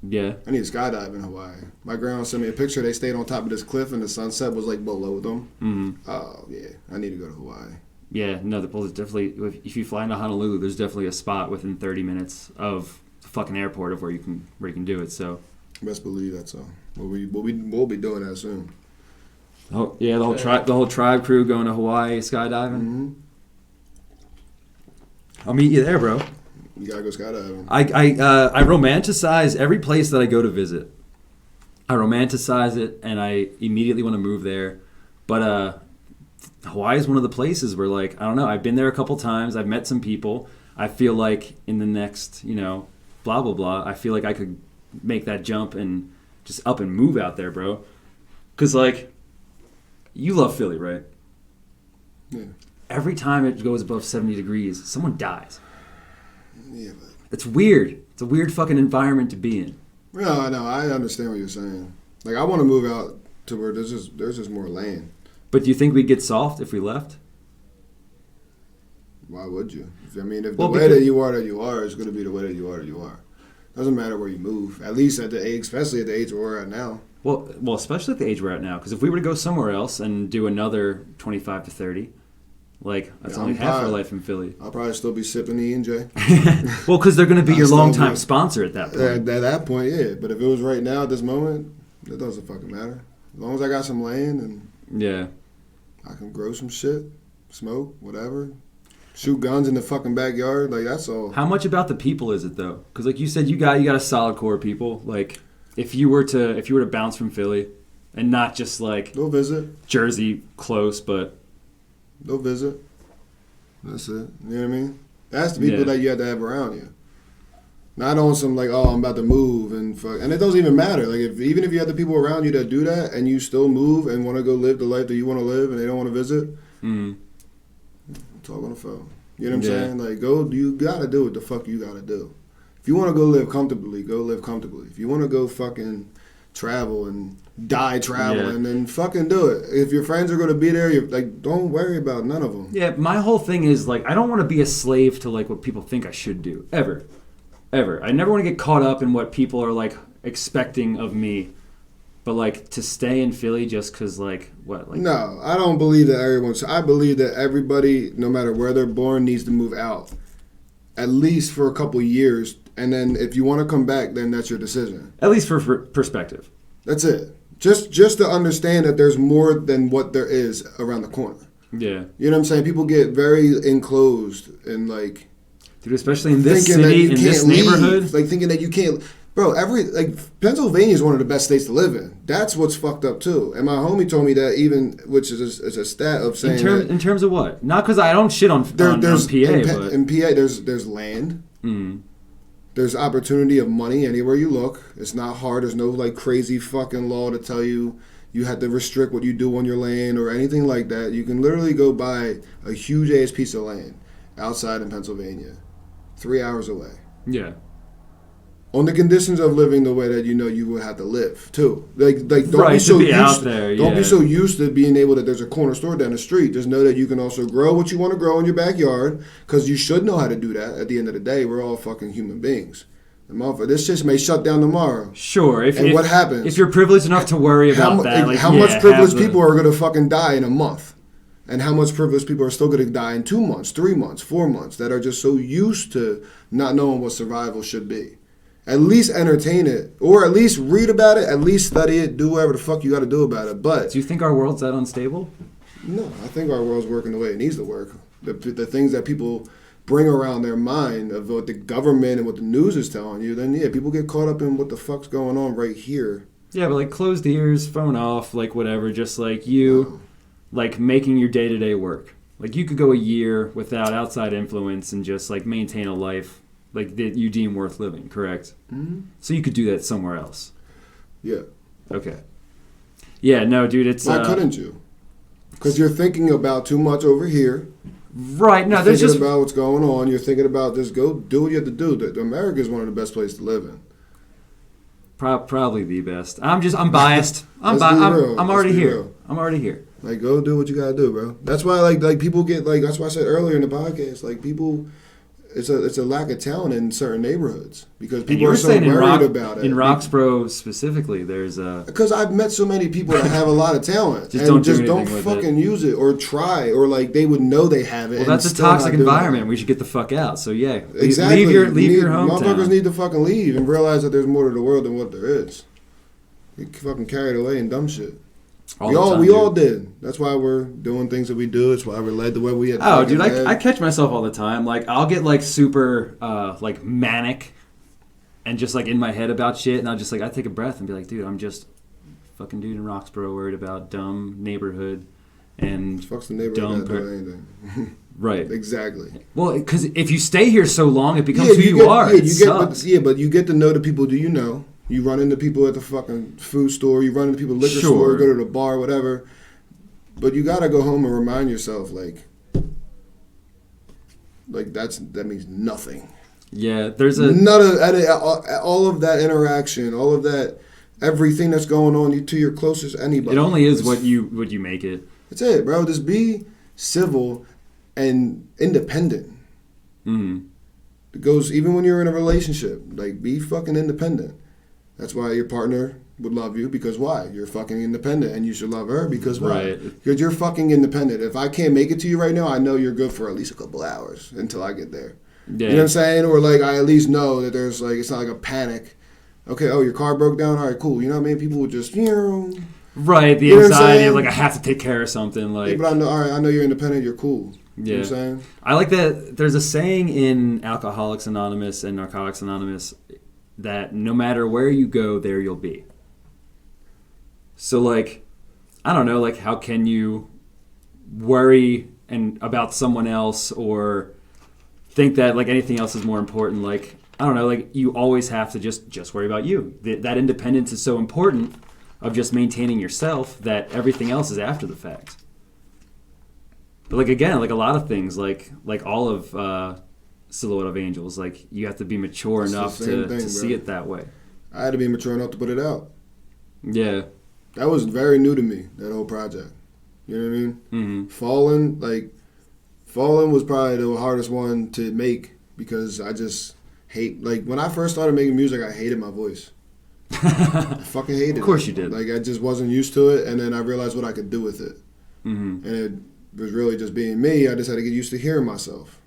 Yeah. I need to skydive in Hawaii. My grandma sent me a picture. They stayed on top of this cliff and the sunset was like below them. Mm-hmm. Oh yeah, I need to go to Hawaii. Yeah, no, there's definitely, if you fly into Honolulu, there's definitely a spot within 30 minutes of the fucking airport of where you can do it. So best believe that's so. We'll be doing that soon. Oh yeah, the whole tribe crew going to Hawaii skydiving. Mm-hmm. I'll meet you there, bro. You gotta go skydiving. I romanticize every place that I go to visit. I romanticize it, and I immediately want to move there. But Hawaii is one of the places where, like, I don't know, I've been there a couple times. I've met some people. I feel like in the next, blah, blah, blah, I feel like I could make that jump and just up and move out there, bro. Because, like, you love Philly, right? Yeah. Every time it goes above 70 degrees, someone dies. Yeah, but it's weird. It's a weird fucking environment to be in. No, I understand what you're saying. Like, I want to move out to where there's just more land. But do you think we'd get soft if we left? Why would you? The way that you are is going to be the way that you are. Doesn't matter where you move. At least at the age, especially at the age where we're at now. Well, especially at the age we're at now. Because if we were to go somewhere else and do another 25 to 30, that's only half our life in Philly. I'll probably still be sipping the E&J. Well, because they're going to be your longtime sponsor at that point. At that point, yeah. But if it was right now at this moment, it doesn't fucking matter. As long as I got some land and yeah, I can grow some shit, smoke, whatever, shoot guns in the fucking backyard, like that's all. How much about the people is it though? Because like you said, you got a solid core of people. Like if you were to bounce from Philly, and not just like they'll visit Jersey close, but they'll visit. That's it. You know what I mean? That's the people that you have to have around you. Not on some like, oh, I'm about to move and fuck. And it doesn't even matter. Like even if you have the people around you that do that and you still move and want to go live the life that you want to live and they don't want to visit, talk on the phone. You know what I'm saying? Like you gotta do what the fuck you gotta do. If you want to go live comfortably, go live comfortably. If you want to go fucking travel and die traveling, then fucking do it. If your friends are gonna be there, you're like, don't worry about none of them. Yeah, my whole thing is like, I don't want to be a slave to like what people think I should do ever. I never want to get caught up in what people are like expecting of me, but like to stay in Philly just because like what? Like no, I don't believe that everyone. So I believe that everybody, no matter where they're born, needs to move out, at least for a couple years, and then if you want to come back, then that's your decision. At least for perspective. That's it. Just to understand that there's more than what there is around the corner. Yeah. You know what I'm saying? People get very enclosed and like. Dude, especially in this city, in this neighborhood. Like thinking that you can't. Bro, Pennsylvania is one of the best states to live in. That's what's fucked up too. And my homie told me that which is a stat of saying in terms of what? Not because I don't shit on PA, but in PA there's land. Mm. There's opportunity of money anywhere you look. It's not hard. There's no like crazy fucking law to tell you have to restrict what you do on your land or anything like that. You can literally go buy a huge ass piece of land outside in Pennsylvania, 3 hours away. Yeah. On the conditions of living the way that you would have to live too. Like don't be so used don't be so used to being able that there's a corner store down the street. Just know that you can also grow what you want to grow in your backyard, because you should know how to do that. At the end of the day, we're all fucking human beings. This shit may shut down tomorrow. Sure. What happens? If you're privileged enough to worry about that, how much privileged people are going to fucking die in a month? And how much privileged people are still going to die in 2 months, 3 months, 4 months that are just so used to not knowing what survival should be. At least entertain it, or at least read about it, at least study it, do whatever the fuck you got to do about it. But do you think our world's that unstable? No, I think our world's working the way it needs to work. The things that people bring around their mind of what the government and what the news is telling you, then yeah, people get caught up in what the fuck's going on right here. Yeah, but like closed ears, phone off, like whatever, just like you, like making your day-to-day work. Like you could go a year without outside influence and just like maintain a life like that you deem worth living, correct? Mm-hmm. So you could do that somewhere else. Yeah. Okay. Yeah, no, dude, it's... Why couldn't you? Because you're thinking about too much over here. Right, no, you're there's thinking just... about what's going on. You're thinking about just go do what you have to do. America is one of the best places to live in. Probably the best. I'm biased. I'm already here. I'm already here. Like, go do what you gotta do, bro. That's why, like people get like. That's why I said earlier in the podcast, like people, it's a lack of talent in certain neighborhoods because people are so worried about it. In Roxborough specifically, there's a. Because I've met so many people that have a lot of talent just and don't fucking use it or try or like they would know they have it. Well, that's a toxic environment. We should get the fuck out. So yeah, exactly. Leave your hometown. Motherfuckers need to fucking leave and realize that there's more to the world than what there is. You fucking carried away in dumb shit. We all did. That's why we're doing things that we do. That's why we're led the way we had. Oh, dude, I catch myself all the time. Like, I'll get like super like manic, and just like in my head about shit, and I'll just like I take a breath and be like, dude, I'm just fucking dude in Roxborough worried about dumb neighborhood and fucks the neighborhood not doing anything. Right. Exactly. Well, because if you stay here so long, it becomes who you are. But you get to know the people. Do you know? You run into people at the fucking food store. You run into people at the liquor store. Go to the bar, whatever. But you gotta go home and remind yourself, like that means nothing. Yeah, there's all of that interaction, all of that, everything that's going on to your closest anybody. It only is what you make it. That's it, bro. Just be civil and independent. Mm-hmm. It goes even when you're in a relationship. Like, be fucking independent. That's why your partner would love you, because why? You're fucking independent, and you should love her because why? Right. Because you're fucking independent. If I can't make it to you right now, I know you're good for at least a couple hours until I get there. Yeah. You know what I'm saying? Or like I at least know that there's like it's not like a panic. Okay, your car broke down. All right, cool. You know what I mean? People would just right. The anxiety of like I have to take care of something. Like, yeah, but I know. All right, I know you're independent. You're cool. Yeah. You know what I'm saying? I like that. There's a saying in Alcoholics Anonymous and Narcotics Anonymous that no matter where you go, there you'll be. So, like, I don't know, like, how can you worry about someone else or think that, like, anything else is more important? Like, I don't know, like, you always have to just worry about you. That independence is so important of just maintaining yourself that everything else is after the fact. But, like, again, like, a lot of things, like all of... Silhouette of Angels, like you have to be mature enough to see it that way. I had to be mature enough to put it out. Yeah, that was very new to me, that whole project. You know what I mean? Mm-hmm. Fallen was probably the hardest one to make because I just hate, like when I first started making music, I hated my voice. I fucking hated it. Of course you did. Like I just wasn't used to it, and then I realized what I could do with it. Mm-hmm. And it was really just being me. I just had to get used to hearing myself.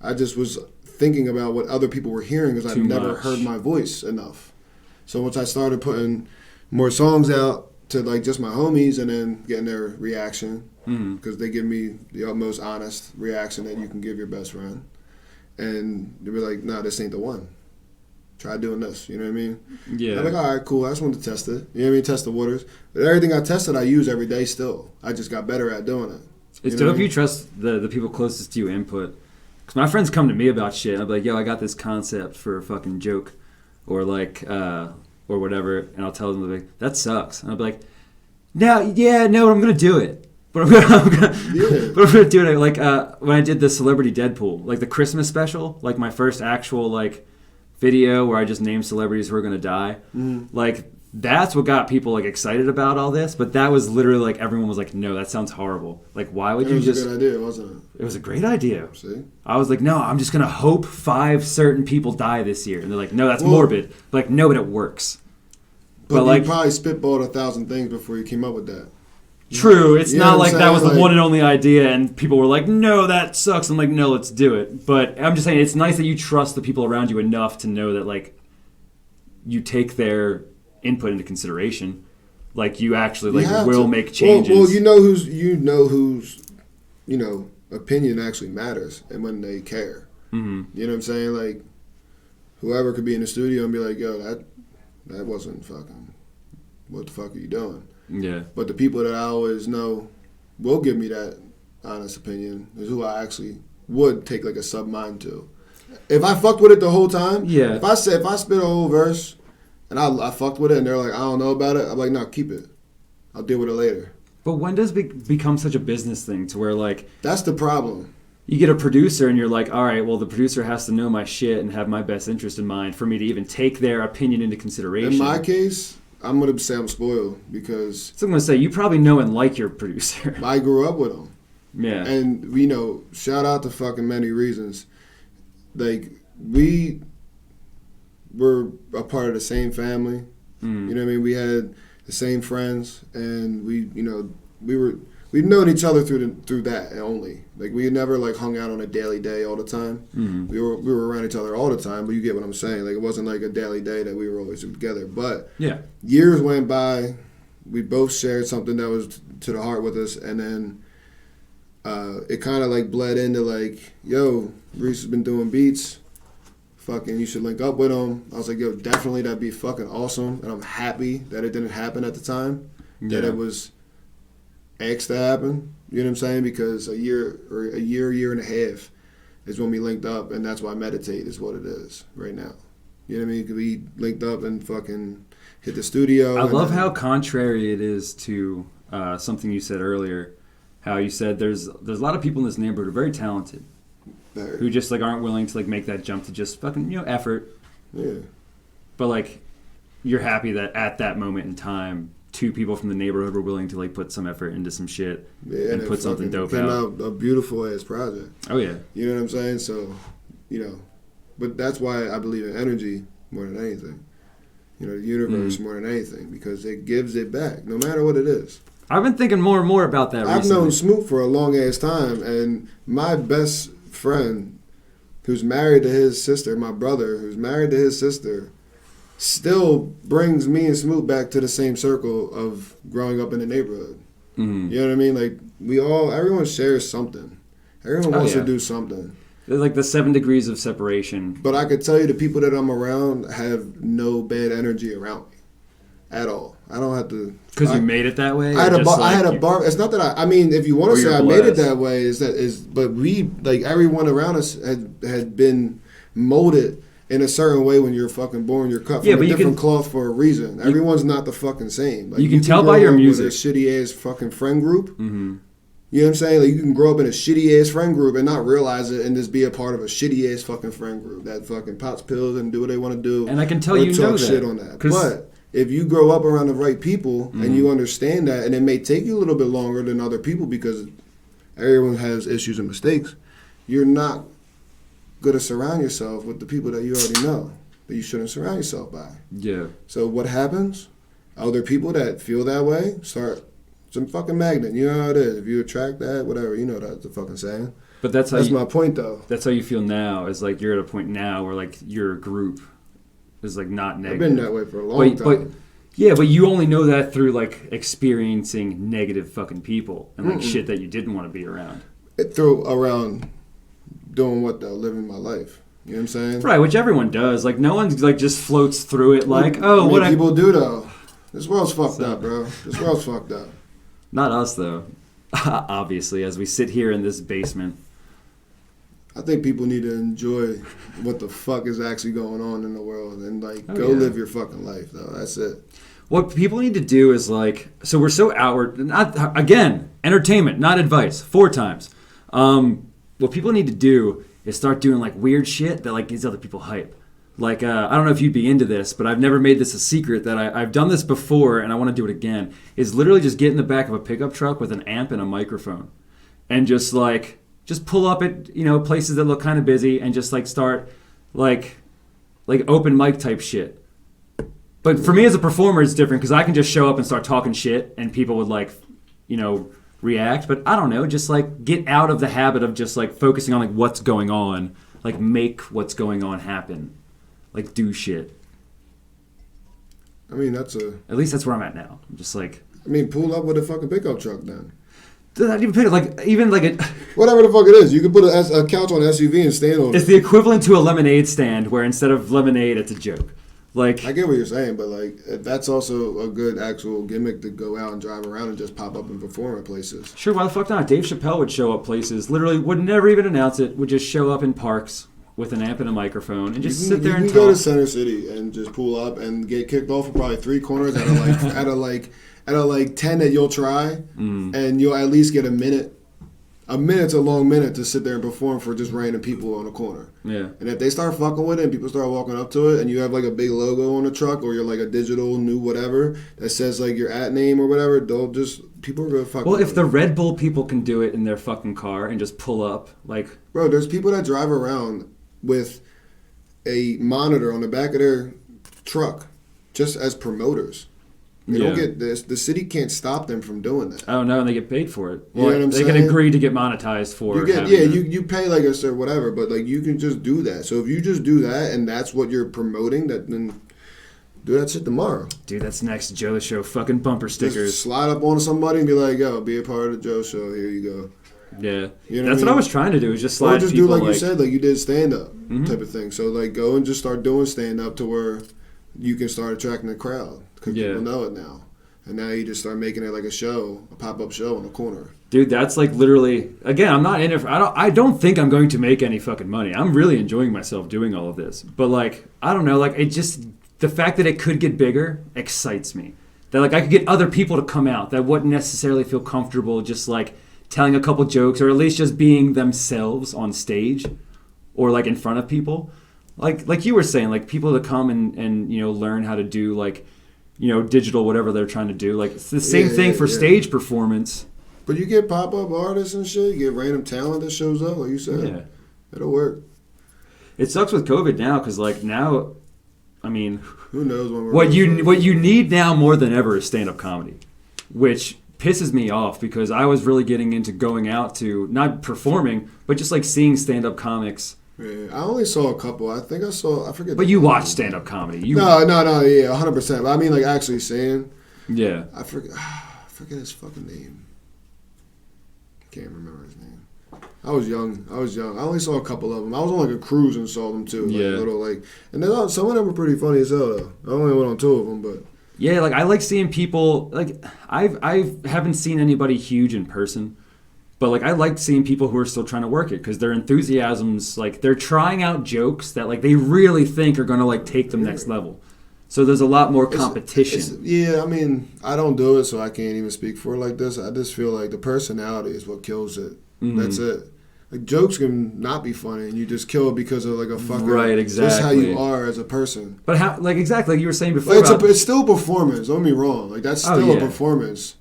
I just was thinking about what other people were hearing because I'd never heard my voice enough. So once I started putting more songs out to like just my homies and then getting their reaction, because they give me the utmost honest reaction that you can give your best friend, and they were like, "Nah, this ain't the one. Try doing this." You know what I mean? Yeah. I'm like, all right, cool. I just wanted to test it. You know what I mean? Test the waters. But everything I tested, I use every day still. I just got better at doing it. It's dope if you trust the people closest to you input. Because my friends come to me about shit, and I'll be like, yo, I got this concept for a fucking joke, or like, or whatever, and I'll tell them, like, that sucks. And I'll be like, no, I'm going to do it. But I'm gonna do it. Like, when I did the Celebrity Deadpool, like the Christmas special, like my first actual, like, video where I just named celebrities who are going to die, like, that's what got people like excited about all this, but that was literally like everyone was like, "No, that sounds horrible. Like, why would you just?" It was a good idea, wasn't it? It was a great idea. See, I was like, "No, I'm just gonna hope 5 certain people die this year," and they're like, "No, that's morbid." Like, no, but it works. But like, you probably spitballed 1,000 things before you came up with that. True, it's not like that was the one and only idea, and people were like, "No, that sucks." I'm like, "No, let's do it." But I'm just saying, it's nice that you trust the people around you enough to know that like you take their input into consideration. Like you actually will make changes. Well, you know whose opinion actually matters, and when they care. Mm-hmm. You know what I'm saying? Like whoever could be in the studio and be like, yo, that wasn't fucking. What the fuck are you doing? Yeah. But the people that I always know will give me that honest opinion is who I actually would take like a sub mind to. If I fucked with it the whole time, yeah. If I spit a whole verse and I fucked with it and they're like, I don't know about it, I'm like, no, keep it. I'll deal with it later. But when does it become such a business thing to where like... That's the problem. You get a producer and you're like, all right, well, the producer has to know my shit and have my best interest in mind for me to even take their opinion into consideration. In my case, I'm going to say I'm spoiled because... So I'm going to say, you probably know and like your producer. I grew up with him. Yeah. And, shout out to fucking Many Reasons. Like, we were a part of the same family. Mm. You know what I mean? We had the same friends, and we'd known each other through that only. Like, we had never, like, hung out on a daily day all the time. Mm-hmm. We were around each other all the time, but you get what I'm saying. Like, it wasn't like a daily day that we were always together. But yeah, years went by. We both shared something that was to the heart with us, and then it kind of, like, bled into, like, yo, Reese has been doing beats. Fucking, you should link up with him. I was like, yo, definitely, that'd be fucking awesome. And I'm happy that it didn't happen at the time. Yeah. That it was asked to happen. You know what I'm saying? Because a year and a half is when we linked up, and that's why Meditate is what it is right now. You know what I mean? We linked up and fucking hit the studio. I love how contrary it is to something you said earlier. How you said there's a lot of people in this neighborhood who are very talented, who just like aren't willing to like make that jump to just fucking effort. Yeah. But like, you're happy that at that moment in time, two people from the neighborhood were willing to like put some effort into some shit and put something dope out. Came out a beautiful ass project. Oh yeah. You know what I'm saying? So, but that's why I believe in energy more than anything. The universe more than anything, because it gives it back, no matter what it is. I've been thinking more and more about that recently. I've known Smoot for a long ass time, and my best friend, who's married to his sister, my brother, who's married to his sister, still brings me and Smoot back to the same circle of growing up in the neighborhood. Mm-hmm. You know what I mean? Like, everyone shares something. Everyone wants to do something. They're like the 7 degrees of separation. But I could tell you the people that I'm around have no bad energy around me at all. I don't have to... Because you made it that way? I had a bar... It's not that I mean, if you want to say I made it that way, but we, like, everyone around us had been molded in a certain way when you're fucking born. You're cut from a different cloth for a reason. Everyone's not the fucking same. Like, you can tell by your music. With a shitty-ass fucking friend group. Mm-hmm. You know what I'm saying? Like, you can grow up in a shitty-ass friend group and not realize it and just be a part of a shitty-ass fucking friend group that fucking pops pills and do what they want to do. And I can tell you know that. Talk shit on that. But if you grow up around the right people and you understand that, and it may take you a little bit longer than other people because everyone has issues and mistakes, you're not going to surround yourself with the people that you already know that you shouldn't surround yourself by. Yeah. So what happens? Other people that feel that way start some fucking magnet. You know how it is. If you attract that, whatever, that's the fucking saying. But that's my point, though. That's how you feel now. Is like you're at a point now where like your group is like not negative. I've been that way for a long time. But you only know that through like experiencing negative fucking people and like shit that you didn't want to be around. Around doing what though? Living my life. You know what I'm saying? Right, which everyone does. Like no one's like just floats through it like, people do though. This world's fucked up, bro. This world's fucked up. Not us though. Obviously, as we sit here in this basement. I think people need to enjoy what the fuck is actually going on in the world and like live your fucking life though. That's it. What people need to do is like, so we're so outward. Not again, entertainment, not advice. 4 times. What people need to do is start doing like weird shit that like gives other people hype. Like, I don't know if you'd be into this, but I've never made this a secret that I've done this before and I want to do it again. Is literally just get in the back of a pickup truck with an amp and a microphone and just pull up at, places that look kind of busy and just like start like open mic type shit. But for me as a performer, it's different because I can just show up and start talking shit and people would like, react. But I don't know, just like get out of the habit of just like focusing on like what's going on, like make what's going on happen. Like, do shit. I mean, at least that's where I'm at now. I'm just like, I mean, pull up with a fucking pickup truck then. Not even pick it, whatever the fuck it is. You can put a couch on an SUV and stand on it. It's the equivalent to a lemonade stand where instead of lemonade, it's a joke. Like, I get what you're saying, but like that's also a good actual gimmick to go out and drive around and just pop up and perform at places. Sure, why the fuck not? Dave Chappelle would show up places, literally would never even announce it, would just show up in parks with an amp and a microphone and just sit there and talk. You can go to Center City and just pull up and get kicked off of probably 3 corners out of like 10 that you'll try, and you'll at least get a minute. A minute's a long minute to sit there and perform for just random people on a corner. Yeah. And if they start fucking with it and people start walking up to it and you have like a big logo on the truck or you're like a digital new whatever that says like your at name or whatever, people are going to fuck with it. Well, if the Red Bull people can do it in their fucking car and just pull up, like... Bro, there's people that drive around with a monitor on the back of their truck just as promoters. They don't get this. The city can't stop them from doing that. Oh no, and they get paid for it. Well, you know what I'm saying? They can agree to get monetized for. You pay like a certain whatever, but like you can just do that. So if you just do that and that's what you're promoting, then do that shit tomorrow. Dude, that's next Joe the Show fucking bumper stickers. Just slide up on somebody and be like, "Yo, be a part of the Joe Show. Here you go." Yeah, you know that's what I was trying to do. Is just slide. Or just do like you said, like you did stand up type of thing. So like go and just start doing stand up to where you can start attracting the crowd because people know it now. And now you just start making it like a pop-up show on the corner. Dude, that's like literally, again, I'm not in it I don't think I'm going to make any fucking money. I'm really enjoying myself doing all of this. But like, I don't know, like it just, the fact that it could get bigger excites me. That like I could get other people to come out that wouldn't necessarily feel comfortable just like telling a couple jokes or at least just being themselves on stage or like in front of people. Like you were saying, like people to come and you know, learn how to do like, you know, digital, whatever they're trying to do. Like, it's the same thing for stage performance. But you get pop-up artists and shit. You get random talent that shows up, like you said. Yeah. It'll work. It sucks with COVID now, because, like, now, I mean... Who knows when we're... What you need now more than ever is stand-up comedy, which pisses me off, because I was really getting into going out to, not performing, but just, like, seeing stand-up comics... Yeah, I only saw a couple. I forget. But you watch stand-up comedy. No, yeah, 100%. But I mean, like, actually saying. Yeah. I forget his fucking name. I can't remember his name. I was young. I only saw a couple of them. I was on, like, a cruise and saw them, too. Like, and then some of them were pretty funny as hell, though. I only went on 2 of them, but... Yeah, like, I like seeing people... Like, I haven't seen anybody huge in person. But, like, I like seeing people who are still trying to work it because their enthusiasm's, like, they're trying out jokes that, like, they really think are going to, like, take them next level. So there's a lot more competition. I mean, I don't do it, so I can't even speak for it like this. I just feel like the personality is what kills it. Mm-hmm. That's it. Like, jokes can not be funny, and you just kill it because of, like, a fucking... Right, exactly. Just how you are as a person. But how, like, exactly, like you were saying before it's still a performance, don't get me wrong. Like, that's still a performance.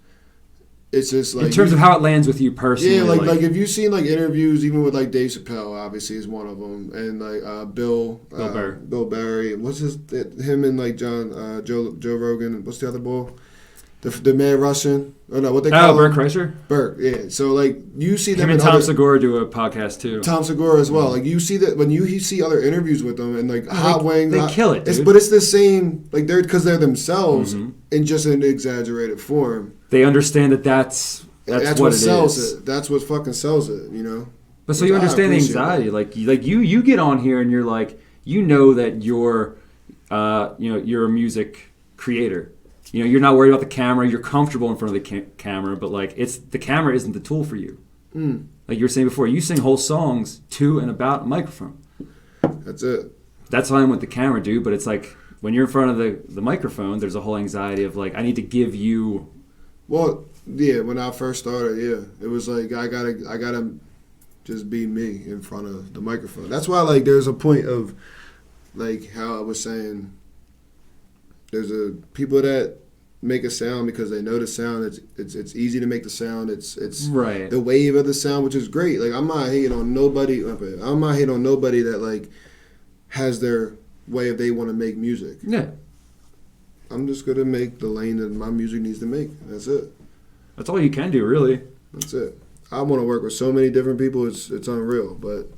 It's just like... In terms of how it lands with you personally. Yeah, like if you've seen, like, interviews, even with, like, Dave Chappelle, obviously, is one of them. And, like, Bill Barry. What's him and, like, Joe Rogan. What's the other boy? The mad Russian. Or no, what they call him? Bert Kreischer? Bert, yeah. So, like, you see them... Him and Tom Segura do a podcast, too. Tom Segura as well. Like, you see that... When you see other interviews with them and, like, Hot Wings... They kill it, dude. But it's the same... Like, because they're themselves in just an exaggerated form. They understand that's what sells is. It. That's what fucking sells it, you know? But so you understand the anxiety. Like you get on here and you're like, you know that you're a music creator. You know, you're not worried about the camera. You're comfortable in front of the camera, but like the camera isn't the tool for you. Mm. Like you were saying before, you sing whole songs to and about a microphone. That's it. That's how I'm with the camera, dude. But it's like when you're in front of the microphone, there's a whole anxiety of like, I need to give you. Well, yeah, when I first started, it was like I gotta just be me in front of the microphone. That's why, like, there's a point of, like, how I was saying, there's people that make a sound because they know the sound. It's easy to make the sound. It's right. The wave of the sound, which is great. Like, I'm not hating on nobody. I'm not hating on nobody that, like, has their way of they want to make music. Yeah. I'm just going to make the lane that my music needs to make. That's it. That's all you can do, really. That's it. I want to work with so many different people. It's unreal. But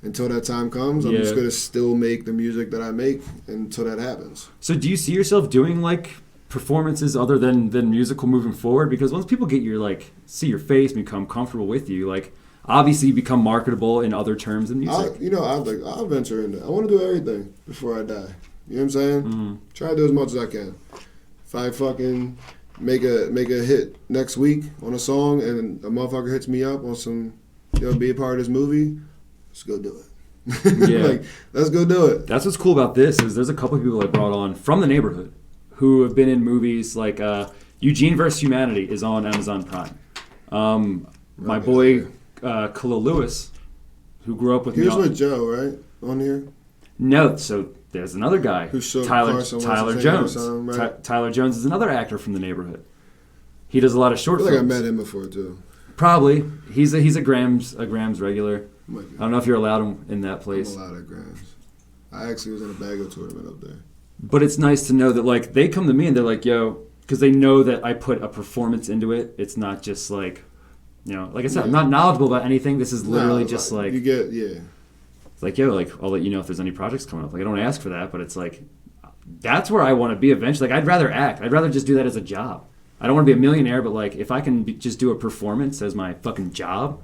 until that time comes, I'm just gonna still make the music that I make until that happens. So do you see yourself doing like performances other than musical moving forward? Because once people get your like see your face and become comfortable with you, like obviously you become marketable in other terms than music. I'll venture into. I want to do everything before I die. You know what I'm saying? Mm-hmm. Try to do as much as I can. If I fucking make a hit next week on a song and a motherfucker hits me up on some, be a part of this movie, let's go do it. Yeah. Let's go do it. That's what's cool about this is there's a couple of people I brought on from the neighborhood who have been in movies like Eugene vs. Humanity is on Amazon Prime. My boy Khalil Lewis, who grew up with me. He was with Joe, right? On here? No, so there's another guy, Tyler Jones. Right? Tyler Jones is another actor from the neighborhood. He does a lot of short films. I met him before too. Probably. He's a Grams regular. I don't know if you're allowed in that place. I'm allowed at Grams. I actually was in a Bago tournament up there. But it's nice to know that like they come to me and they're like, yo, because they know that I put a performance into it. It's not just like, like I said, I'm not knowledgeable about anything. This is literally just like you get It's like, yo, like I'll let you know if there's any projects coming up. Like I don't ask for that, but it's like that's where I want to be eventually. Like I'd rather act. I'd rather just do that as a job. I don't want to be a millionaire, but like if I can just do a performance as my fucking job,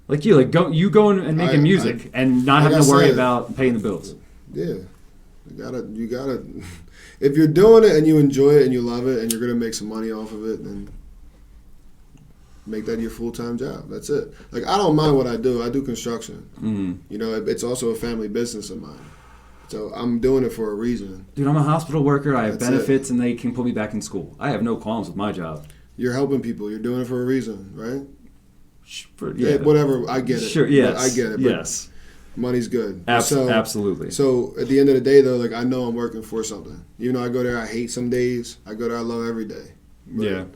like you, like go and making music and not having to worry about paying the bills. Yeah, you gotta. If you're doing it and you enjoy it and you love it and you're gonna make some money off of it, then make that your full-time job. That's it. Like I don't mind what I do. I do construction. Mm-hmm. It's also a family business of mine. So I'm doing it for a reason. Dude, I'm a hospital worker. I have benefits, and they can put me back in school. I have no qualms with my job. You're helping people. You're doing it for a reason, right? Yeah. Whatever. I get it. Sure. Yes. I get it. Yes. Money's good. Absolutely. So at the end of the day, though, like I know I'm working for something. Even though I go there, I hate some days. I go there, I love every day. But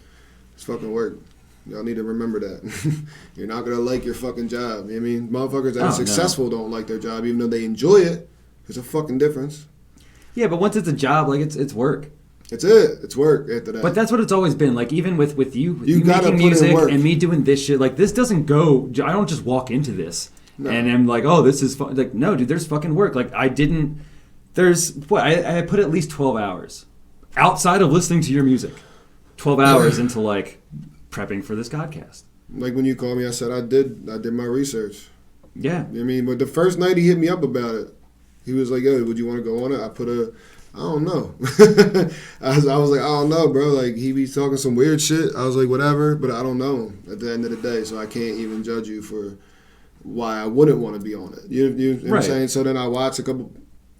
it's fucking work. Y'all need to remember that. You're not going to like your fucking job. You know what I mean? Motherfuckers that are successful don't like their job, even though they enjoy it. There's a fucking difference. Yeah, but once it's a job, like it's work. It's it. It's work after that. But that's what it's always been. Like even with you making music and me doing this shit, like this doesn't go. I don't just walk into this and I'm like, oh, this is fun. Like no, dude, there's fucking work. Like I put at least 12 hours outside of listening to your music. 12 hours into like prepping for this podcast. Like when you called me, I said I did my research. Yeah. You know what I mean? But the first night he hit me up about it. He was like, yo, would you want to go on it? I don't know. I was like, I don't know, bro. Like, he be talking some weird shit. I was like, whatever, but I don't know at the end of the day, so I can't even judge you for why I wouldn't want to be on it. You know what I'm saying? So then I watched a couple,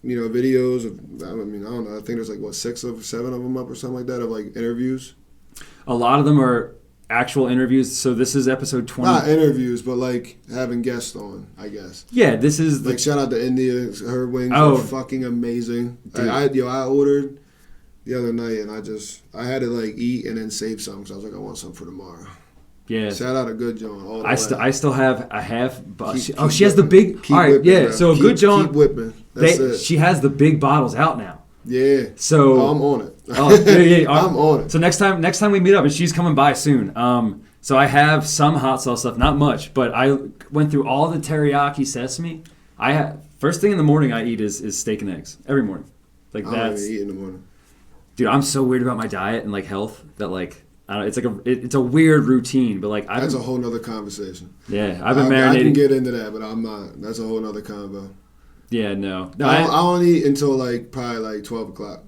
videos of, I don't know. I think there's like, 6 or 7 of them up or something like that of like interviews. A lot of them are actual interviews. So this is episode 20. Not interviews, but like having guests on, I guess. Yeah, this is like shout out to India. Her wings are fucking amazing. I ordered the other night and I had to like eat and then save some because I was like I want some for tomorrow. Yeah. Shout out to Good John. I still have a half. She has the big. All right, whipping, yeah. bro. So Good John. Keep whipping. That's it. She has the big bottles out now. Yeah. So I'm on it. I'm on it. So next time we meet up, and she's coming by soon. So I have some hot sauce stuff, not much, but I went through all the teriyaki sesame. First thing in the morning I eat is steak and eggs every morning. Like I don't even eat in the morning. Dude, I'm so weird about my diet and like health that like I don't know, it's a weird routine, but like that's a whole nother conversation. Yeah, I've been marinating. I can get into that, but I'm not. That's a whole nother convo. Yeah, no. I don't eat until like probably like 12 o'clock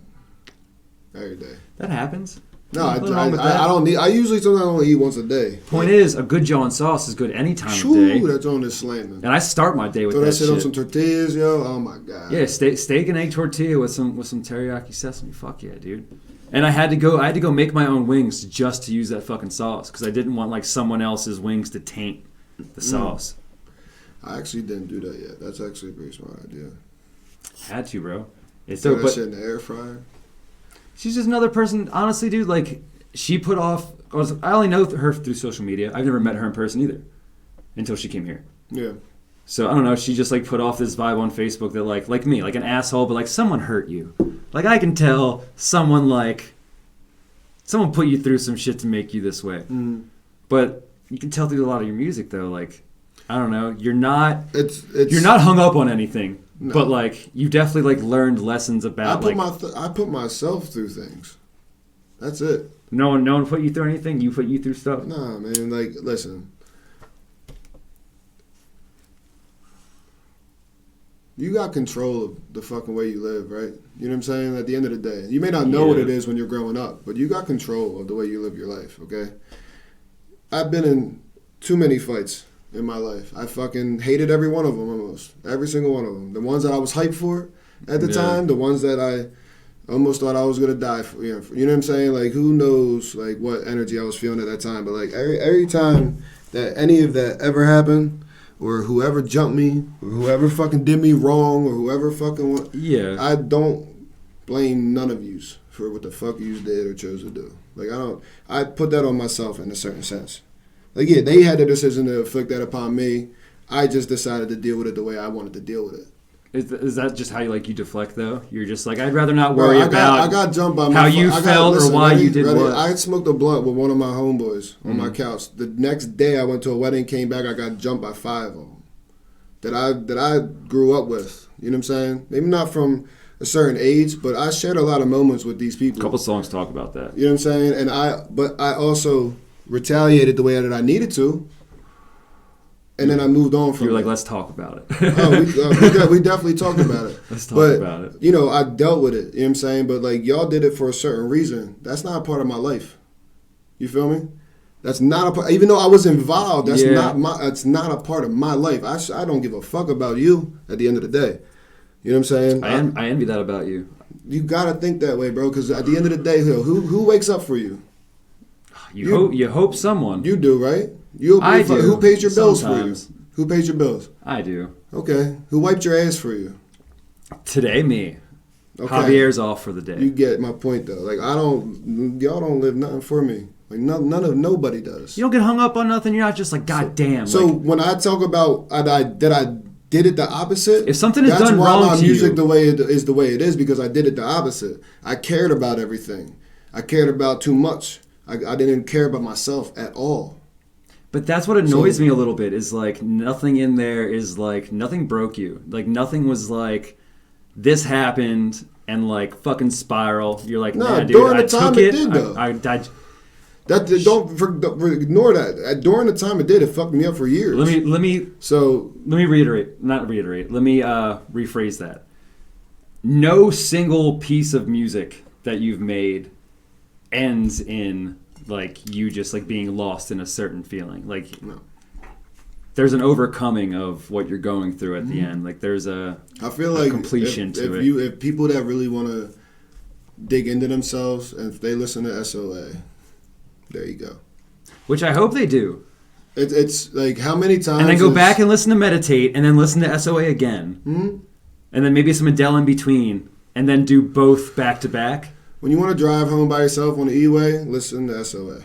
every day. That happens. No, I don't need. I usually sometimes only eat once a day. Point is, a good John sauce is good any time of day. That on is slamming. And I start my day with that shit. On some tortillas, yo. Oh my god. Yeah, steak and egg tortilla with some teriyaki sesame. Fuck yeah, dude. And I had to go make my own wings just to use that fucking sauce because I didn't want like someone else's wings to taint the sauce. I actually didn't do that yet. That's actually a pretty smart idea. Had to, bro. It's so. That shit in the air fryer. She's just another person. Honestly, dude, like, she put off... I only know her through social media. I've never met her in person either until she came here. Yeah. So, I don't know. She just, like, put off this vibe on Facebook that, like me, like an asshole, but, like, someone hurt you. Like, I can tell someone put you through some shit to make you this way. Mm. But you can tell through a lot of your music, though, like... I don't know. You're not. You're not hung up on anything, no. but like you definitely like learned lessons about. I put myself through things. That's it. No one put you through anything. You put you through stuff. Nah, man. Like, listen. You got control of the fucking way you live, right? You know what I'm saying? At the end of the day, you may not know what it is when you're growing up, but you got control of the way you live your life. Okay. I've been in too many fights in my life. I fucking hated every one of them almost. Every single one of them. The ones that I was hyped for at the time, the ones that I almost thought I was going to die for. You know what I'm saying? Like, who knows, like, what energy I was feeling at that time. But, like, every time that any of that ever happened, or whoever jumped me, or whoever fucking did me wrong, or whoever fucking... I don't blame none of yous for what the fuck yous did or chose to do. Like, I put that on myself in a certain sense. Like, yeah, they had the decision to inflict that upon me. I just decided to deal with it the way I wanted to deal with it. Is that just how you deflect, though? You're just like, I'd rather not worry about I got jumped by how you felt or why you did what. I smoked a blunt with one of my homeboys on my couch. The next day I went to a wedding, came back, I got jumped by 5 of them that I grew up with. You know what I'm saying? Maybe not from a certain age, but I shared a lot of moments with these people. A couple songs talk about that. You know what I'm saying? But I also retaliated the way that I needed to. And then I moved on from it. You were like, let's talk about it. We definitely talked about it. Let's talk about it. You know, I dealt with it. You know what I'm saying? But, like, y'all did it for a certain reason. That's not a part of my life. You feel me? That's not a part. Even though I was involved, that's not a part of my life. I don't give a fuck about you at the end of the day. You know what I'm saying? I envy that about you. You got to think that way, bro, because at the end of the day, who wakes up for you? You hope someone. You do, right? I do. Who pays your bills Sometimes. for you? Who pays your bills? I do. Okay. Who wiped your ass for you? Today, me. Okay. Javier's off for the day. You get my point, though. Like, y'all don't live nothing for me. Like, nobody does. You don't get hung up on nothing. You're not just like, God damn. So when I talk about I did it the opposite. If something is done wrong to you, that's why my music the way it is, because I did it the opposite. I cared about everything. I cared about too much. I didn't care about myself at all. But that's what annoys me a little bit, is like nothing in there is like, nothing broke you. Like nothing was like, this happened and like fucking spiral. You're like, nah, dude, during the time it did, though. Don't ignore that. During the time it did, it fucked me up for years. Let me reiterate, not reiterate. Let me rephrase that. No single piece of music that you've made ends in like you just like being lost in a certain feeling. Like there's an overcoming of what you're going through at the end. Like there's I feel like completion to it. If people that really want to dig into themselves, and if they listen to SOA, there you go. Which I hope they do. It's like, how many times? And then go back and listen to Meditate, and then listen to SOA again. Mm-hmm. And then maybe some Adele in between, and then do both back to back. When you want to drive home by yourself on the E-way, listen to SOA.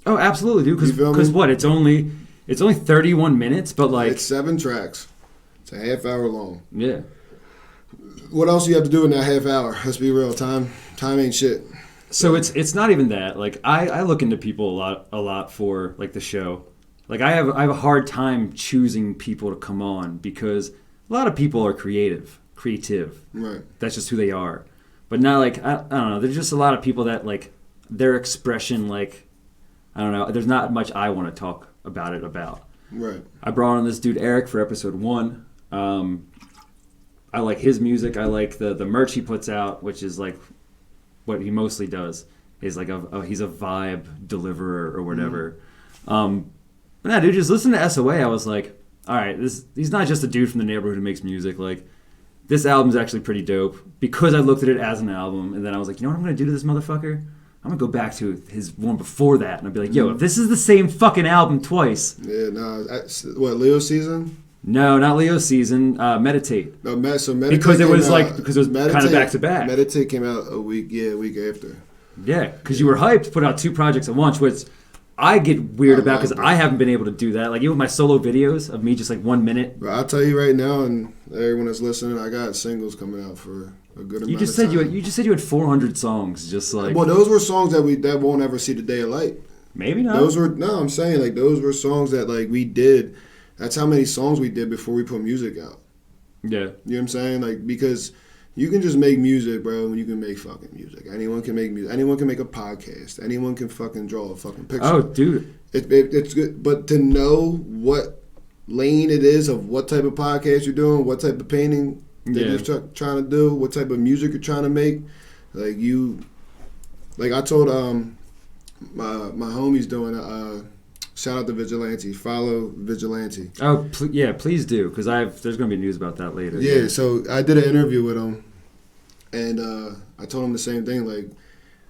Oh, absolutely, dude. Because what? It's only 31 minutes, but like... It's 7 tracks. It's a half hour long. Yeah. What else do you have to do in that half hour? Let's be real. Time ain't shit. So it's not even that. Like I look into people a lot for like the show. Like I have a hard time choosing people to come on because a lot of people are creative. Right. That's just who they are. But not like I don't know. There's just a lot of people that like their expression, like I don't know. There's not much I want to talk about it about. Right. I brought on this dude Eric for episode 1. I like his music. I like the merch he puts out, which is like what he mostly does. Is like he's a vibe deliverer or whatever. But yeah, dude, just listen to SOA. I was like, all right, he's not just a dude from the neighborhood who makes music. Like, this album's actually pretty dope because I looked at it as an album, and then I was like, you know what I'm gonna do to this motherfucker? I'm gonna go back to his one before that, and I'll be like, yo, if this is the same fucking album twice. Yeah, no. What, Leo Season? No, not Leo Season. Meditate. No, so Meditate because it was kind of back to back. Meditate came out a week after. Yeah, because you were hyped to put out 2 projects at once, which I get weird about because I haven't been able to do that. Like even with my solo videos of me just like 1 minute. But I'll tell you right now, and everyone that's listening, I got singles coming out for a good amount of time. You just said you had 400 songs, just like. Well, those were songs that won't ever see the day of light. Maybe not. I'm saying like those were songs that like we did That's how many songs we did before we put music out. Yeah. You know what I'm saying? Like, because you can just make music, bro, and you can make fucking music. Anyone can make music. Anyone can make a podcast. Anyone can fucking draw a fucking picture. Oh, dude. It's good. But to know what lane it is of what type of podcast you're doing, what type of painting that you're trying to do, what type of music you're trying to make, like I told my homies doing shout out to Vigilante. Follow Vigilante. Oh, please do, because there's going to be news about that later. Yeah, so I did an interview with him, and I told him the same thing. Like,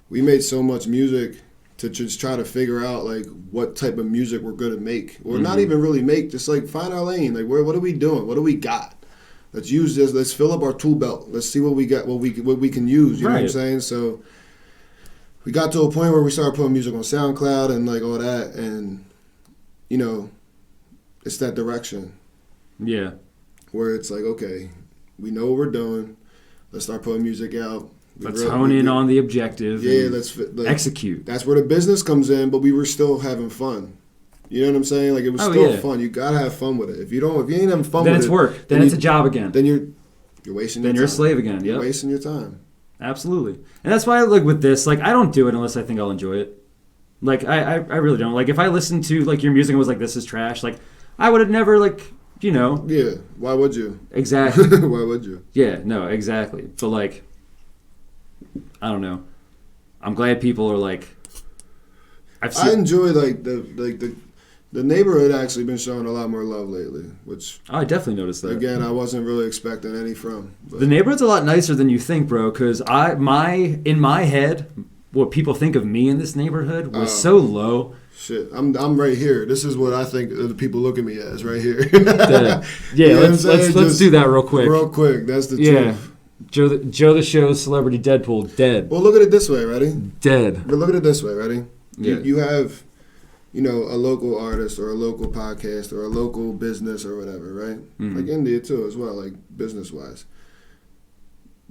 we made so much music to just try to figure out, like, what type of music we're going to make. Or not even really make, just, like, find our lane. Like, what are we doing? What do we got? Let's use this. Let's fill up our tool belt. Let's see what we got, what we can use. You know what I'm saying? So we got to a point where we started putting music on SoundCloud and, like, all that, and... You know, it's that direction. Yeah. Where it's like, okay, we know what we're doing. Let's start putting music out. Let's hone in on the objective. Yeah, execute. That's where the business comes in, but we were still having fun. You know what I'm saying? Like, it was still fun. You gotta have fun with it. If you ain't having fun with it, then it's work. Then it's a job again. Then you're wasting your time. Then you're a slave again. You're wasting your time. Absolutely. And that's why, like, with this, like, I don't do it unless I think I'll enjoy it. Like, I really don't. Like, if I listened to, like, your music and was like, this is trash, like, I would have never, like, you know. Yeah, why would you? Exactly. Why would you? Yeah, no, exactly. But, like, I don't know. I'm glad people are, like... I enjoy, like, the neighborhood actually been showing a lot more love lately, which... Oh, I definitely noticed that. Again, I wasn't really expecting any from. But. The neighborhood's a lot nicer than you think, bro, because in my head... What people think of me in this neighborhood was so low. Shit, I'm right here. This is what I think the people look at me as right here. Yeah, let's do that real quick. Real quick, that's the truth. Joe the Show's Celebrity Deadpool, dead. Well, look at it this way, ready? Dead. But look at it this way, ready? Yeah. You have, you know, a local artist or a local podcast or a local business or whatever, right? Mm-hmm. Like India too, as well, like business-wise.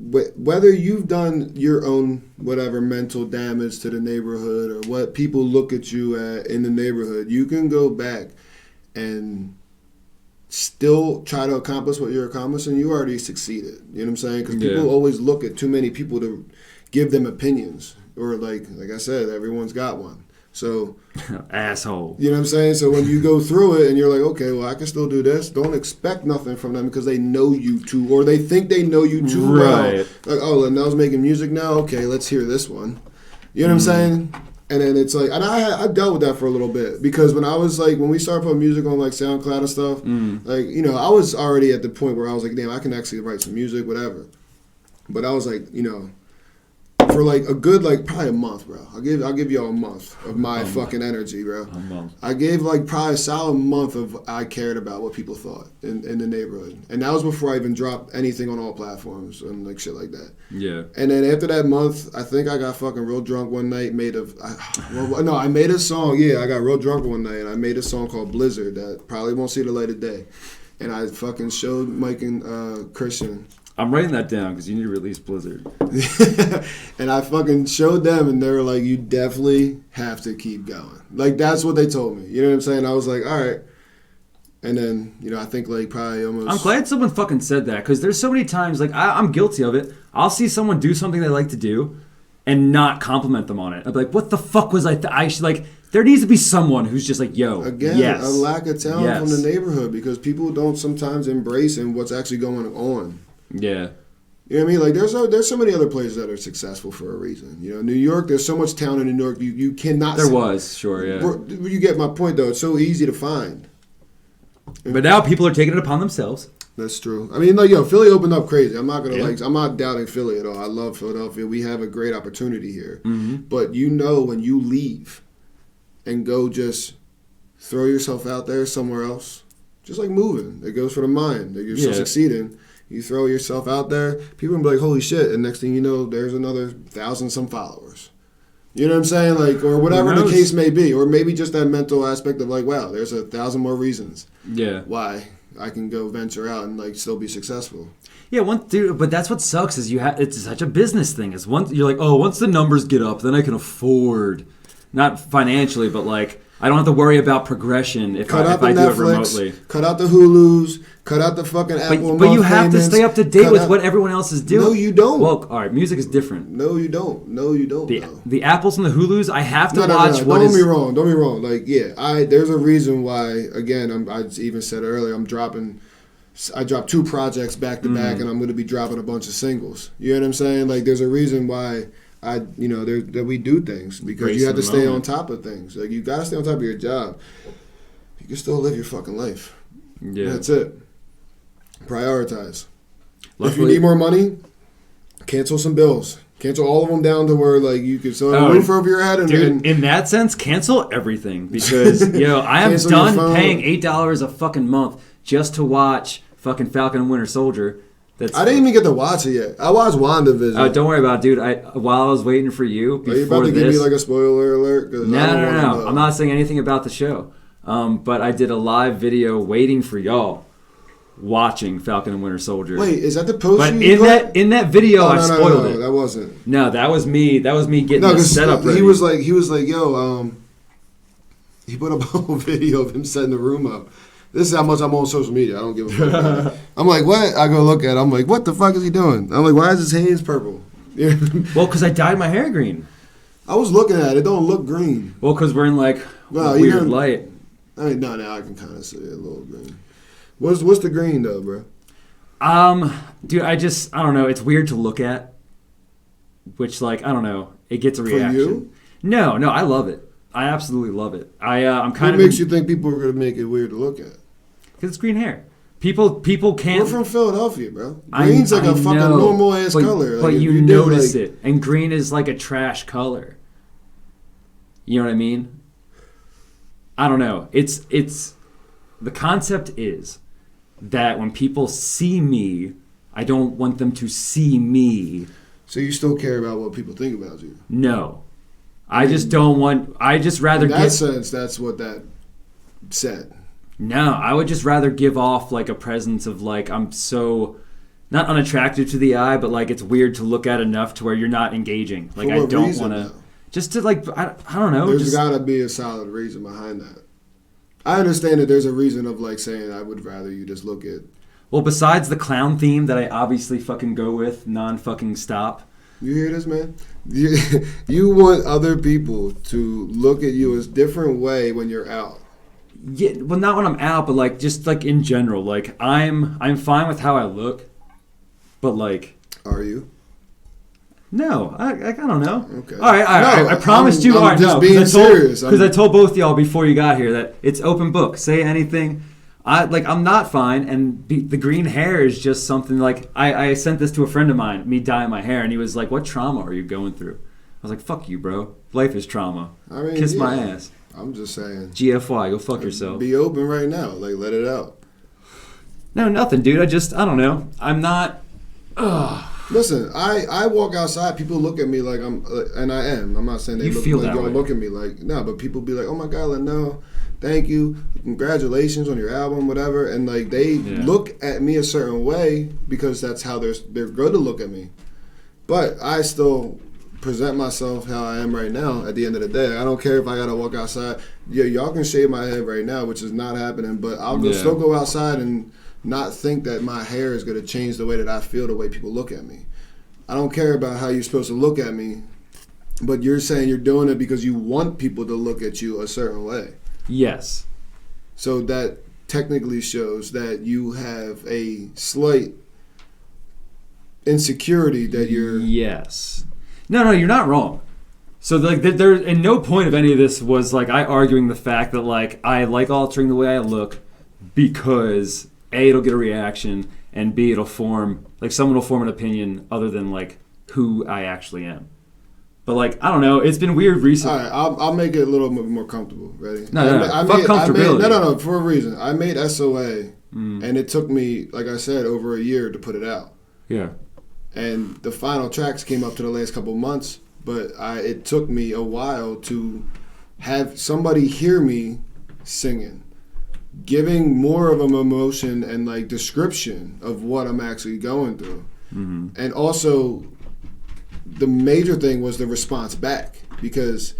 Whether you've done your own whatever mental damage to the neighborhood or what people look at you at in the neighborhood, you can go back and still try to accomplish what you're accomplishing. You already succeeded. You know what I'm saying? Because people always look at too many people to give them opinions. Or like I said, everyone's got one. So asshole. You know what I'm saying? So when you go through it and you're like, okay, well, I can still do this. Don't expect nothing from them because they know you too, or they think they know you too well. Like, oh, LNL's making music now. Okay, let's hear this one. You know what I'm saying? And then it's like, and I dealt with that for a little bit because when we started putting music on like SoundCloud and stuff, like, you know, I was already at the point where I was like, damn, I can actually write some music, whatever. But I was like, you know, for like a good, like probably a month, bro. I'll give y'all a month of my fucking energy, bro. A month. I gave like probably a solid month of I cared about what people thought in the neighborhood. And that was before I even dropped anything on all platforms and like shit like that. Yeah. And then after that month, I think I got fucking real drunk one night, I made a song. Yeah, I got real drunk one night and I made a song called Blizzard that probably won't see the light of day. And I fucking showed Mike and Christian. I'm writing that down because you need to release Blizzard. And I fucking showed them, and they were like, you definitely have to keep going. Like, that's what they told me. You know what I'm saying? I was like, all right. And then, you know, I think, like, probably almost... I'm glad someone fucking said that, because there's so many times, like, I'm guilty of it. I'll see someone do something they like to do and not compliment them on it. I'll be like, what the fuck was I should, like... There needs to be someone who's just like, yo, again, yes. A lack of talent from the neighborhood, because people don't sometimes embrace what's actually going on. Yeah. You know what I mean? Like, there's so many other places that are successful for a reason. You know, New York, there's so much talent in New York, you cannot... There was, sure, yeah. You get my point, though. It's so easy to find. But now people are taking it upon themselves. That's true. I mean, like, yo, Philly opened up crazy. I'm not I'm not doubting Philly at all. I love Philadelphia. We have a great opportunity here. Mm-hmm. But you know when you leave and go just throw yourself out there somewhere else, just like moving. It goes for the mind. Like, you're still succeeding. You throw yourself out there, people will be like, holy shit, and next thing you know, there's another 1,000-some followers. You know what I'm saying? Like, or whatever the case may be. Or maybe just that mental aspect of like, wow, there's 1,000 more reasons why I can go venture out and like still be successful. Yeah, but that's what sucks is it's such a business thing. You're like, oh, once the numbers get up, then I can afford, not financially, but like I don't have to worry about progression if I do it remotely. Cut out the Hulus. Cut out the fucking Apple. But you have to stay up to date with what everyone else is doing. No, you don't. Well, all right, music is different. No, you don't. The Apples and the Hulus, I have to watch. Don't get me wrong. Don't get me wrong. Like, yeah, there's a reason why. Again, I even said earlier, I dropped 2 projects back to back, and I'm going to be dropping a bunch of singles. You know what I'm saying? Like, there's a reason why that we do things, because you have to stay on top of things. Like, you got to stay on top of your job. You can still live your fucking life. Yeah, that's it. Prioritize. Luckily, if you need more money, cancel some bills. Cancel all of them down to where like you can sell a roof over your head. And in that sense, cancel everything, because I am done paying $8 a fucking month just to watch fucking Falcon and Winter Soldier. I didn't even get to watch it yet. I watched WandaVision. Don't worry about it, dude. While I was waiting for you before this... Are you about to give me like a spoiler alert? No. I'm not saying anything about the show. But I did a live video waiting for y'all watching Falcon and Winter Soldier. Wait, is that the post but in that video, I spoiled it. That wasn't. No, that was me. That was me getting the setup ready. He was like, yo, he put up a whole video of him setting the room up. This is how much I'm on social media. I don't give a fuck about it. I'm like, what? I go look at it. I'm like, what the fuck is he doing? I'm like, why is his hands purple? Well, because I dyed my hair green. I was looking at it. It don't look green. Well, because we're in like weird light. I mean, no, now I can kind of see it a little green. What's the green though, bro? Dude, I don't know. It's weird to look at. Which, like, I don't know. It gets a reaction. For you? No, I love it. I absolutely love it. I'm kind of. What makes you think people are gonna make it weird to look at? Because it's green hair. People can't. We're from Philadelphia, bro. Green's like a fucking normal ass color. But like, you notice it, and green is like a trash color. You know what I mean? I don't know. It's the concept is that when people see me, I don't want them to see me. So you still care about what people think about you? No. I just don't want... I just rather... In that sense, that's what that said. No, I would just rather give off like a presence of like, I'm so... Not unattractive to the eye, but like it's weird to look at enough to where you're not engaging. Like, I don't want to... Just to like... I don't know. There's got to be a solid reason behind that. I understand that there's a reason of like saying I would rather you just look at... Well, besides the clown theme that I obviously fucking go with, non-fucking stop... You hear this, man? You want other people to look at you a different way when you're out. Yeah, well, not when I'm out, but like just like in general. Like I'm fine with how I look, but like, are you? No, I don't know. Okay. All right. I promised you. I'm just being serious. Because I told both y'all before you got here that it's open book. Say anything. I'm not fine, and the green hair is just something like I sent this to a friend of mine, me dyeing my hair, and he was like, "What trauma are you going through?" I was like, "Fuck you, bro. Life is trauma. I mean, kiss my ass." I'm just saying. GFY, go fuck yourself. Be open right now, like let it out. No, nothing, dude. I don't know. I'm not. Listen, I walk outside. People look at me like I'm, and I am. I'm not saying they look at me like no, but people be like, "Oh my God, LNL, thank you, congratulations on your album, whatever," and like they look at me a certain way because that's how they're good to look at me. But I still present myself how I am right now. At the end of the day, I don't care if I gotta walk outside. Yeah, y'all can shave my head right now, which is not happening. But I'll still go outside and not think that my hair is going to change the way that I feel, the way people look at me. I don't care about how you're supposed to look at me, but you're saying you're doing it because you want people to look at you a certain way. Yes. So that technically shows that you have a slight insecurity that you're... Yes. No, you're not wrong. So like there, in no point of any of this was like I arguing the fact that like I like altering the way I look because... A, it'll get a reaction, and B, it'll form, like, someone will form an opinion other than, like, who I actually am. But, like, I don't know. It's been weird recently. All right, I'll make it a little bit more comfortable. Ready? No, fuck comfortability. No, for a reason. I made SOA, and it took me, like I said, over a year to put it out. Yeah. And the final tracks came up to the last couple months, but it took me a while to have somebody hear me singing. Giving more of an emotion and like description of what I'm actually going through. Mm-hmm. And also the major thing was the response back, because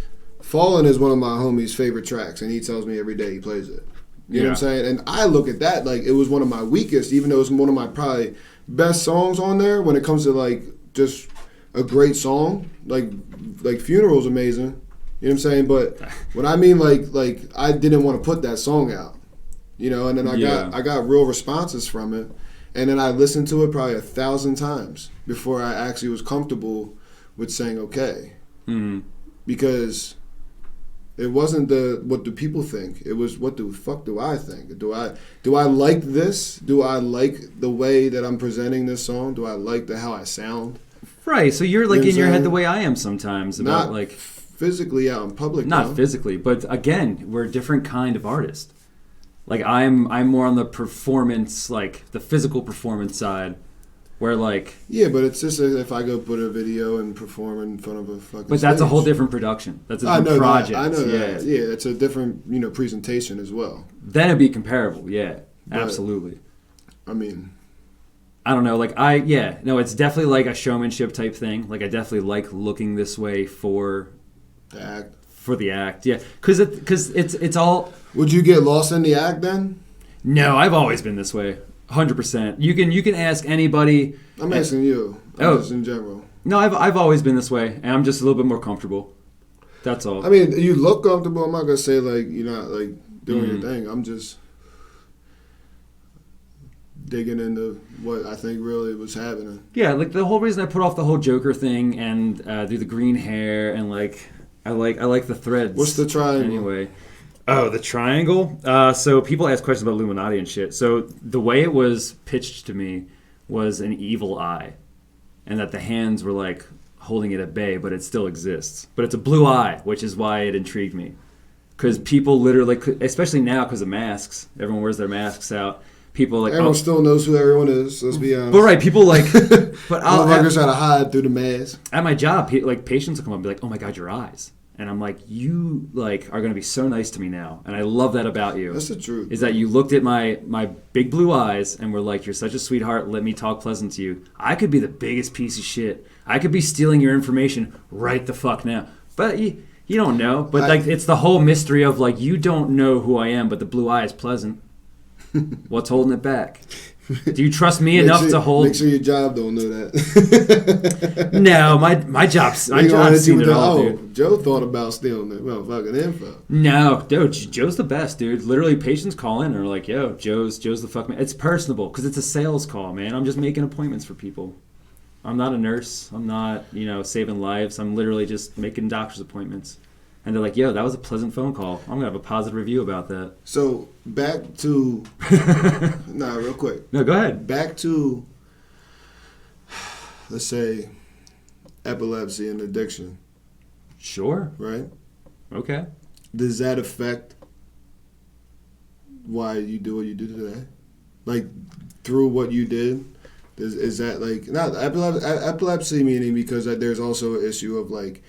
Fallen is one of my homie's favorite tracks, and he tells me every day he plays it. You know what I'm saying? And I look at that like it was one of my weakest, even though it's one of my probably best songs on there when it comes to like just a great song. Like Funeral's amazing. You know what I'm saying? But when I mean like I didn't want to put that song out. You know, and then I got real responses from it. And then I listened to it probably 1,000 times before I actually was comfortable with saying okay. Mm-hmm. Because it wasn't what do people think. It was what the fuck do I think? Do I like this? Do I like the way that I'm presenting this song? Do I like how I sound? Right. So you're like in your head the way I am sometimes about not like physically out in public. Not physically, but again, we're a different kind of artist. Like I'm more on the performance, like the physical performance side, where like but it's just if I go put a video and perform in front of a fucking. But that's stage. a whole different production. That's a different project. I know that. Yeah, it's a different presentation as well. Then it'd be comparable. Yeah, but, absolutely. I mean, I don't know. Like it's definitely like a showmanship type thing. Like I definitely like looking this way for the act. For the act, yeah, because it's all. Would you get lost in the act then? No, I've always been this way, 100%. You can ask anybody. I'm asking you. Just in general. No, I've always been this way, and I'm just a little bit more comfortable. That's all. I mean, you look comfortable. I'm not gonna say like you're not like doing your thing. I'm just digging into what I think really was happening. Yeah, like the whole reason I put off the whole Joker thing and do the green hair and like. I like the threads. What's the triangle? Anyway. Oh, the triangle? So people ask questions about Illuminati and shit. So the way it was pitched to me was an evil eye. And that the hands were like holding it at bay, but it still exists. But it's a blue eye, which is why it intrigued me. Because people literally, especially now because of masks, everyone wears their masks out. People like everyone still knows who everyone is. Let's be honest. But right, people like. But motherfuckers try to hide through the mask. At my job, like patients will come up and be like, "Oh my God, your eyes," and I'm like, "You like are going to be so nice to me now," and I love that about you. That's the truth. Is that you looked at my big blue eyes and were like, "You're such a sweetheart. Let me talk pleasant to you." I could be the biggest piece of shit. I could be stealing your information right the fuck now, but you don't know. But like, it's the whole mystery of like you don't know who I am, but the blue eye is pleasant. What's holding it back? Do you trust me enough to hold? Make sure your job don't know that. No, my job's seen it all, dude. Joe thought about stealing the motherfucking info. No, dude, Joe's the best, dude. Literally, patients call in and are like, "Yo, Joe's the fuck man." It's personable because it's a sales call, man. I'm just making appointments for people. I'm not a nurse. I'm not, saving lives. I'm literally just making doctor's appointments. And they're like, "Yo, that was a pleasant phone call. I'm going to have a positive review about that." So, back to... real quick. No, go ahead. Back to, let's say, epilepsy and addiction. Sure. Right? Okay. Does that affect why you do what you do today? Like, through what you did? Is that, like... Not epilepsy meaning because there's also an issue of, like...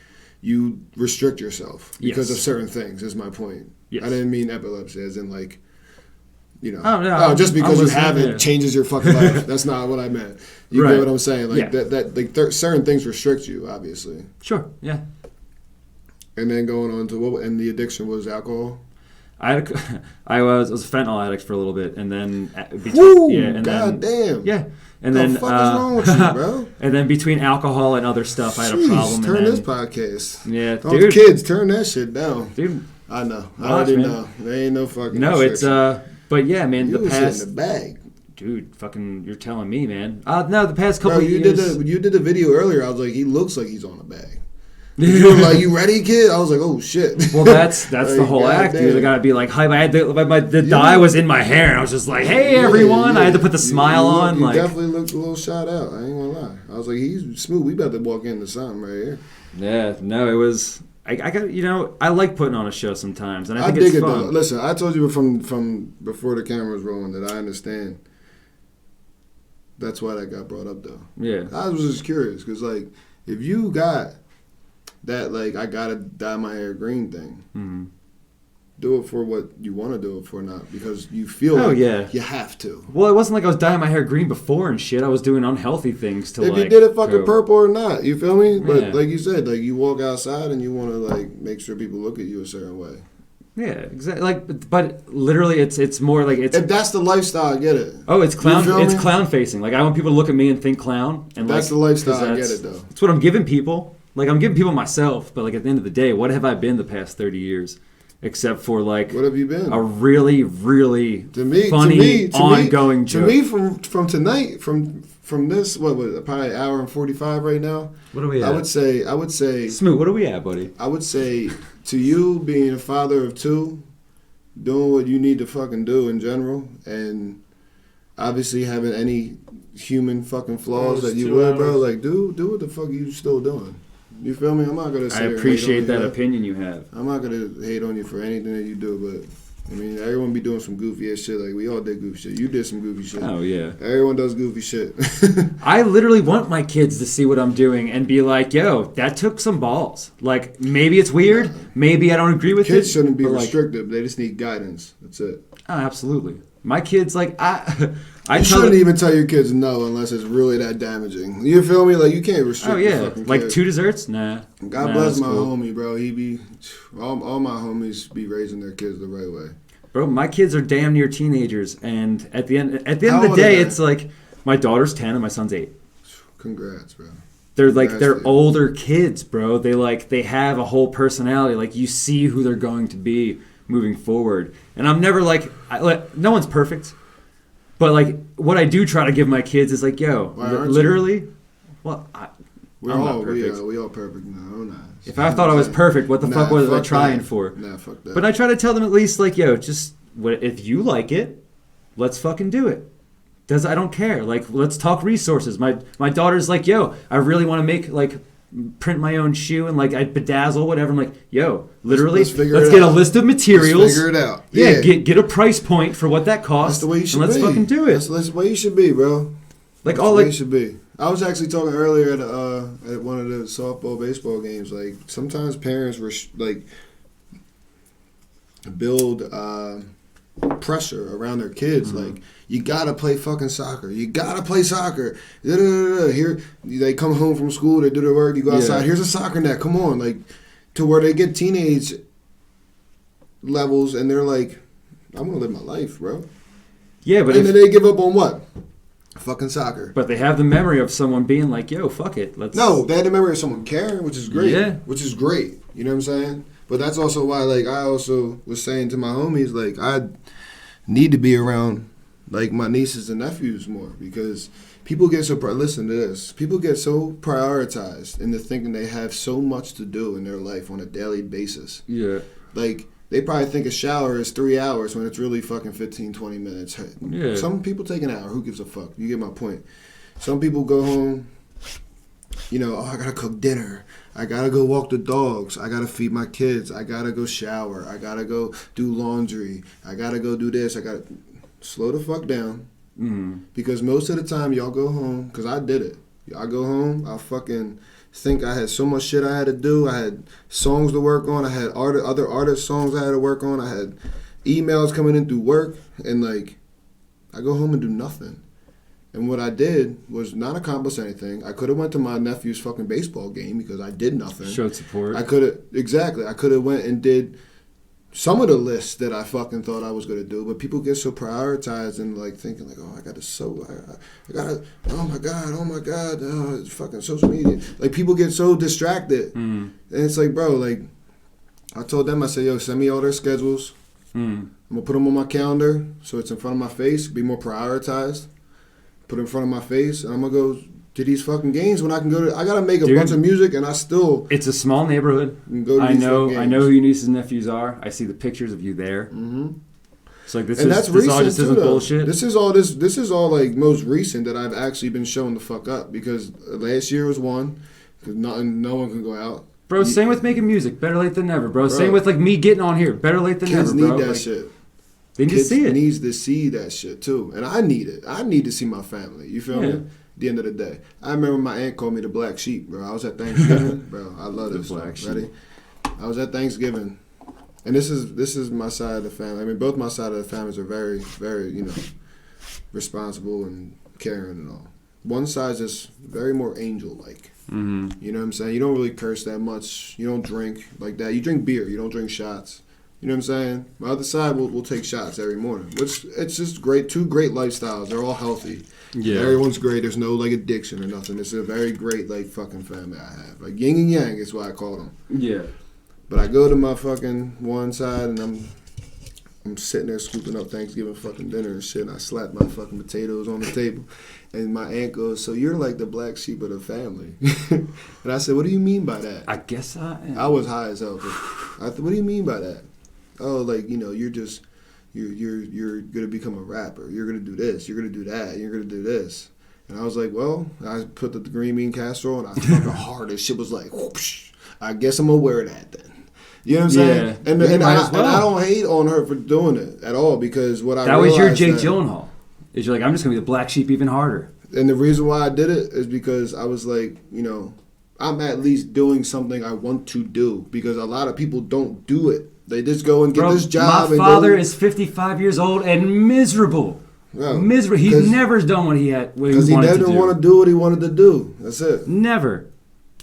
You restrict yourself because of certain things, is my point. Yes. I didn't mean epilepsy as in like, just because you have it changes your fucking life. That's not what I meant. You get what I'm saying? Like certain things restrict you, obviously. Sure, yeah. And then going on to and the addiction was alcohol? I was a fentanyl addict for a little bit, and then damn. Yeah. And then, the fuck is wrong with you, bro? And then between alcohol and other stuff, I had a problem. Turn this podcast. Yeah, dude. Kids, turn that shit down. Dude. I know. I already know. There ain't no fucking restriction. But yeah, man, you the past... in the bag. Dude, fucking, you're telling me, man. No, the past couple years... You did the video earlier. I was like, he looks like he's on a bag. You were like, "You ready, kid?" I was like, "Oh shit!" Well, that's like, the whole act, dude. I gotta be like hype. I had the dye was in my hair, and I was just like, "Hey, everyone!" I had to put the smile on. You definitely looked a little shot out. I ain't gonna lie. I was like, "He's smooth. We about to walk into something right here." Yeah, no, it was. I got I like putting on a show sometimes, and I think dig it's it fun. though. Listen, I told you from before the camera was rolling that I understand. That's why that got brought up though. Yeah, I was just curious because like if you got that like I gotta dye my hair green thing. Mm-hmm. do it for what you want to do it for, not because you feel you have to. Well, it wasn't like I was dyeing my hair green before and shit. I was doing unhealthy things to if you did it fucking purple or not, you feel me? But like you said, like you walk outside and you want to like make sure people look at you a certain way. Yeah, exactly. Like, but literally, it's more like it's. If that's the lifestyle, I get it. Oh, it's clown. It's clown facing. Like I want people to look at me and think clown. And that's the lifestyle. I get it though. It's what I'm giving people. Like I'm giving people myself. But like at the end of the day, what have I been the past 30 years? Except for like, what have you been? A really, really funny, ongoing joke. To me, from tonight, from this, what was it, probably an hour and 45 right now. What are we at? I would say. Smoot, what are we at, buddy? I would say to you, being a father of two, doing what you need to fucking do in general, and obviously having any human fucking flaws that you would, bro. Like, do what the fuck you still doing. You feel me? I'm not gonna say. I appreciate that opinion you have. I'm not gonna hate on you for anything that you do, but I mean, everyone be doing some goofy ass shit. Like we all did goofy shit. You did some goofy shit. Oh yeah. Everyone does goofy shit. I literally want my kids to see what I'm doing and be like, "Yo, that took some balls." Like maybe it's weird, maybe I don't agree with it. Kids shouldn't be restrictive. They just need guidance. That's it. Oh, absolutely. My kids, like you shouldn't even tell your kids no unless it's really that damaging. You feel me? Like you can't restrict. Oh yeah, the fucking like kid. 2 desserts? Nah. God bless my homie, bro. He be all my homies be raising their kids the right way. Bro, my kids are damn near teenagers, and at the end of the day, it's like my daughter's 10 and my son's 8. Congrats, bro. They're older kids, bro. They have a whole personality. Like you see who they're going to be moving forward. And I'm never like no one's perfect. But like what I do try to give my kids is like, yo, literally, well, we all perfect. No, I'm not. If I thought I was perfect, what the fuck was I trying for? Nah, fuck that. But I try to tell them at least like, yo, just if you like it, let's fucking do it. I don't care. Like, let's talk resources. My daughter's like, yo, I really want to make like print my own shoe and like I bedazzle whatever. I'm like, yo, literally, let's get a list of materials. Let's figure it out. Yeah, get a price point for what that costs. That's the way you should be. Let's fucking do it. That's the way you should be, bro. Like that's the way you should be. I was actually talking earlier at one of the softball baseball games. Like sometimes parents were build pressure around their kids. Mm-hmm. Like you gotta play fucking soccer. You gotta play soccer. Here they come home from school. They do their work. You go outside. Here's a soccer net. Come on, like to where they get teenage levels and they're like, I want to live my life, bro. Yeah, but then they give up on what? Fucking soccer. But they have the memory of someone being like, yo, fuck it. No, they had the memory of someone caring, which is great. Yeah. Which is great. You know what I'm saying? But that's also why, like, I also was saying to my homies, like, I need to be around, like, my nieces and nephews more because people get so, listen to this, people get so prioritized into thinking they have so much to do in their life on a daily basis. Yeah. Like, they probably think a shower is 3 hours when it's really fucking 15, 20 minutes. Yeah. Some people take an hour. Who gives a fuck? You get my point. Some people go home, I got to cook dinner. I got to go walk the dogs. I got to feed my kids. I got to go shower. I got to go do laundry. I got to go do this. I got to slow the fuck down. Mm-hmm. Because most of the time y'all go home, because I did it. I go home, I fucking think I had so much shit I had to do. I had songs to work on. I had other artist songs I had to work on. I had emails coming in through work. And, like, I go home and do nothing. And what I did was not accomplish anything. I could have went to my nephew's fucking baseball game because I did nothing. Showed support. I could have went and did some of the lists that I fucking thought I was going to do. But people get so prioritized and, like, thinking, like, oh, I got to sew. I got to, oh, my God, it's fucking social media. Like, people get so distracted. And it's like, bro, like, I told them, I said, yo, send me all their schedules. I'm going to put them on my calendar so it's in front of my face, be more prioritized. Put it in front of my face, and I'm going to go to these fucking games when I can go to. I got to make a bunch of music, and I still. It's a small neighborhood. Go to I know who your nieces and nephews are. I see the pictures of you there. Mm-hmm. It's like this all just isn't bullshit. This is all like most recent that I've actually been showing the fuck up because last year was one because no one can go out. Bro, same with making music. Better late than never, bro. Same with like me getting on here. Better late than never, bro. Kids need that shit. They need to see it. Needs to see that shit too, and I need it. I need to see my family. You feel me? At the end of the day, I remember my aunt called me the black sheep, bro. I was at Thanksgiving, bro. I love this. Black sheep. Ready? I was at Thanksgiving, And this is my side of the family. I mean, both my side of the families are very, very, responsible and caring and all. One side's just very more angel-like. Mm-hmm. You know what I'm saying? You don't really curse that much. You don't drink like that. You drink beer. You don't drink shots. You know what I'm saying? My other side will take shots every morning, which it's just great. Two great lifestyles. They're all healthy. Yeah. Everyone's great. There's no like addiction or nothing. It's a very great like fucking family I have. Like yin and yang is what I call them. Yeah. But I go to my fucking one side and I'm sitting there scooping up Thanksgiving fucking dinner and shit. And I slap my fucking potatoes on the table, and my aunt goes, "So you're like the black sheep of the family?" And I said, "What do you mean by that?" I guess I am. I was high as hell. What do you mean by that? Oh, like, you're just, you're going to become a rapper. You're going to do this. You're going to do that. You're going to do this. And I was like, well, I put the green bean casserole, and I fucking hard as shit was like, whoosh, I guess I'm going to wear that then. You know what I'm saying? Yeah. And I don't hate on her for doing it at all, because what I that was your realized Jake Gyllenhaal. Is you're like, I'm just going to be the black sheep even harder. And the reason why I did it is because I was like, I'm at least doing something I want to do, because a lot of people don't do it. They just go and get this job. My father is 55 years old and miserable. Yeah, miserable. He never's done what he wanted to do. Because he didn't want to do what he wanted to do. That's it. Never.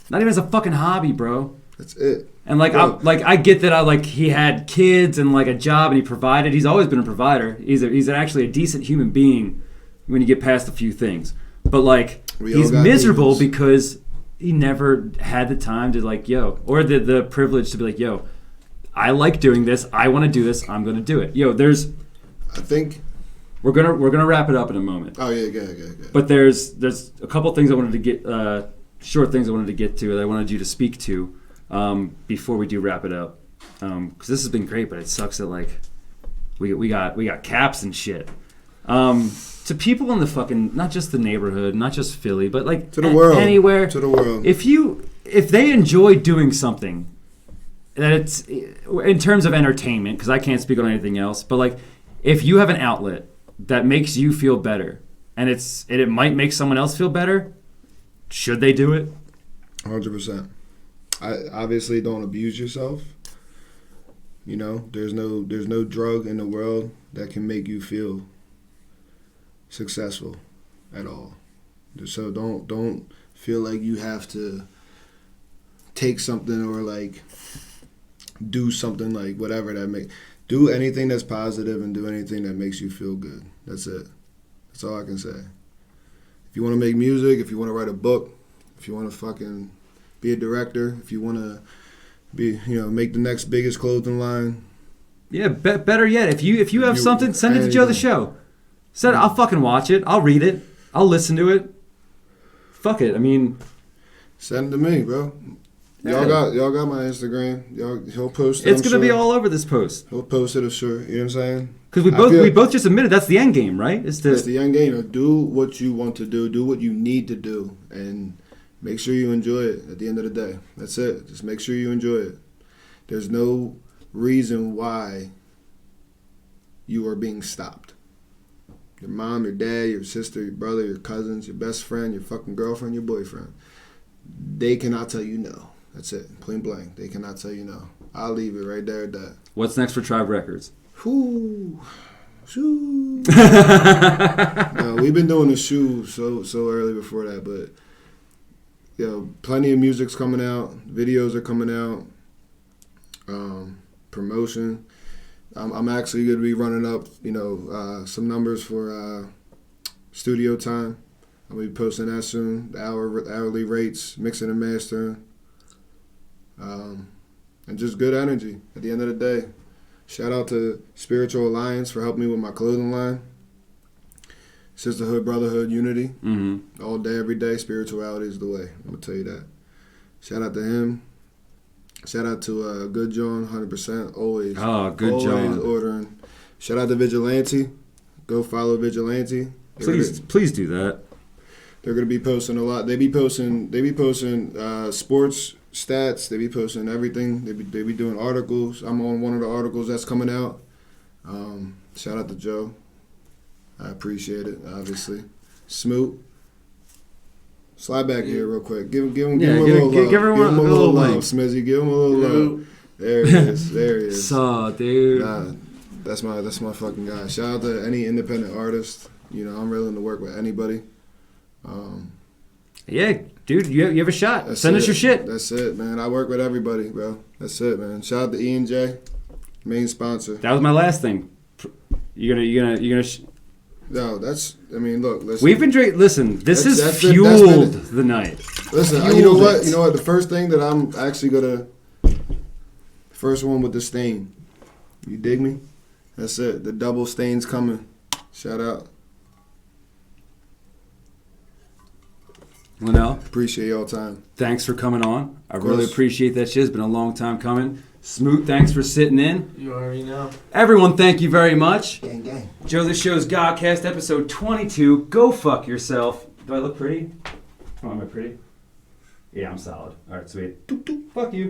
Not even as a fucking hobby, bro. That's it. And I get that he had kids and like a job and he provided. He's always been a provider. He's actually a decent human being when you get past a few things. But he's miserable because he never had the time to or the privilege to be like, yo, I like doing this. I want to do this. I'm going to do it. I think we're gonna wrap it up in a moment. Oh yeah, good. But there's a couple things I wanted to get, short things I wanted to get to that I wanted you to speak to before we do wrap it up. Because this has been great, but it sucks that we got caps and shit. To people in the fucking, not just the neighborhood, not just Philly, but to the world, anywhere, to the world. If they enjoy doing something, that it's in terms of entertainment, because I can't speak on anything else, but if you have an outlet that makes you feel better, and it might make someone else feel better, should they do it? 100%. I obviously don't abuse yourself. There's no drug in the world that can make you feel successful at all. So don't feel like you have to take something or do something whatever that do anything that's positive and do anything that makes you feel good. That's it. That's all I can say. If you want to make music, if you want to write a book, if you want to fucking be a director, if you want to be, make the next biggest clothing line. Yeah, better yet, if you have something, send it to Joe the Show. I'll fucking watch it. I'll read it. I'll listen to it. Fuck it. I mean, send it to me, bro. Y'all got my Instagram. He'll post it. It's gonna be all over this post. He'll post it, I'm sure. You know what I'm saying? Because we both just admitted that's the end game, right? That's the end game. Do what you want to do what you need to do, and make sure you enjoy it at the end of the day. That's it. Just make sure you enjoy it. There's no reason why you are being stopped. Your mom, your dad, your sister, your brother, your cousins, your best friend, your fucking girlfriend, your boyfriend. They cannot tell you no. That's it. Plain blank. They cannot tell you no. I'll leave it right there at that. What's next for Tribe Records? Shoo. No, we've been doing the shoe so early before that, but plenty of music's coming out. Videos are coming out. Promotion. I'm actually going to be running up, some numbers for studio time. I'll be posting that soon. The hourly rates, mixing and mastering, and just good energy. At the end of the day, shout out to Spiritual Alliance for helping me with my clothing line. Sisterhood, brotherhood, unity. Mm-hmm. All day, every day. Spirituality is the way. I'm gonna tell you that. Shout out to him. Shout out to Good John, 100%. Always. Oh, Good John. Always ordering. Shout out to Vigilante. Go follow Vigilante. Please do that. They're gonna be posting a lot. They be posting sports stats. They be posting everything. They be doing articles. I'm on one of the articles that's coming out. Shout out to Joe. I appreciate it. Obviously, Smoot. Slide back here real quick. Give him a little love. Give him a little love, Smizzy. Give him a little love. There he is. There he is. So, dude. Nah, that's my fucking guy. Shout out to any independent artist. You know, I'm willing to work with anybody. Yeah, dude, you have a shot. Send us your shit. That's it, man. I work with everybody, bro. That's it, man. Shout out to E&J, main sponsor. That was my last thing. You gonna. No, that's. I mean, look. Listen. We've been drinking. Listen, this has fueled the night. Listen, you know what? You know what? The first thing that I'm actually gonna. First one with the stain. You dig me? That's it. The double stain's coming. Shout out. LNL. Appreciate y'all time. Thanks for coming on. I really appreciate that shit. It's been a long time coming. Smoot, thanks for sitting in. You already know. Everyone, thank you very much. Gang, gang. Joe, this show's GODcast episode 22. Go fuck yourself. Do I look pretty? Oh, am I pretty? Yeah, I'm solid. All right, sweet. Fuck you.